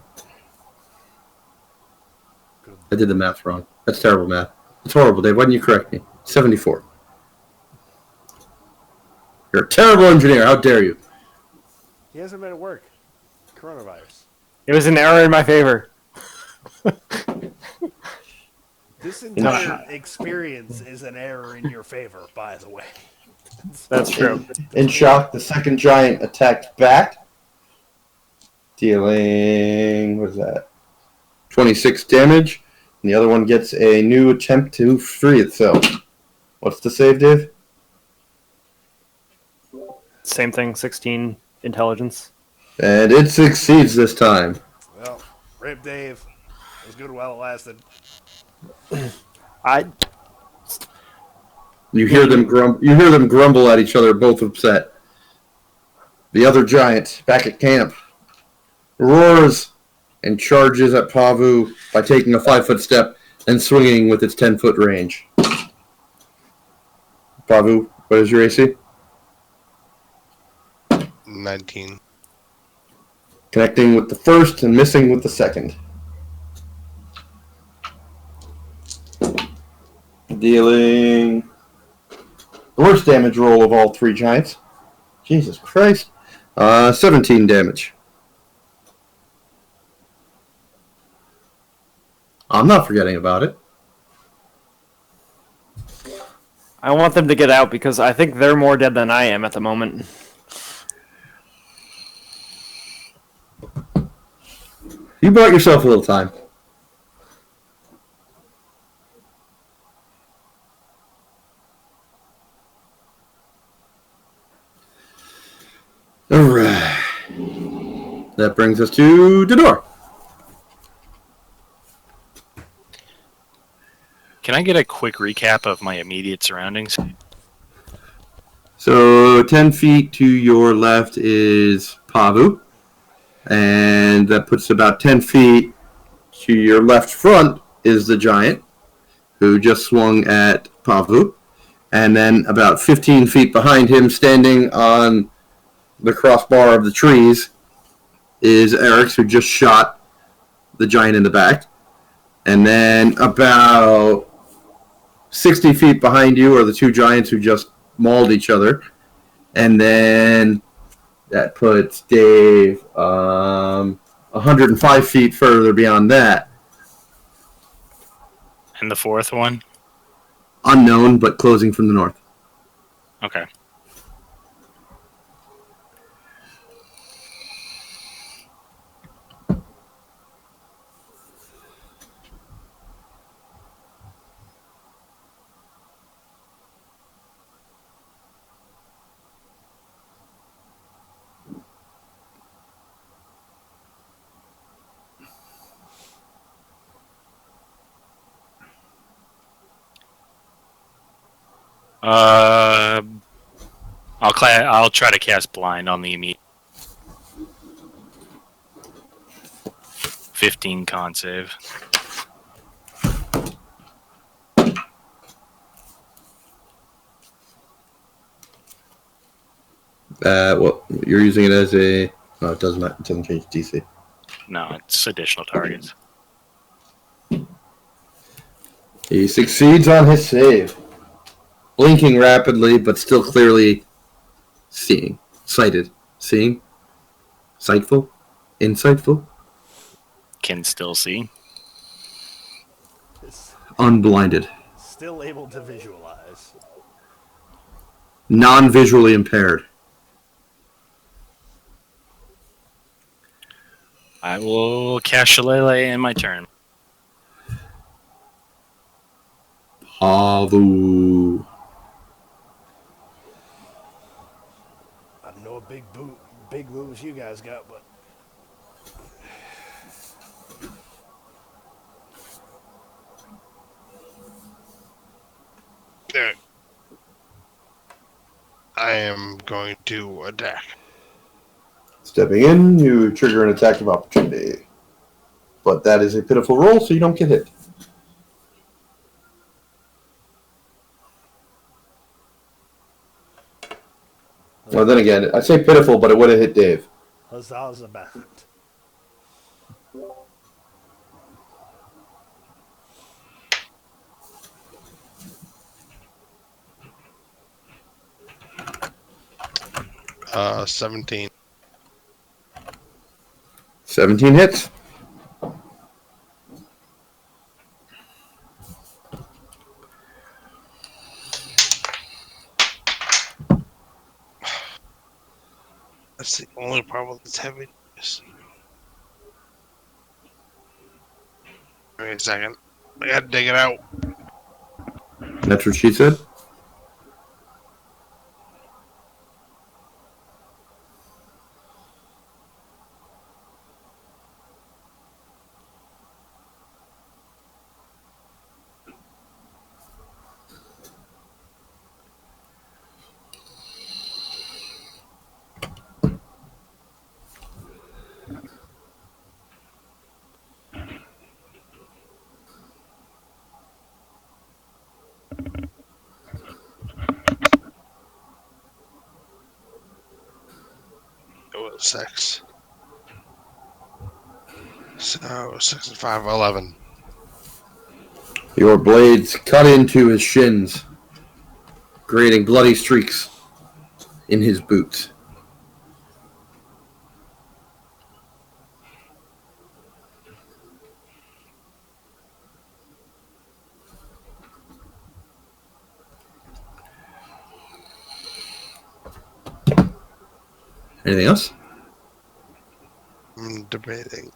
Good. I did the math wrong. That's terrible math. It's horrible, Dave. Why didn't you correct me? 74. You're a terrible engineer. How dare you? He hasn't made it work. Coronavirus. It was an error in my favor. This entire experience is an error in your favor, by the way. That's true. In shock, the second giant attacked back, dealing, what is that? 26 damage. And the other one gets a new attempt to free itself. What's the save, Dave? Same thing, 16 intelligence. And it succeeds this time. Well, rip Dave. It was good while it lasted. You hear them grumble at each other, both upset. The other giant, back at camp, roars and charges at Pavu by taking a 5-foot step and swinging with its 10-foot range. Pavu, what is your AC? 19. Connecting with the first and missing with the second. Dealing the worst damage roll of all three giants. Jesus Christ. 17 damage. I'm not forgetting about it. I want them to get out because I think they're more dead than I am at the moment. You bought yourself a little time. All right. That brings us to the door. Can I get a quick recap of my immediate surroundings? So 10 feet to your left is Pavu. And that puts about 10 feet to your left front is the giant, who just swung at Pavu. And then about 15 feet behind him, standing on the crossbar of the trees, is Arix, who just shot the giant in the back. And then about 60 feet behind you are the two giants who just mauled each other. And then that puts Dave 105 feet further beyond that. And the fourth one? Unknown, but closing from the north. Okay. I'll try to cast blind on the immediate. 15 con save. Well, you're using it as a. No, it doesn't. It doesn't change DC. No, it's additional targets. He succeeds on his save, blinking rapidly, but still clearly seeing, sighted, seeing, sightful, insightful, Can still see. unblinded, Still able to visualize. non-visually impaired. I will cast Shillelagh in my turn. Pavu. I don't know what big moves you guys got, but There. I am going to attack. Stepping in, you trigger an attack of opportunity. But that is a pitiful roll, so you don't get hit. Well, then again, I say pitiful, but it would have hit Dave. Huzzahzabat. Uh, 17. 17 hits. That's the only problem that's heavy. Give me a second. I gotta dig it out. That's what she said. It was 6. So 6 and 5, 11. Your blades cut into his shins, creating bloody streaks in his boots. Anything else? I'm debating.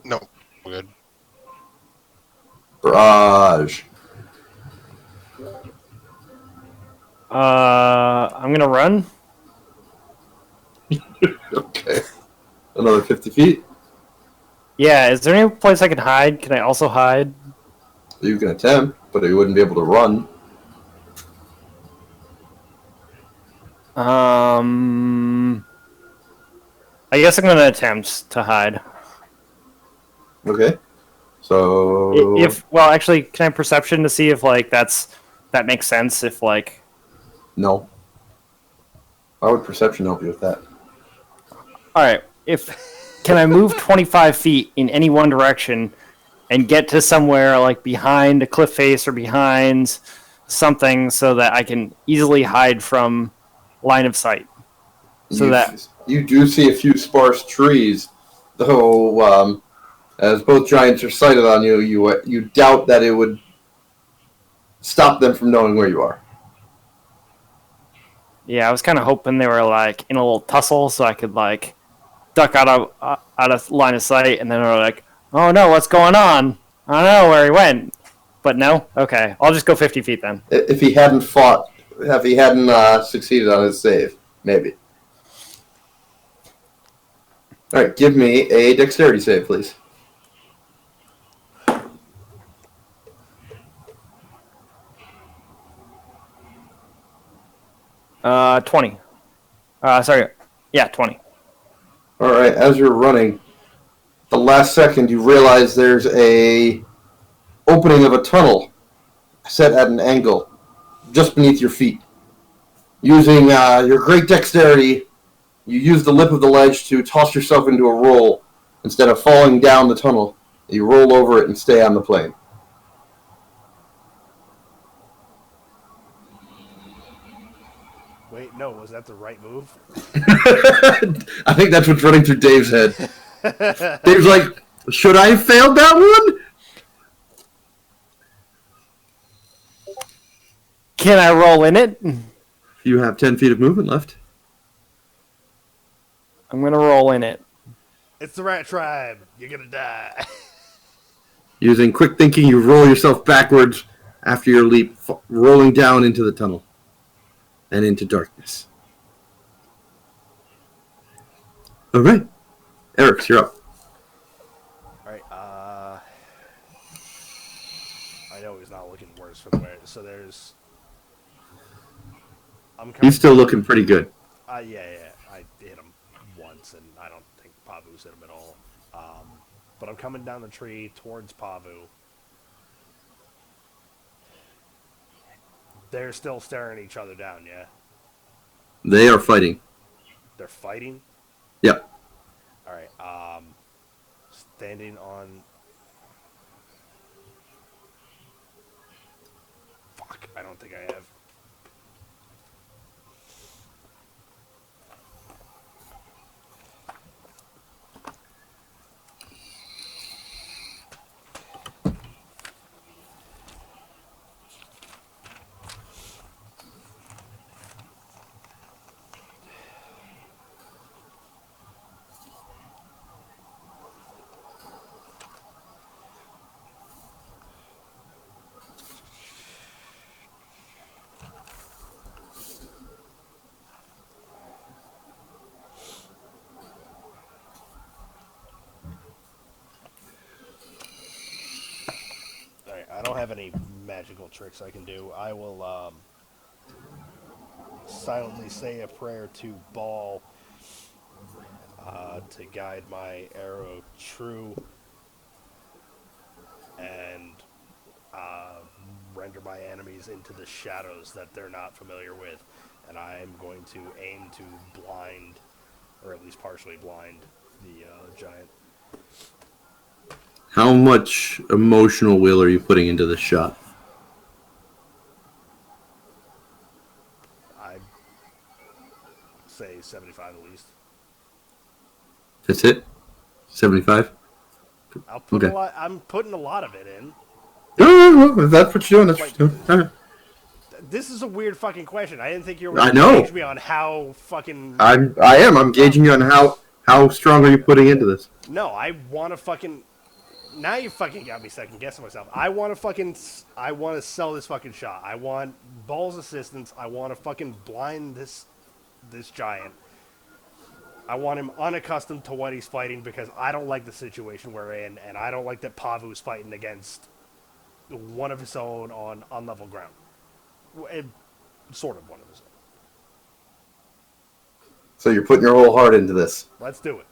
No, good. Brage. I'm gonna run. Okay. Another 50 feet. Yeah, is there any place I can hide? Can I also hide? You can attempt, but you wouldn't be able to run. I guess I'm gonna attempt to hide. Okay. So If well, actually, can I perception to see if like that makes sense? If like, no. How would perception help you with that? all right, if can I move 25 feet in any one direction and get to somewhere like behind a cliff face or behind something so that I can easily hide from line of sight? So that You do see a few sparse trees, though. As both giants are sighted on you, you doubt that it would stop them from knowing where you are. yeah, I was kind of hoping they were like in a little tussle so I could like duck out of line of sight, and then they're like, "Oh no, what's going on? I don't know where he went." But no, okay, I'll just go 50 feet then. If he hadn't succeeded on his save, maybe. All right, give me a dexterity save, please. 20. Sorry, yeah, 20. All right, as you're running, the last second you realize there's a opening of a tunnel set at an angle just beneath your feet. Using your great dexterity, you use the lip of the ledge to toss yourself into a roll instead of falling down the tunnel. You roll over it and stay on the plane. Wait, no, was that the right move? I think that's what's running through Dave's head. Dave's like, should I have failed that one? Can I roll in it? You have 10 feet of movement left. I'm gonna roll in it. It's the rat tribe. You're gonna die. Using quick thinking, you roll yourself backwards after your leap, rolling down into the tunnel and into darkness. All right. Arix, you're up. Alright, I know he's not looking worse for the way. So there's. He's still looking pretty good. Yeah. I hit him once, and I don't think Pavu's hit him at all. But I'm coming down the tree towards Pavu. They're still staring each other down, yeah? They are fighting. They're fighting? Yep. Alright, standing on... Fuck, I don't think I have... I don't have any magical tricks I can do. I will silently say a prayer to Ball to guide my arrow true and render my enemies into the shadows that they're not familiar with. And I'm going to aim to blind, or at least partially blind, the giant. How much emotional will are you putting into this shot? I'd say 75 at least. That's it. 75. I'll put Okay. a lot. I'm putting a lot of it in. If that's what you're doing, that's what you're doing. All right. This is a weird fucking question. I didn't think you were I going to know. engage me on how fucking. I am. I'm gauging you on how strong are you putting into this. No, I want to fucking. Now you fucking got me second guessing myself. I want to sell this fucking shot. I want Ball's assistance. I want to fucking blind this giant. I want him unaccustomed to what he's fighting because I don't like the situation we're in, and I don't like that Pavu's fighting against one of his own on level ground. Sort of one of his own. So you're putting your whole heart into this. Let's do it.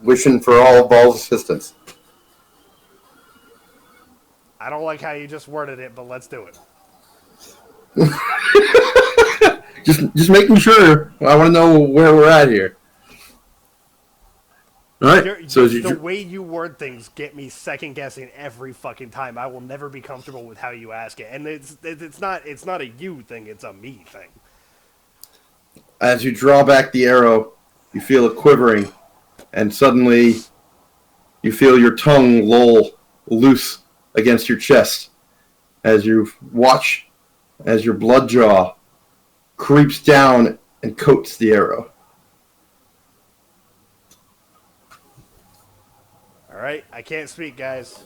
Wishing for all Ball's assistance. I don't like how you just worded it, but let's do it. Just making sure. I want to know where we're at here. All right. So The way you word things get me second guessing every fucking time. I will never be comfortable with how you ask it, and it's not a you thing. It's a me thing. as you draw back the arrow, you feel it quivering, and suddenly you feel your tongue loll loose against your chest as you watch as your blood jaw creeps down and coats the arrow. All right, I can't speak, guys.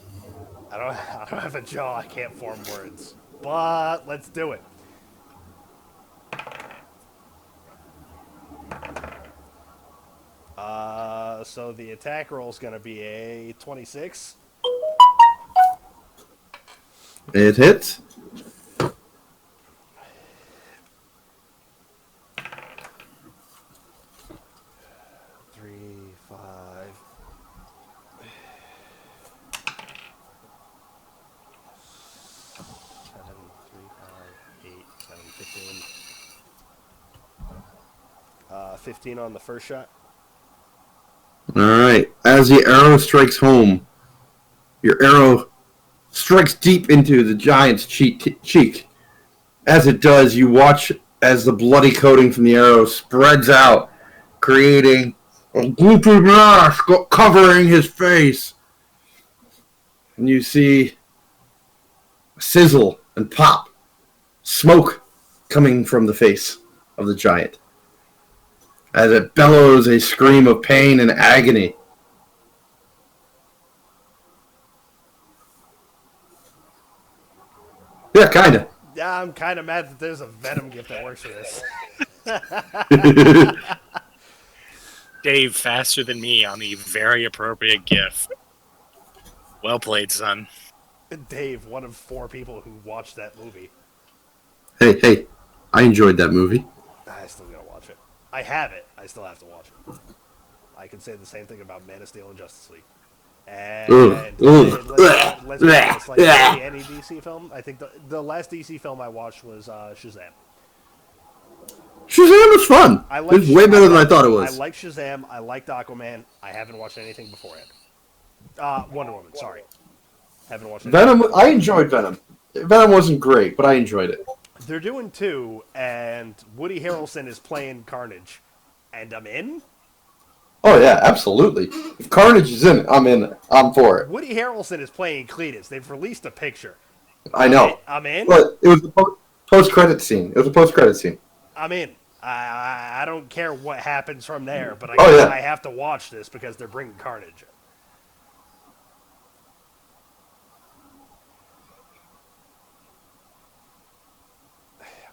I don't have a jaw. I can't form words. But let's do it. So the attack roll is going to be a 26. It hits. Three, 5. 7, 3, 5, 8, 7, 15. 15 on the first shot. All right. As the arrow strikes home, your arrow strikes deep into the giant's cheek. As it does, you watch as the bloody coating from the arrow spreads out, creating a gloopy mask covering his face. And you see sizzle and pop, smoke coming from the face of the giant as it bellows a scream of pain and agony. Yeah, kind of. Yeah, I'm kind of mad that there's a Venom gift that works for this. Dave, faster than me on the very appropriate gif. Well played, son. Dave, one of 4 people who watched that movie. Hey, I enjoyed that movie. I still gotta watch it. I have it. I still have to watch it. I can say the same thing about Man of Steel and Justice League. And let's be honest, like any DC film. I think the last DC film I watched was Shazam. Shazam was fun. It was way better than I thought it was. I like Shazam. I liked Aquaman. I haven't watched anything beforehand. Wonder Woman. Sorry, haven't watched anything. Venom. I enjoyed Venom. Venom wasn't great, but I enjoyed it. They're doing 2, and Woody Harrelson is playing Carnage, and I'm in. Oh yeah, absolutely. If Carnage is in it, I'm in. I'm for it. Woody Harrelson is playing Cletus. They've released a picture. I know. I'm in. But it was a post-credit scene. It was a post-credit scene. I'm in. I don't care what happens from there, but I have to watch this because they're bringing Carnage.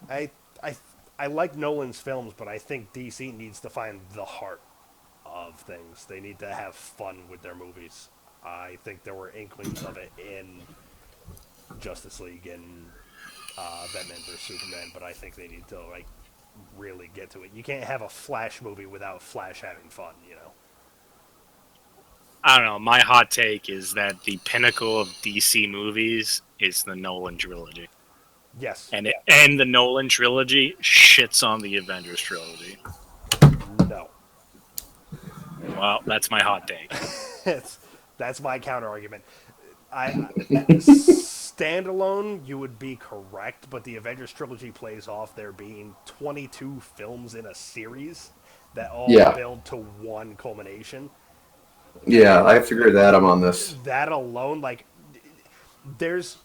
I like Nolan's films, but I think DC needs to find the heart of things. They need to have fun with their movies. I think there were inklings of it in Justice League and Batman vs Superman, but I think they need to really get to it. You can't have a Flash movie without Flash having fun, you know. I don't know. My hot take is that the pinnacle of DC movies is the Nolan trilogy. Yes. And the Nolan trilogy shits on the Avengers trilogy. No. Well, that's my hot take. That's my counter argument. Standalone, you would be correct, but the Avengers trilogy plays off there being 22 films in a series, that all Yeah. build to one culmination. Yeah, I have to agree with Adam on this. That alone, like, there's.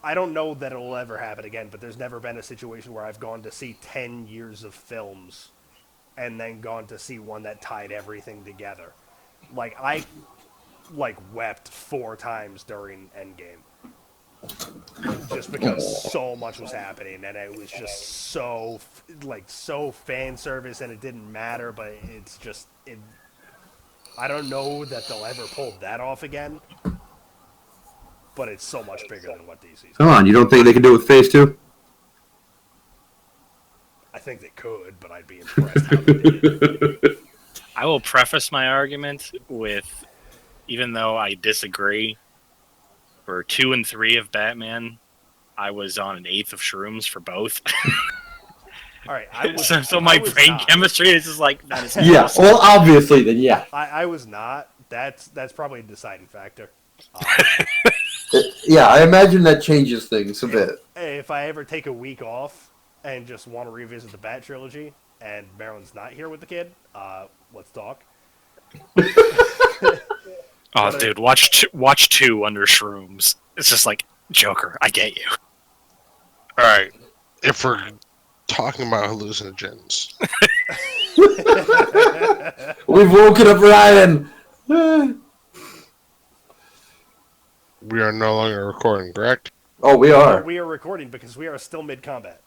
I don't know that it'll ever happen again, but there's never been a situation where I've gone to see 10 years of films and then gone to see one that tied everything together. Like, I, like, wept 4 times during Endgame. Just because so much was happening, and it was just so, like, so fan service, and it didn't matter, but it's just, I don't know that they'll ever pull that off again, but it's so much bigger than what DC's Come done. on, you don't think they can do it with Phase 2? I think they could, but I'd be impressed how they did. I will preface my argument with, even though I disagree, for 2 and 3 of Batman, I was on an eighth of shrooms for both. All right, I was, so my I was brain not. chemistry is just like that is Yeah, well, obviously, then yeah. I was not. That's probably a deciding factor. Yeah, I imagine that changes things a bit. If I ever take a week off and just want to revisit the Bat trilogy, and Marilyn's not here with the kid, let's talk. Oh, dude, watch 2 under shrooms. It's just like Joker. I get you. All right, if we're talking about hallucinogens, We've woken up Ryan! we are no longer recording, correct? Oh, we are. We are recording because we are still mid-combat.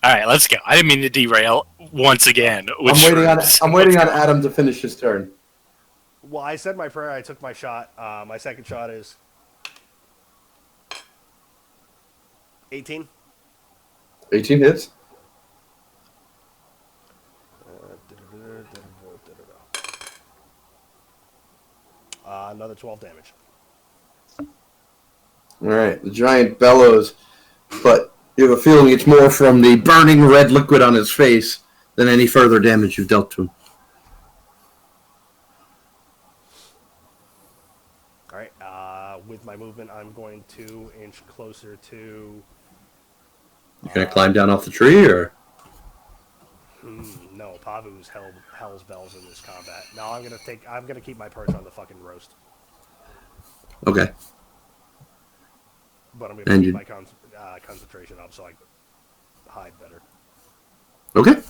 All right, let's go. I didn't mean to derail once again. With I'm waiting on Adam to finish his turn. Well, I said my prayer. I took my shot. My second shot is 18. 18 hits. Another 12 damage. Alright, the giant bellows, but you have a feeling it's more from the burning red liquid on his face than any further damage you've dealt to him. All right. With my movement, I'm going to inch closer to. You gonna climb down off the tree, or? No, Pavu's hell's bells in this combat. No, I'm gonna keep my perch on the fucking roast. Okay. But I'm And gonna keep you- my concentration up so I hide better. Okay.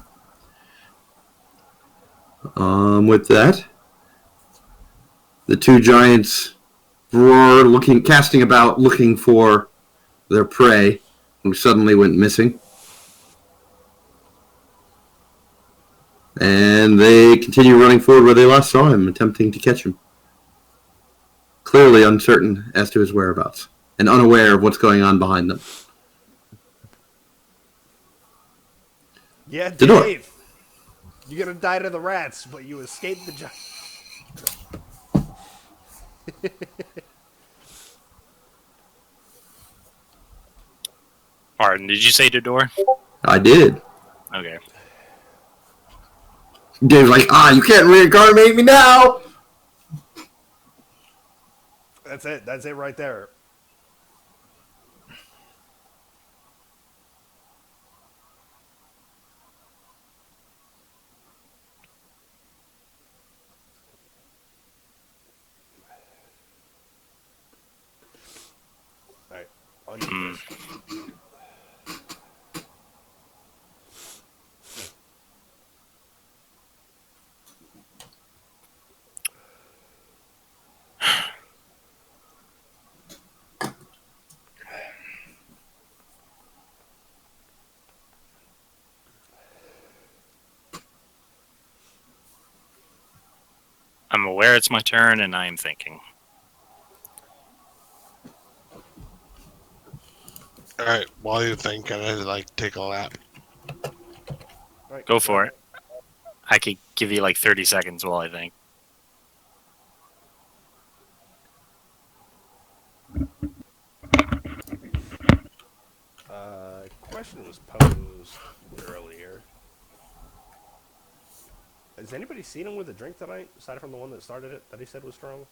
With that, the two giants roar, casting about, looking for their prey, who suddenly went missing. And they continue running forward where they last saw him, attempting to catch him. Clearly uncertain as to his whereabouts, and unaware of what's going on behind them. Yeah, The door. Dave. You're gonna die to the rats, but you escaped the giant. Pardon, did you say the door? I did. Okay. Dave's like, you can't reincarnate me now! That's it. That's it right there. All right. On your first. I'm aware it's my turn, and I am thinking. All right, while you think, can I take a lap? All right, Go for it. I could give you 30 seconds while I think. Question was posed earlier. Has anybody seen him with a drink tonight, aside from the one that started it, that he said was strong?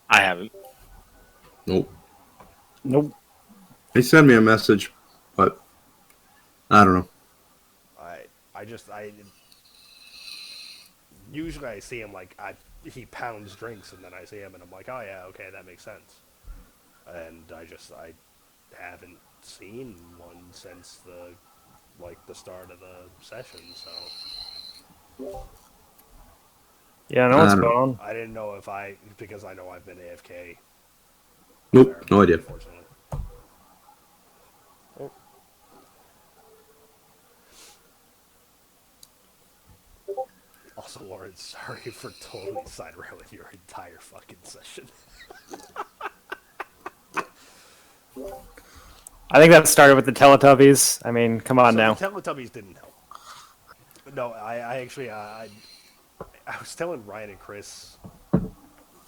I haven't. Nope. Nope. They sent me a message, but I don't know. I usually I see him like he pounds drinks, and then I see him, and I'm like, oh yeah, okay, that makes sense. And I haven't seen one since the start of the session, so Yeah, I know what's I don't going know. on. I didn't know because I know I've been AFK. Nope, no idea. Unfortunately. Also, Lauren, sorry for totally side railing your entire fucking session. I think that started with the Teletubbies. I mean, come on So now. the Teletubbies didn't help. No, I actually, I was telling Ryan and Chris,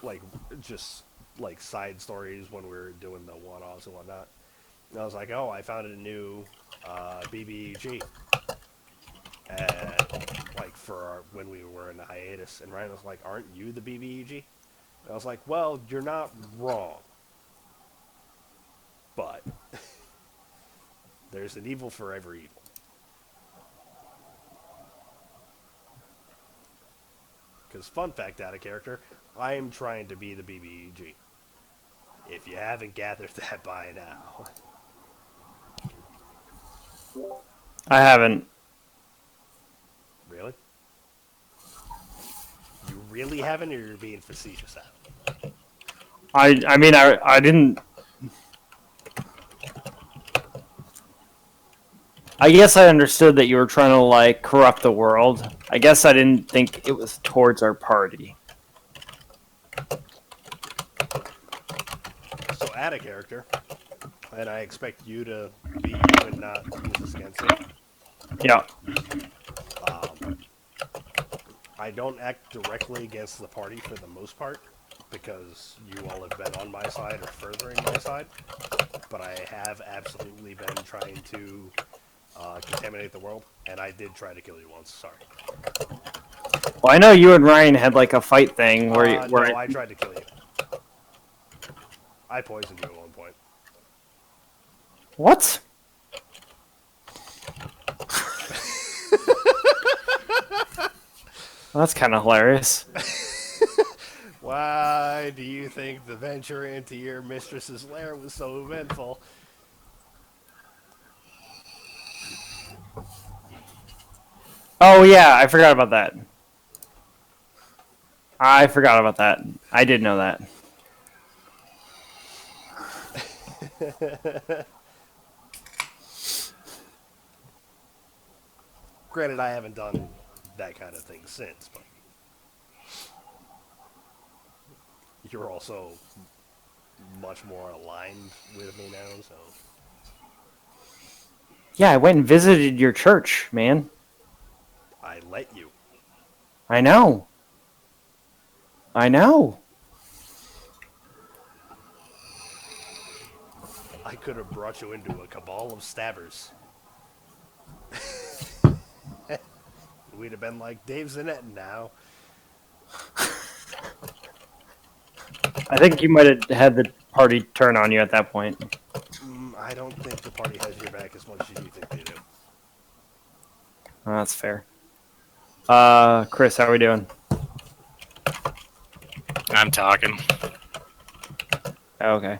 like, just, like, side stories when we were doing the one-offs and whatnot. And I was like, oh, I found a new BBG. Like, when we were in the hiatus. And Ryan was like, aren't you the BBEG? And I was like, well, you're not wrong. But there's an evil for every evil. Because, fun fact out of character, I am trying to be the BBEG. If you haven't gathered that by now. I haven't. Really? You really haven't, or you're being facetious at it? I mean, I didn't. I guess I understood that you were trying to, like, corrupt the world. I guess I didn't think it was towards our party. So add a character, and I expect you to be you and not use this against me. Yeah. I don't act directly against the party for the most part, because you all have been on my side or furthering my side, but I have absolutely been trying to contaminate the world, and I did try to kill you once, sorry. Well, I know you and Ryan had, like, a fight thing where No, I tried to kill you. I poisoned you at one point. What? Well, that's kind of hilarious. Why do you think the venture into your mistress's lair was so eventful? Oh, yeah, I forgot about that. I did know that. Granted, I haven't done that kind of thing since, but you're also much more aligned with me now, so... Yeah, I went and visited your church, man. I let you. I know. I could have brought you into a cabal of stabbers. We'd have been like, Dave Zanetti now. I think you might have had the party turn on you at that point. I don't think the party has your back as much as you think they do. Oh, that's fair. Chris, how are we doing? I'm talking. Oh, okay.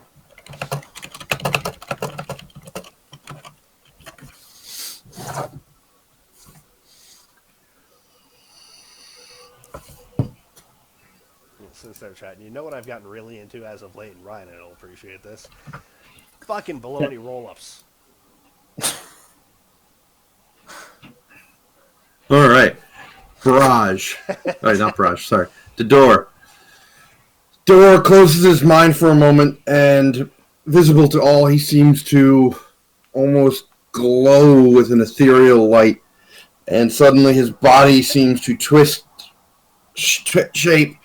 Since they're chatting, you know what I've gotten really into as of late, and Ryan will appreciate this? Fucking baloney roll-ups. All right. Brage. All right, not Brage, sorry. The door. Door closes his mind for a moment, and visible to all, he seems to almost glow with an ethereal light. And suddenly his body seems to twist, shape,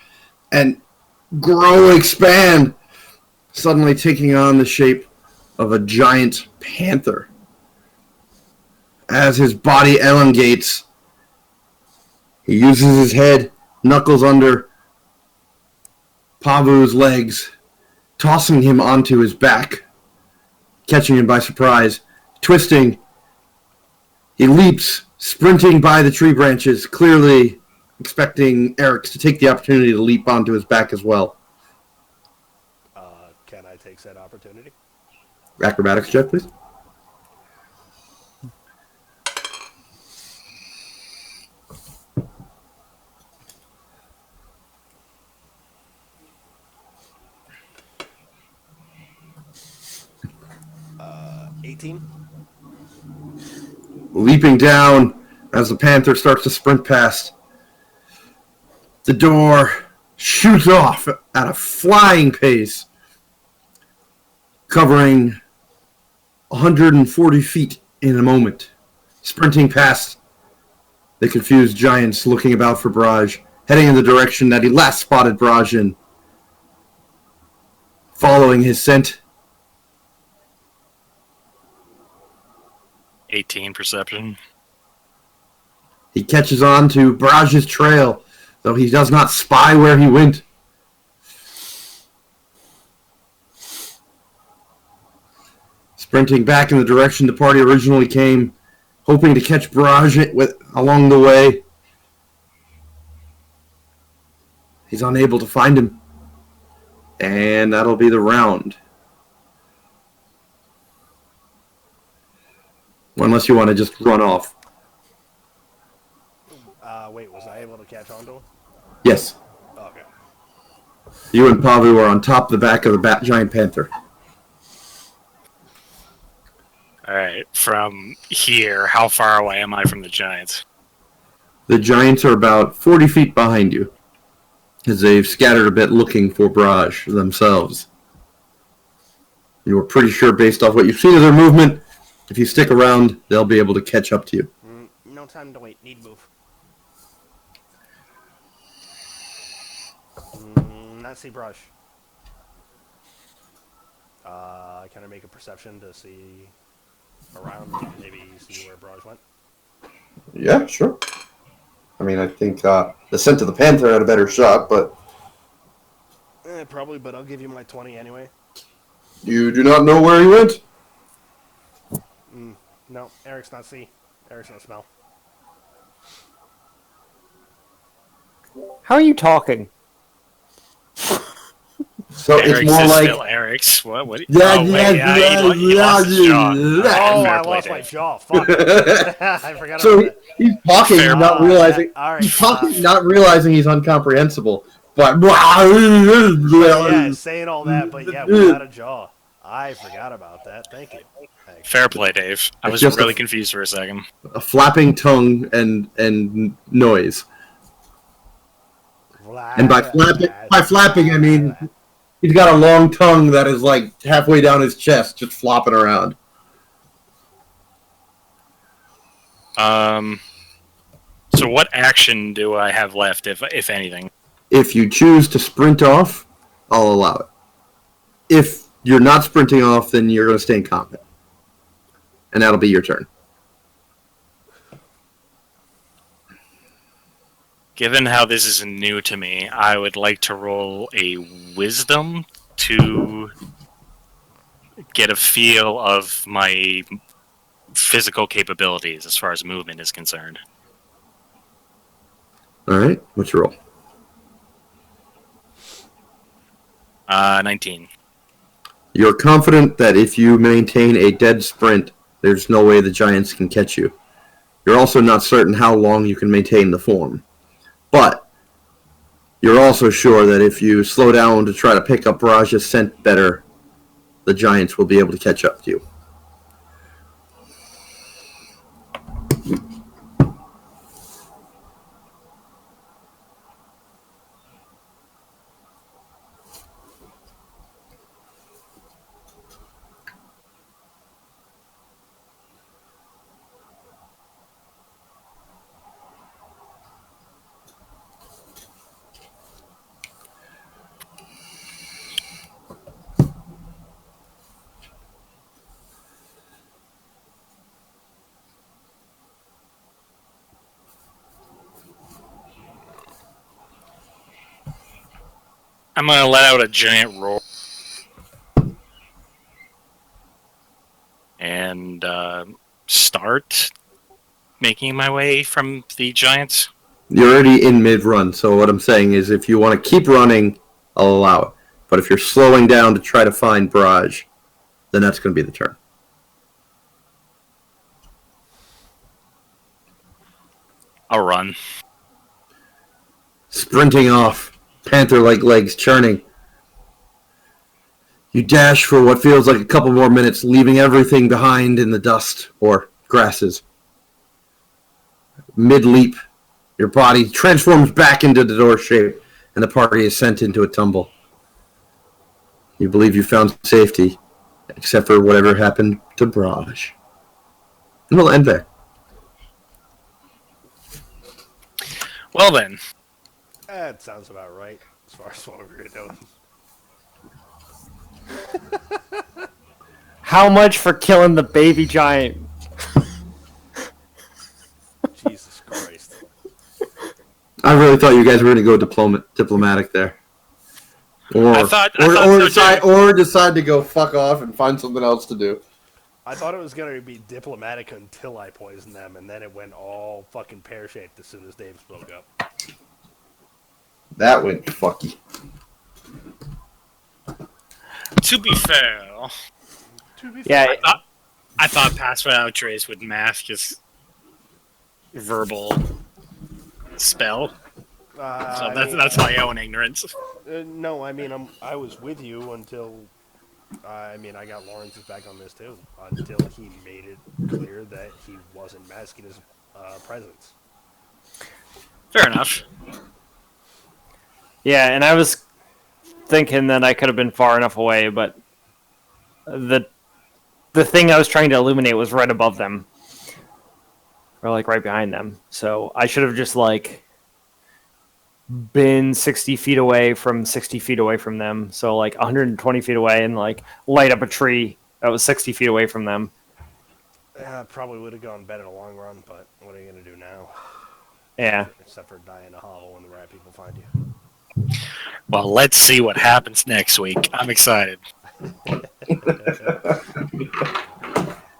and grow, expand, suddenly taking on the shape of a giant panther. As his body elongates, he uses his head, knuckles under Pavu's legs, tossing him onto his back, catching him by surprise. Twisting, he leaps, sprinting by the tree branches, clearly expecting Arix to take the opportunity to leap onto his back as well. Can I take said opportunity? Acrobatics check, please. Uh, 18. Leaping down as the panther starts to sprint past. The door shoots off at a flying pace, covering 140 feet in a moment, sprinting past the confused giants looking about for Brage, heading in the direction that he last spotted Brage in. Following his scent, 18 perception. he catches on to Brage's trail, though he does not spy where he went. Sprinting back in the direction the party originally came, hoping to catch Brage along the way. He's unable to find him. And that'll be the round. Unless you want to just run off. Wait, was I able to catch on to him? Yes. Okay. You and Pavu are on top of the back of the giant panther. Alright, from here, how far away am I from the giants? The giants are about 40 feet behind you, as they've scattered a bit looking for Brage themselves. You were pretty sure, based off what you've seen of their movement, if you stick around, they'll be able to catch up to you. No time to wait. Need move. Not see Brage. Can I make a perception to see around, maybe see where Brage went? Yeah, sure. I mean, I think the scent of the panther had a better shot, but... Probably, but I'll give you my 20 anyway. You do not know where he went? No, Eric's not see. Eric's not smell. How are you talking? So Arix it's more is like... still Arix. What? Yeah, Oh, wait, he lost his jaw. Oh, Fair I play, lost my Dave. jaw. Fuck. I forgot So about that. he's talking, Fair not play. realizing. All right, He's talking, not realizing he's incomprehensible. But Yeah, saying all that, but yeah, without a jaw. I forgot about that. Thank you. Thanks. Fair play, Dave. I It's was just really confused for a second. a flapping tongue and noise. And by flapping, I mean he's got a long tongue that is like halfway down his chest, just flopping around. So what action do I have left, if anything? If you choose to sprint off, I'll allow it. If you're not sprinting off, then you're going to stay in combat. And that'll be your turn. Given how this is new to me, I would like to roll a wisdom to get a feel of my physical capabilities as far as movement is concerned. All right, what's your roll? 19. You're confident that if you maintain a dead sprint, there's no way the giants can catch you. You're also not certain how long you can maintain the form. But you're also sure that if you slow down to try to pick up Brage's scent better, the giants will be able to catch up to you. I'm going to let out a giant roar. And start making my way from the giants? You're already in mid-run, so what I'm saying is if you want to keep running, I'll allow it. But if you're slowing down to try to find Brage, then that's going to be the turn. I'll run. Sprinting off, panther-like legs churning. You dash for what feels like a couple more minutes, leaving everything behind in the dust or grasses. Mid-leap, your body transforms back into the door shape, and the party is sent into a tumble. You believe you found safety, except for whatever happened to Brage. And we'll end there. Well then, That sounds about right as far as what we're doing. How much for killing the baby giant? Jesus Christ. I really thought you guys were going to go diplomatic there. I thought so decide to go fuck off and find something else to do. I thought it was going to be diplomatic until I poisoned them, and then it went all fucking pear-shaped as soon as Dave spoke up. That went fucky. to be fair, Yeah, I thought pass without trace would mask his verbal spell. So that's my own ignorance. No, I mean, I was with you until, I got Lawrence's back on this too, until he made it clear that he wasn't masking his presence. Fair enough. yeah, and I was thinking that I could have been far enough away, but the thing I was trying to illuminate was right above them, or like right behind them. So I should have just like been 60 feet away from 60 feet away from them. So like 120 feet away and like light up a tree that was 60 feet away from them. Probably would have gone better in the long run, but what are you going to do now? Yeah. Except for die in a hollow when the rat people find you. Well, let's see what happens next week. I'm excited.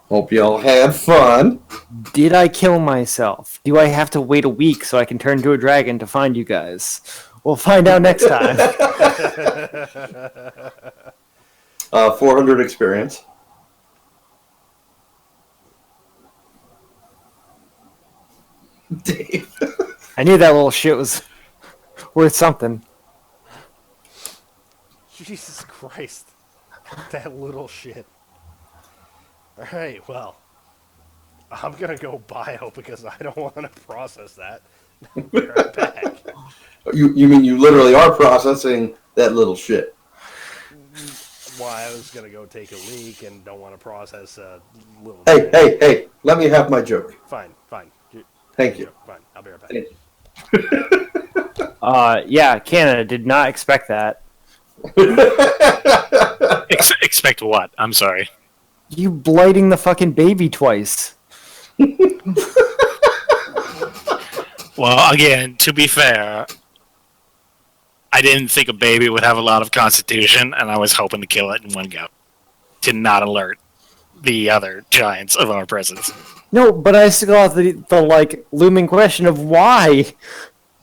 Hope y'all had fun. Did I kill myself? Do I have to wait a week so I can turn into a dragon to find you guys? We'll find out next time. 400 experience. Dave. I knew that little shit was worth something. Jesus Christ. That little shit. Alright, well. I'm gonna go bio because I don't want to process that. Be right back. You mean you literally are processing that little shit? Why I was gonna go take a leak and don't want to process a little. Hey! Let me have my joke. Fine. Thank you. Fine, I'll be right back. Yeah, Canada did not expect that. Expect what? I'm sorry. You blighting the fucking baby twice. Well, again, to be fair, I didn't think a baby would have a lot of constitution, and I was hoping to kill it in one go. To not alert the other giants of our presence. No, but I still have the like looming question of why.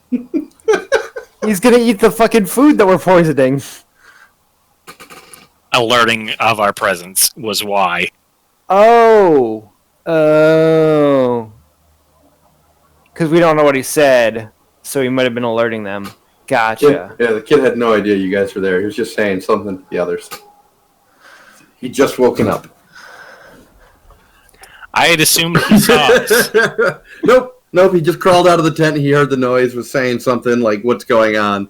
He's gonna eat the fucking food that we're poisoning. Alerting of our presence was why. Oh. Because we don't know what he said, so he might have been alerting them. Gotcha. Yeah, the kid had no idea you guys were there. He was just saying something to the others. He'd just woken up. I had assumed he saw us. Nope. He just crawled out of the tent. He heard the noise, was saying something like, "What's going on?"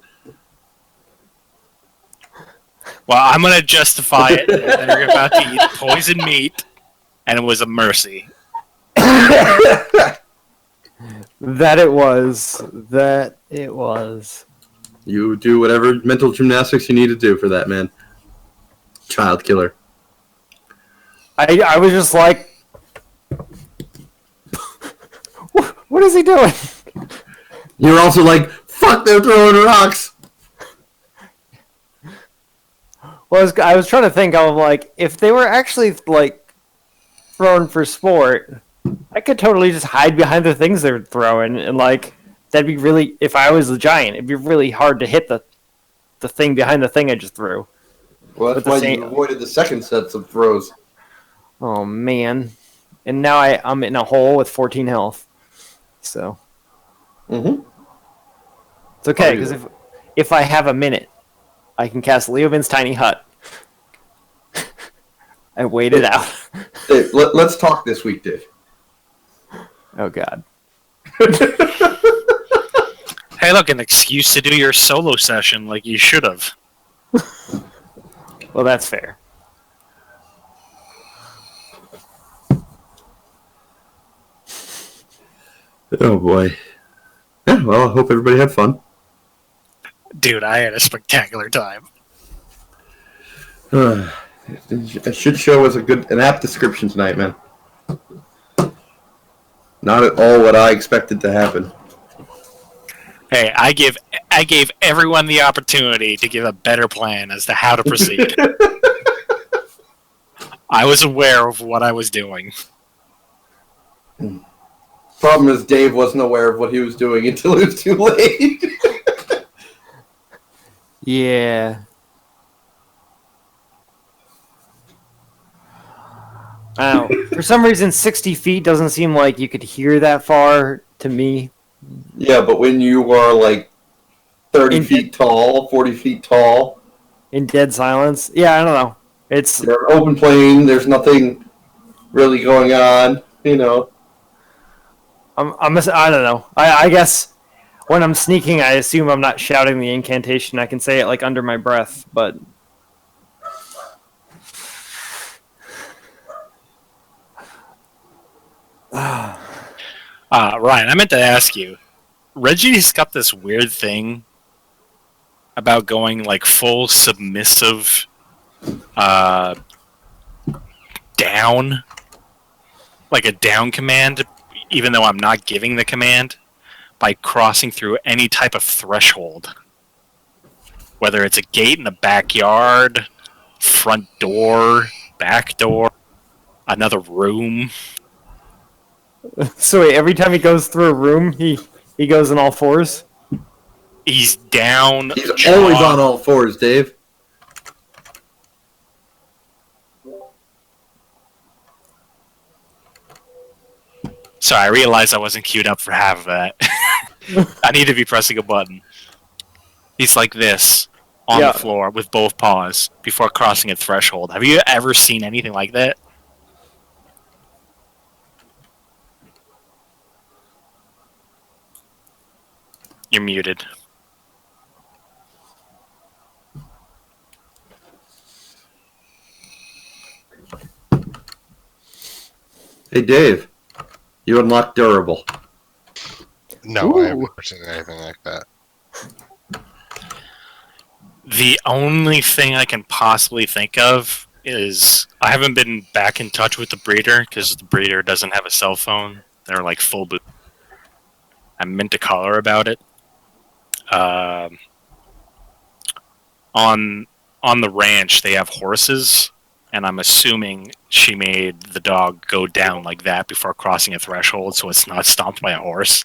Well, I'm going to justify it. They're about to eat poison meat, and it was a mercy. That it was. You do whatever mental gymnastics you need to do for that, man. Child killer. I was just like, what is he doing? You're also like, fuck, they're throwing rocks. Well, I was trying to think of like if they were actually like thrown for sport, I could totally just hide behind the things they're throwing, and like that'd be really. If I was a giant, it'd be really hard to hit the thing behind the thing I just threw. Well, With that's the why same. you avoided the second sets of throws. Oh man! And now I'm in a hole with 14 health. So Mm-hmm. it's okay because if I have a minute, I can cast Leovin's tiny hut. I wait it out. Dave, let's talk this week, Dave. Oh god. Hey, look, an excuse to do your solo session like you should have. Well, that's fair. Oh boy. Yeah, well, I hope everybody had fun. Dude, I had a spectacular time. A shit show was an apt description tonight, man. Not at all what I expected to happen. Hey, I gave everyone the opportunity to give a better plan as to how to proceed. I was aware of what I was doing. Problem is, Dave wasn't aware of what he was doing until it was too late. Yeah. I don't know. For some reason, 60 feet doesn't seem like you could hear that far to me. Yeah, but when you are like 30 feet tall, 40 feet tall, in dead silence. Yeah, I don't know. It's you're an open plain. There's nothing really going on. You know. I don't know. I guess when I'm sneaking, I assume I'm not shouting the incantation. I can say it like under my breath, but Ryan, I meant to ask you. Reggie's got this weird thing about going like full submissive down, like a down command, even though I'm not giving the command, by crossing through any type of threshold. Whether it's a gate in the backyard, front door, back door, another room. so wait, every time he goes through a room, he goes on all fours. He's down. He's always on all fours, Dave. Sorry, I realized I wasn't queued up for half of that. I need to be pressing a button. He's like this on the floor with both paws before crossing a threshold. Have you ever seen anything like that? You're muted. Hey, Dave. You unlocked durable. No, I haven't never seen anything like that. The only thing I can possibly think of is I haven't been back in touch with the breeder because the breeder doesn't have a cell phone. They're like full boot. I meant to call her about it. On the ranch, they have horses, and I'm assuming she made the dog go down like that before crossing a threshold, so it's not stomped by a horse.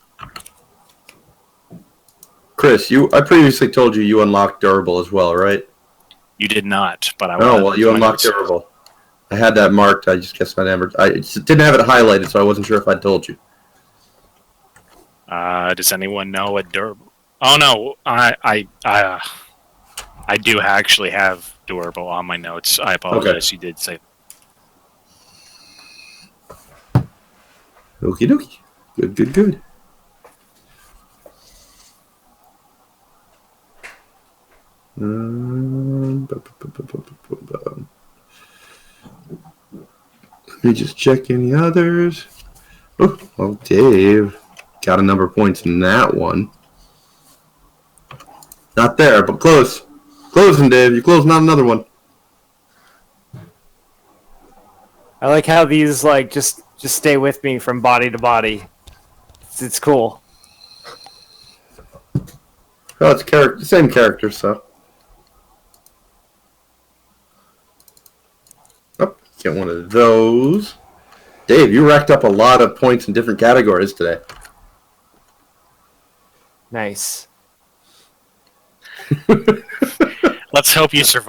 Chris, I previously told you unlocked durable as well, right? You did not, but I. Oh well, you unlocked durable. I had that marked. I just guess I never. I just didn't have it highlighted, so I wasn't sure if I told you. Does anyone know what durable? Oh no, I do actually have durable on my notes. I apologize. Okay. You did say. Okie dokie. Good. Let me just check any others. Oh, well, Dave got a number of points in that one. Not there, but close. Closing, Dave. You closing on another one. I like how these like just stay with me from body to body. It's cool. Oh, it's same character, so. Oh, get one of those. Dave, you racked up a lot of points in different categories today. Nice. Let's hope you survive.